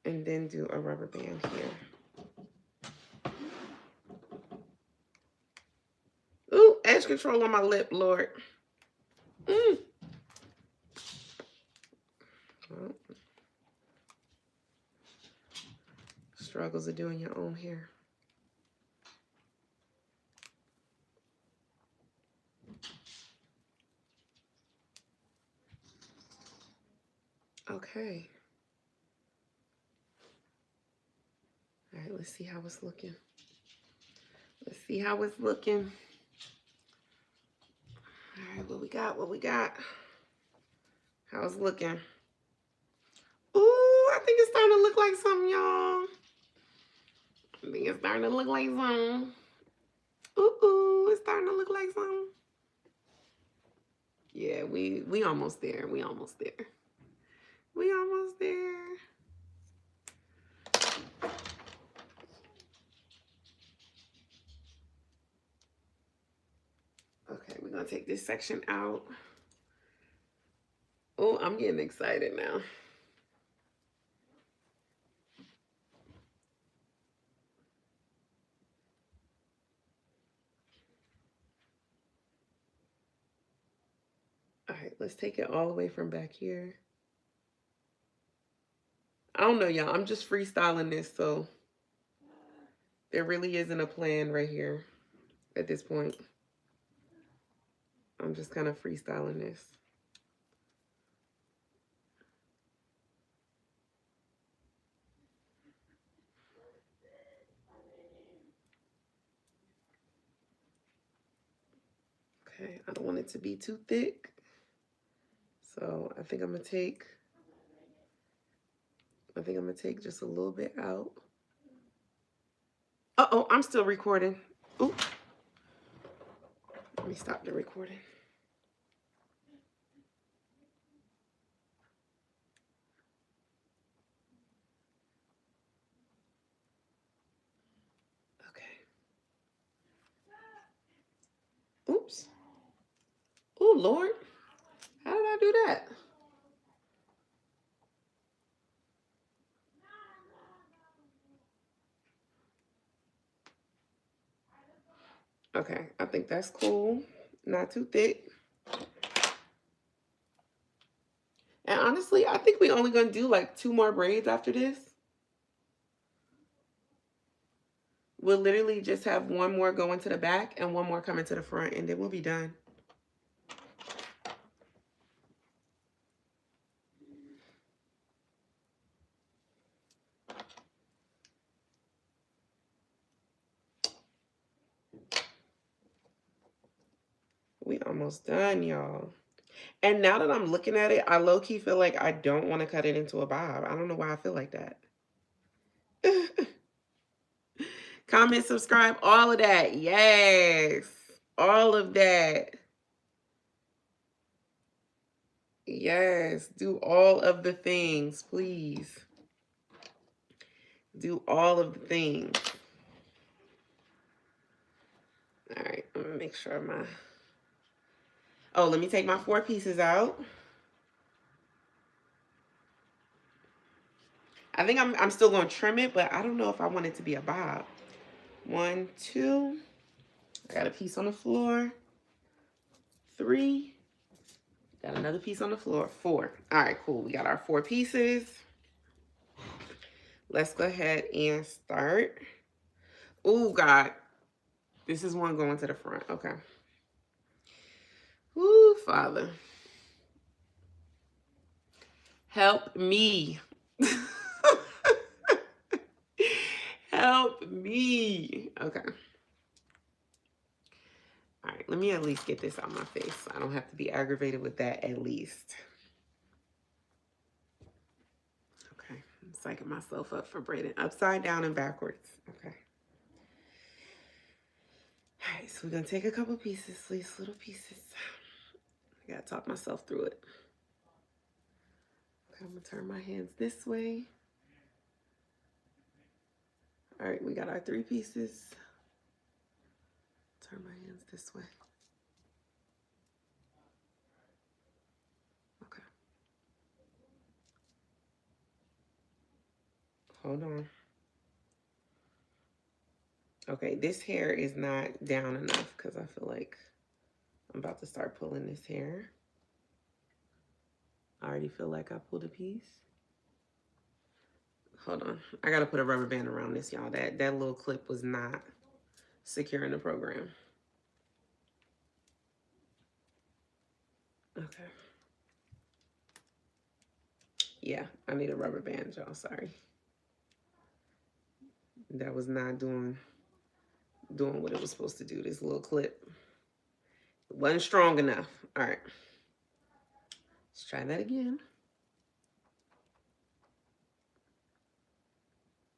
and then do a rubber band here. Ooh, edge control on my lip, Lord. Well, struggles of doing your own hair. Okay. right, let's see how it's looking. Let's see how it's looking. All right, what we got? What we got? How's it looking? Ooh, I think it's starting to look like something, y'all. I think it's starting to look like something. Ooh, it's starting to look like something. Yeah, we almost there. We almost there. We almost there. Okay, we're gonna take this section out. Oh, I'm getting excited now. All right, let's take it all the way from back here. I don't know, y'all. I'm just freestyling this, so there really isn't a plan right here at this point. I'm just kind of freestyling this. Okay, I don't want it to be too thick. So I think I'm gonna take just a little bit out. Uh-oh, I'm still recording. Ooh. Let me stop the recording. Okay. Oops. Oh, Lord. How did I do that? Okay, I think that's cool. Not too thick. And honestly, I think we're only gonna do like 2 more braids after this. We'll literally just have 1 more going to the back and 1 more coming to the front, and then we'll be done. We almost done, y'all. And now that I'm looking at it, I low-key feel like I don't want to cut it into a bob. I don't know why I feel like that. Comment, subscribe, all of that. Yes. All of that. Yes. Do all of the things, please. Do all of the things. All right. I'm going to make sure my... Oh, let me take my 4 pieces out. I think I'm still going to trim it, but I don't know if I want it to be a bob. 1, 2. I got a piece on the floor. 3. Got another piece on the floor. 4. All right, cool. We got our 4 pieces. Let's go ahead and start. Oh, God. This is one going to the front. Okay. Woo, Father. Help me. Help me. Okay. All right, let me at least get this out my face. I don't have to be aggravated with that at least. Okay, I'm psyching myself up for braiding upside down and backwards. Okay. All right, so we're gonna take a couple pieces, these little pieces. I gotta talk myself through it. Okay, I'm gonna turn my hands this way. All right, we got our 3 pieces. Turn my hands this way. Okay. Hold on. Okay, this hair is not down enough because I feel like I'm about to start pulling this hair. I already feel like I pulled a piece. Hold on. I gotta put a rubber band around this, y'all. That little clip was not secure in the program. Okay. Yeah, I need a rubber band, y'all. Sorry. That was not doing what it was supposed to do, this little clip. It wasn't strong enough. All right. Let's try that again.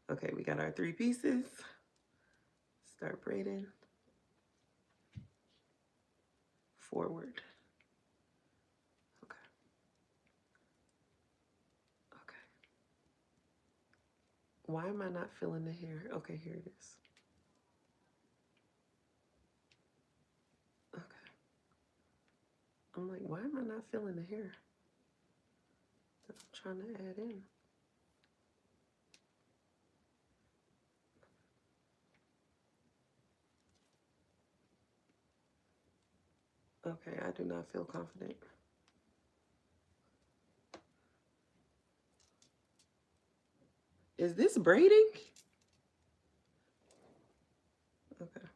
Okay, we got our 3 pieces. Start braiding. Forward. Okay. Okay. Why am I not feeling the hair? Okay, here it is. Okay. I'm like, why am I not feeling the hair that I'm trying to add in? Okay, I do not feel confident. Is this braiding? Okay.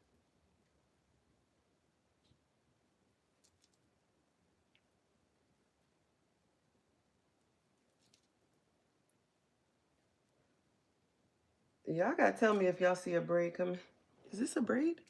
Y'all gotta tell me if y'all see a braid coming. Is this a braid?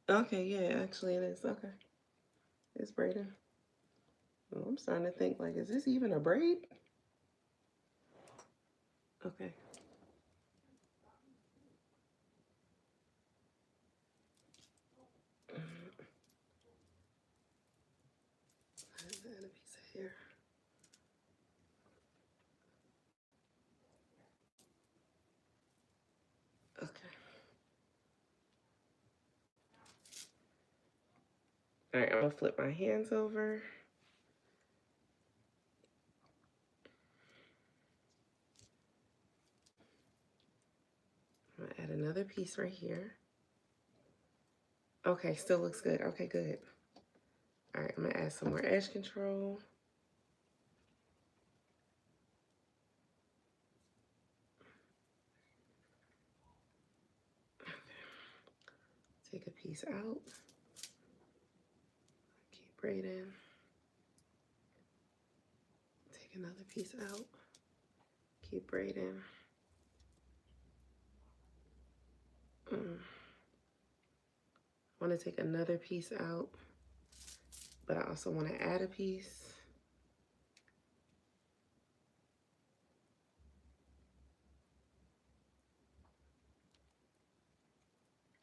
Okay, yeah, actually it is. Okay. It's braiding. Well, I'm starting to think, like, is this even a braid? Okay. Add a piece of hair. Okay. All right, I'm gonna flip my hands over. I'm gonna add another piece right here. Okay, still looks good. Okay, good. All right, I'm gonna add some more edge control. Take a piece out. Keep braiding. Take another piece out. Keep braiding. I want to take another piece out, but I also want to add a piece.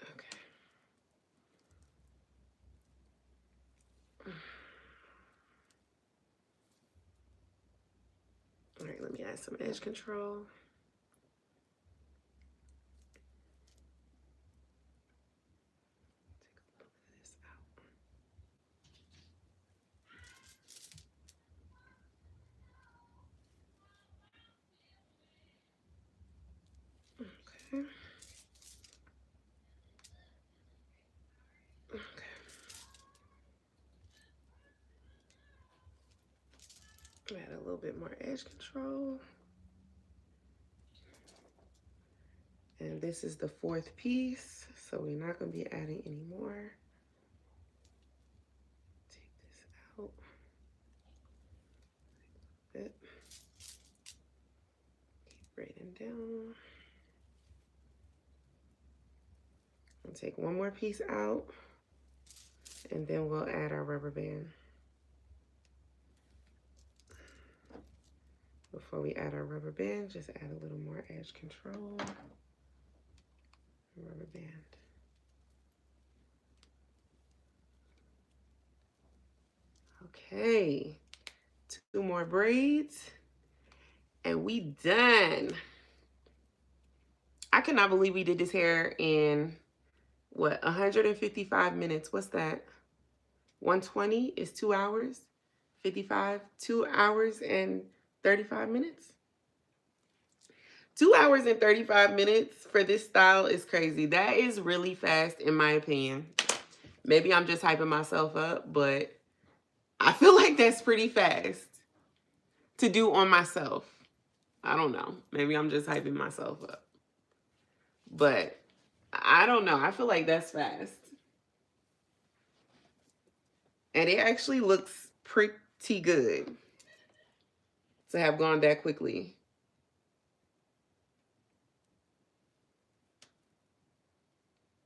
Okay. All right, let me add some edge control. Okay. Okay. Add a little bit more edge control. And this is the 4th piece, so we're not going to be adding any more. Take this out. Bit. Keep braiding down. I'll take one more piece out, and then we'll add our rubber band. Before we add our rubber band, just add a little more edge control. Rubber band. Okay, 2 more braids, and we done. I cannot believe we did this hair in, what, 155 minutes. What's that? 120 is 2 hours. 55, 2 hours and 35 minutes. 2 hours and 35 minutes for this style is crazy. That is really fast in my opinion. Maybe I'm just hyping myself up, but I feel like that's pretty fast to do on myself. I don't know. Maybe I'm just hyping myself up. But I don't know. I feel like that's fast. And it actually looks pretty good to have gone that quickly.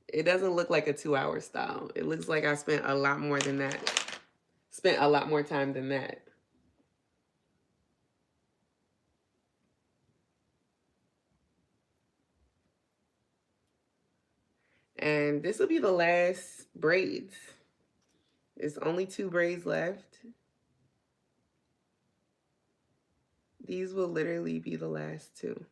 It doesn't look like a 2-hour style. It looks like I spent a lot more than that. Spent a lot more time than that. And this will be the last braids. There's only 2 braids left. These will literally be the last 2.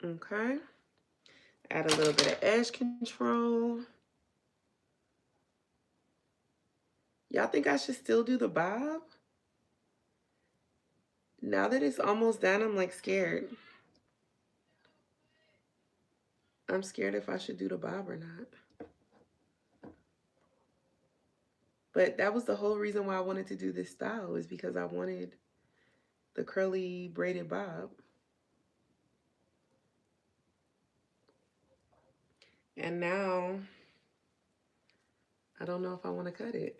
Okay. Add a little bit of edge control. Y'all think I should still do the bob? Now that it's almost done, I'm like scared. I'm scared if I should do the bob or not. But that was the whole reason why I wanted to do this style, is because I wanted the curly braided bob. And now, I don't know if I want to cut it.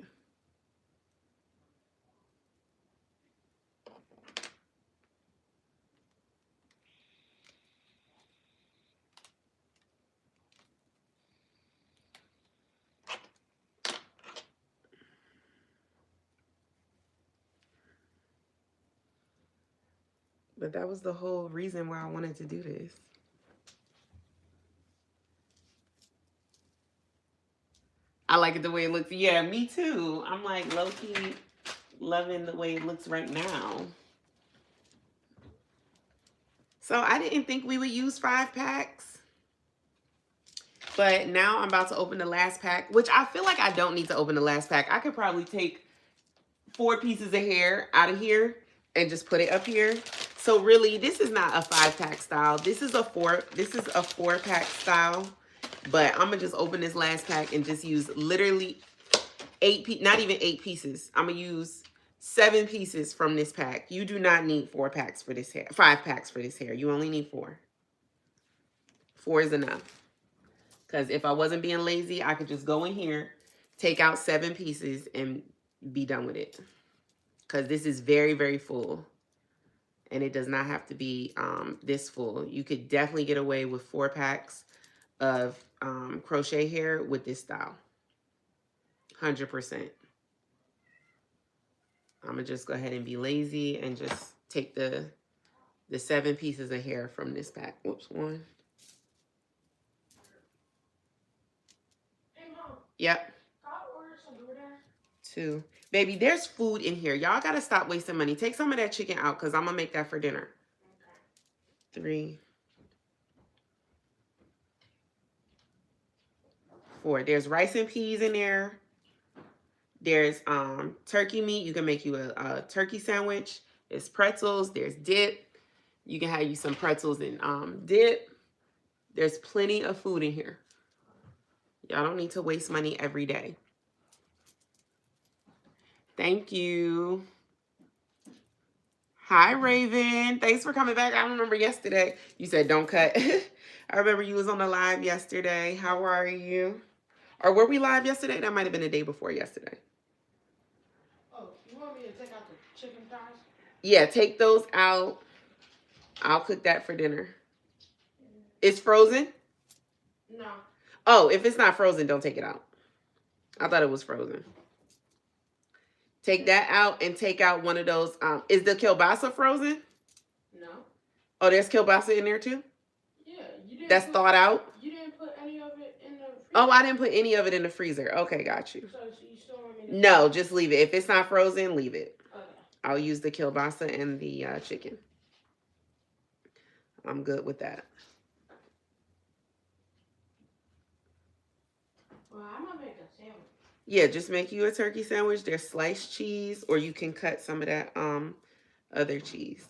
But that was the whole reason why I wanted to do this. I like it the way it looks. Yeah, me too. I'm like low-key loving the way it looks right now. So I didn't think we would use 5 packs. But now I'm about to open the last pack, which I feel like I don't need to open the last pack. I could probably take 4 pieces of hair out of here and just put it up here. So really, this is not a 5-pack style. This is a 4-pack style. But I'm gonna just open this last pack and just use literally not even 8 pieces. I'm gonna use 7 pieces from this pack. You do not need 4 packs for this hair, 5 packs for this hair. You only need 4. 4 is enough. Because if I wasn't being lazy, I could just go in here, take out 7 pieces, and be done with it. Because this is very, very full. And it does not have to be this full. You could definitely get away with 4 packs of crochet hair with this style. 100%. I'm going to just go ahead and be lazy and just take the 7 pieces of hair from this pack. Whoops, 1. Yep. 2. Baby, there's food in here. Y'all got to stop wasting money. Take some of that chicken out because I'm going to make that for dinner. 3. 4. There's rice and peas in there. There's turkey meat. You can make you a turkey sandwich. There's pretzels. There's dip. You can have you some pretzels and dip. There's plenty of food in here. Y'all don't need to waste money every day. Thank you. Hi, Raven. Thanks for coming back. I remember yesterday you said don't cut. I remember you was on the live yesterday. How are you? Or were we live yesterday? That might have been the day before yesterday. Oh, you want me to take out the chicken thighs? Yeah, take those out. I'll cook that for dinner. It's frozen? No. Oh, if it's not frozen, don't take it out. I thought it was frozen. Take that out and take out one of those. Is the kielbasa frozen? No. Oh, there's kielbasa in there too? Yeah. You didn't. That's thawed out? You didn't put any of it in the freezer? Oh, I didn't put any of it in the freezer. Okay, got you. So you still want me to? No, just leave it. If it's not frozen, leave it. Okay. I'll use the kielbasa and the chicken. I'm good with that. Well, I'm gonna make a sandwich. Yeah, just make you a turkey sandwich. There's sliced cheese, or you can cut some of that other cheese.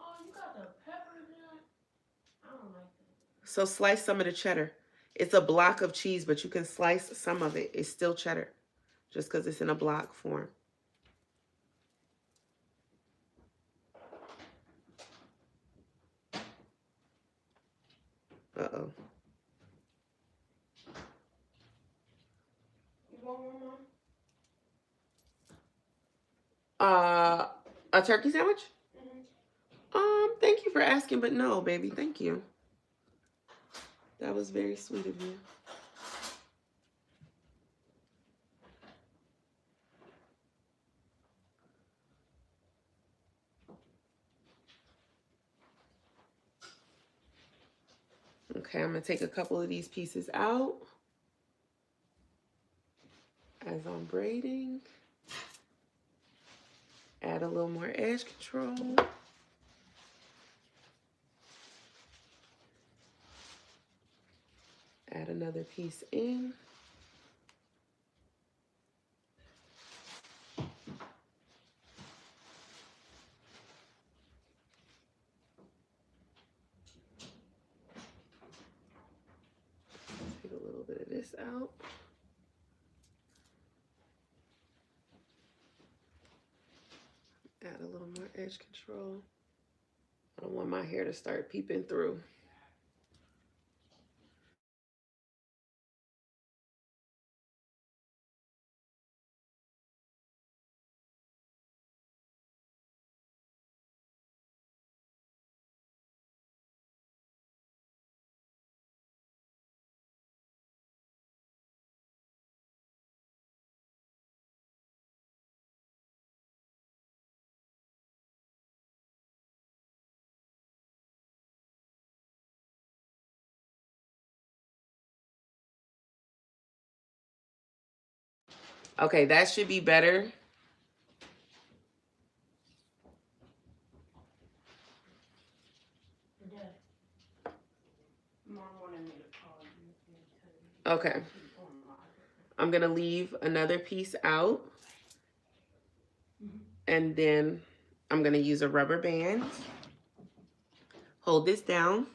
Oh, you got the peppers in it? I don't like that. So slice some of the cheddar. It's a block of cheese, but you can slice some of it. It's still cheddar, just because it's in a block form. Uh-oh. You want one more? A turkey sandwich? Thank you for asking, but no, baby, thank you. That was very sweet of you. Okay, I'm gonna take a couple of these pieces out as I'm braiding. Add a little more edge control. Add another piece in. Take a little bit of this out. Add a little more edge control. I don't want my hair to start peeping through. Okay, that should be better. Okay. I'm gonna leave another piece out. And then I'm gonna use a rubber band. Hold this down.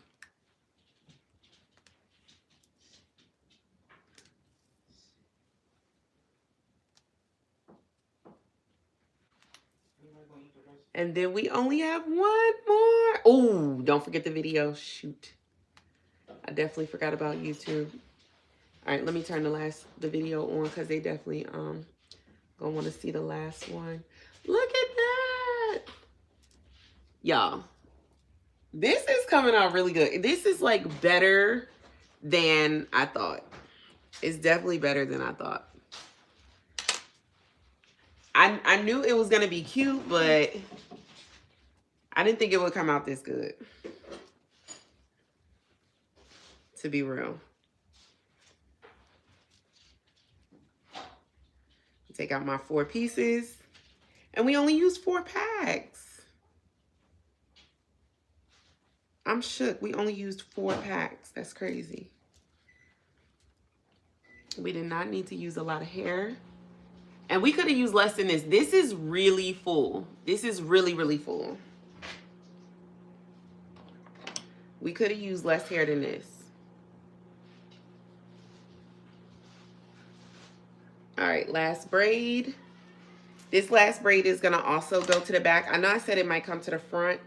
And then we only have one more. Oh, don't forget the video. Shoot. I definitely forgot about YouTube. All right, let me turn the video on because they definitely gonna want to see the last one. Look at that. Y'all, this is coming out really good. This is like better than I thought. It's definitely better than I thought. I knew it was gonna be cute, but I didn't think it would come out this good. To be real. Take out my 4 pieces. And we only used 4 packs. I'm shook. We only used 4 packs. That's crazy. We did not need to use a lot of hair. And we could have used less than this. This is really full. This is really, really full. We could have used less hair than this. All right, last braid. This last braid is gonna also go to the back. I know I said it might come to the front.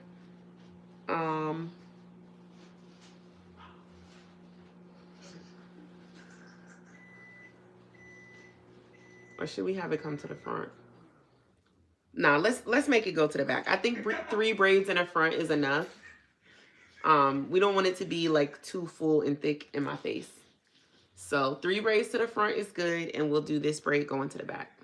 Or should we have it come to the front? Nah, let's make it go to the back. I think 3 braids in the front is enough. We don't want it to be like too full and thick in my face. So 3 braids to the front is good, and we'll do this braid going to the back.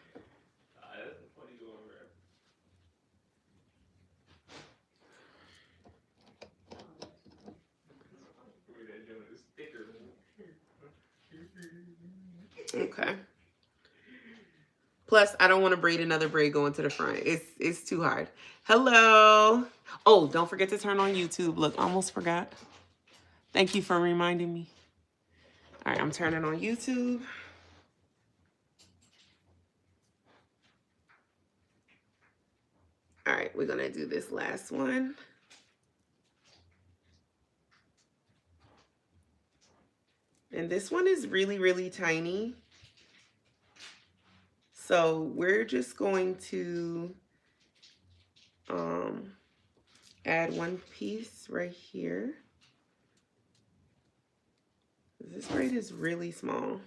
Okay. Plus, I don't want to braid another braid going to the front. It's too hard. Hello. Oh, don't forget to turn on YouTube. Look, almost forgot. Thank you for reminding me. All right, I'm turning on YouTube. All right, we're gonna do this last one. And this one is really, really tiny. So we're just going to add one piece right here. This braid is really small.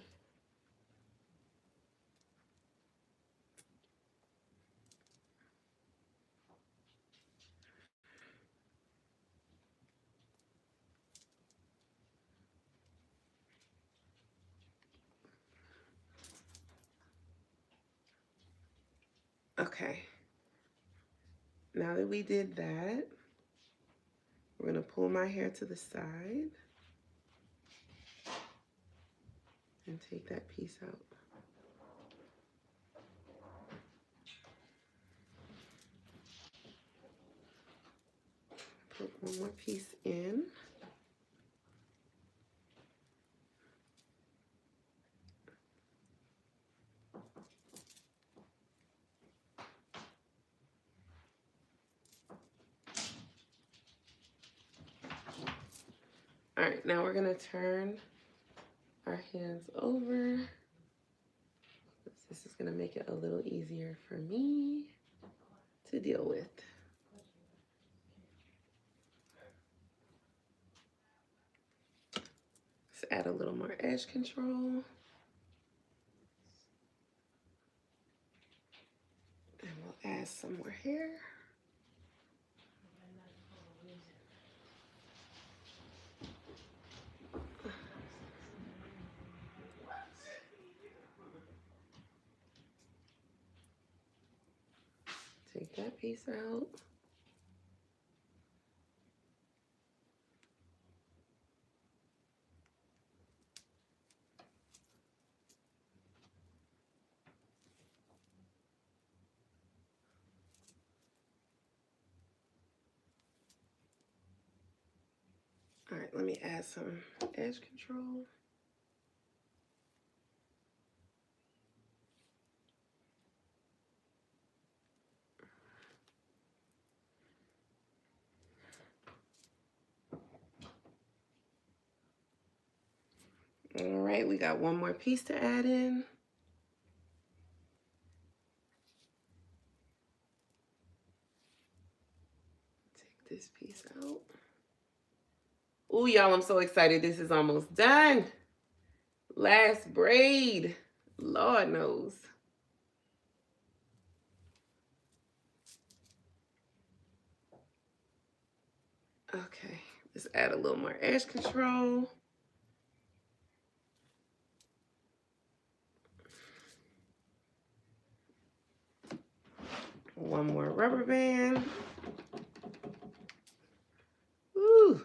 Okay. Now that we did that, we're gonna pull my hair to the side and take that piece out. Put one more piece in. All right, now we're gonna turn our hands over. This is gonna make it a little easier for me to deal with. Let's add a little more edge control. And we'll add some more hair. Take that piece out. All right, let me add some edge control. All right, we got one more piece to add in. Take this piece out. Oh, y'all, I'm so excited. This is almost done. Last braid. Lord knows. Okay, let's add a little more edge control. One more rubber band. Woo.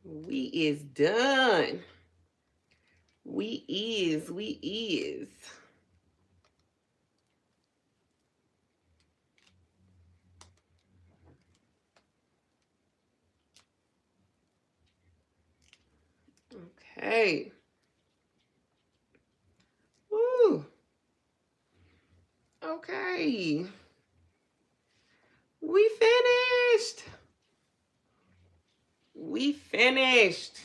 We is done. We is. Okay. Woo. Okay. We finished. We finished.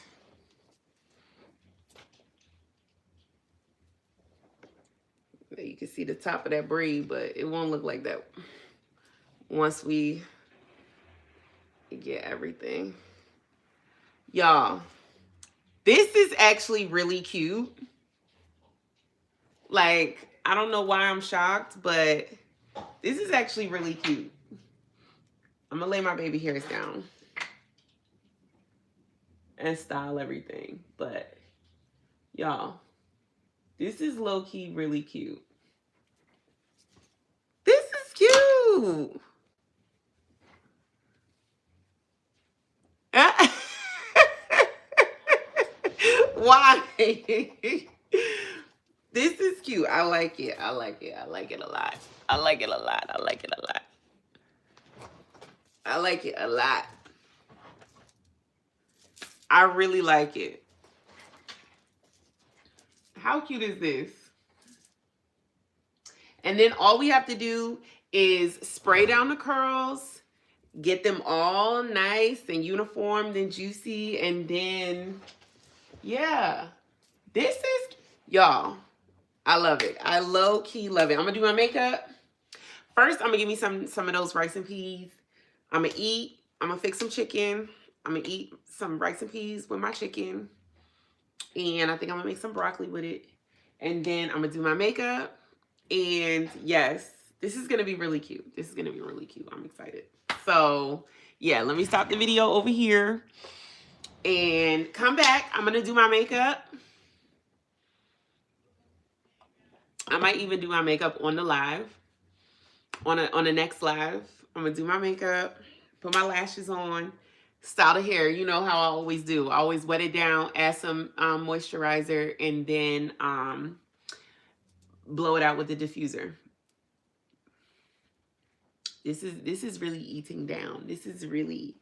You can see the top of that braid, but it won't look like that once we get everything. Y'all, this is actually really cute. Like, I don't know why I'm shocked, but this is actually really cute. I'm gonna lay my baby hairs down and style everything. But y'all, this is low-key really cute. This is cute. Why? This is cute. I like it. I like it. I like it a lot. I like it a lot. I like it a lot. I like it a lot. I really like it. How cute is this? And then all we have to do is spray down the curls, get them all nice and uniformed and juicy, and then, yeah. This is, y'all, I love it. I low-key love it. I'm gonna do my makeup. First, I'm gonna give me some of those rice and peas. I'm gonna eat. I'm gonna fix some chicken. I'm gonna eat some rice and peas with my chicken. And I think I'm gonna make some broccoli with it. And then I'm gonna do my makeup. And yes, this is gonna be really cute. This is gonna be really cute. I'm excited. So yeah, let me stop the video over here and come back. I'm gonna do my makeup. I might even do my makeup on the live, on the next live. I'm gonna do my makeup, put my lashes on, style the hair. You know how I always do. I always wet it down, add some moisturizer, and then blow it out with the diffuser. This is really eating down. This is really,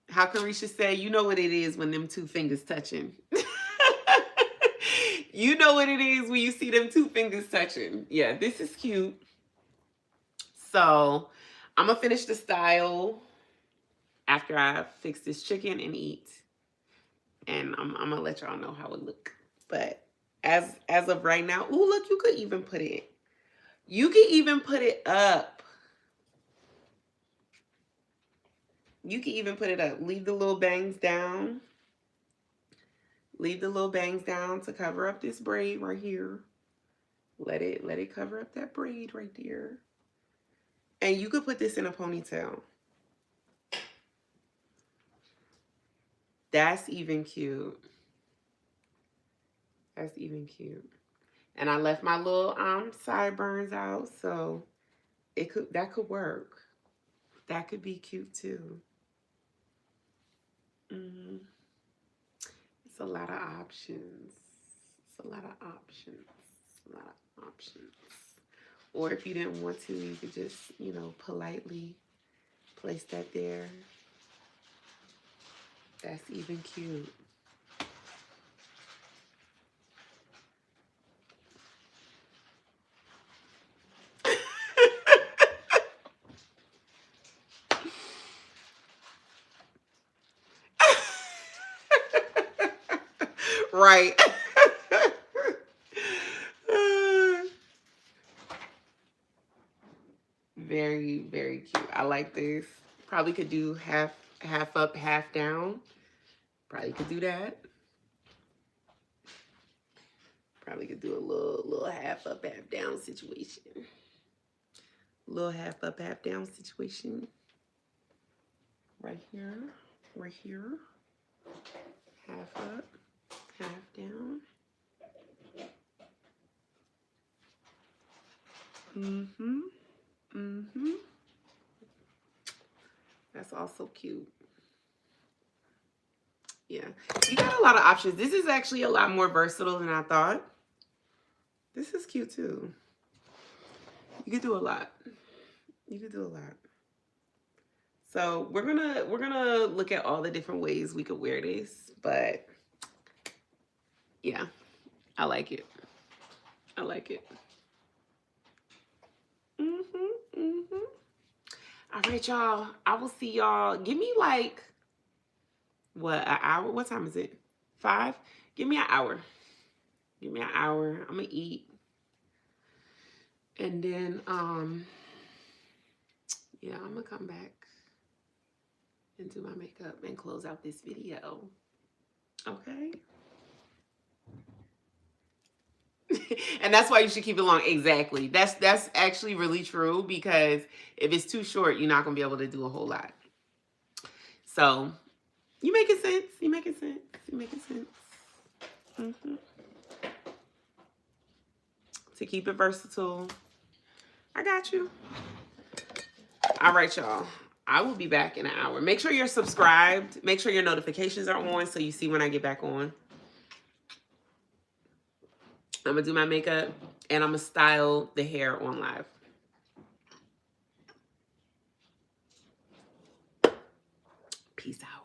how Carisha say, you know what it is when them two fingers touching. You know what it is when you see them two fingers touching. Yeah, this is cute. So I'm gonna finish the style after I fix this chicken and eat. And I'm gonna let y'all know how it look. But as of right now, ooh, look, you could even put it. You can even put it up. You can even put it up. Leave the little bangs down. Leave the little bangs down to cover up this braid right here. Let it cover up that braid right there. And you could put this in a ponytail. That's even cute. That's even cute. And I left my little sideburns out, so that could work. That could be cute too. It's a lot of options. It's a lot of options. A lot of options. Or if you didn't want to, you could just, you know, politely place that there. That's even cute. Right. Very, very cute. I like this. Probably could do half up, half down. Probably could do that. Probably could do a little half up, half down situation. Little half up, half down situation. Right here. Right here. Half up, half down. That's also cute. Yeah, you got a lot of options. This is actually a lot more versatile than I thought. This is cute too. You could do a lot. You could do a lot. So we're gonna look at all the different ways we could wear this, but yeah, I like it. I like it. All right, y'all. I will see y'all. Give me like, what, an hour? What time is it? 5? Give me an hour. Give me an hour. I'm gonna eat. And then, yeah, I'm gonna come back and do my makeup and close out this video. Okay? And that's why you should keep it long. Exactly. That's actually really true, because if it's too short, you're not gonna be able to do a whole lot. So you making sense. You making sense. You making sense. To keep it versatile. I got you. All right, y'all. I will be back in an hour. Make sure you're subscribed. Make sure your notifications are on so you see when I get back on. I'm gonna do my makeup and I'm gonna style the hair on live. Peace out.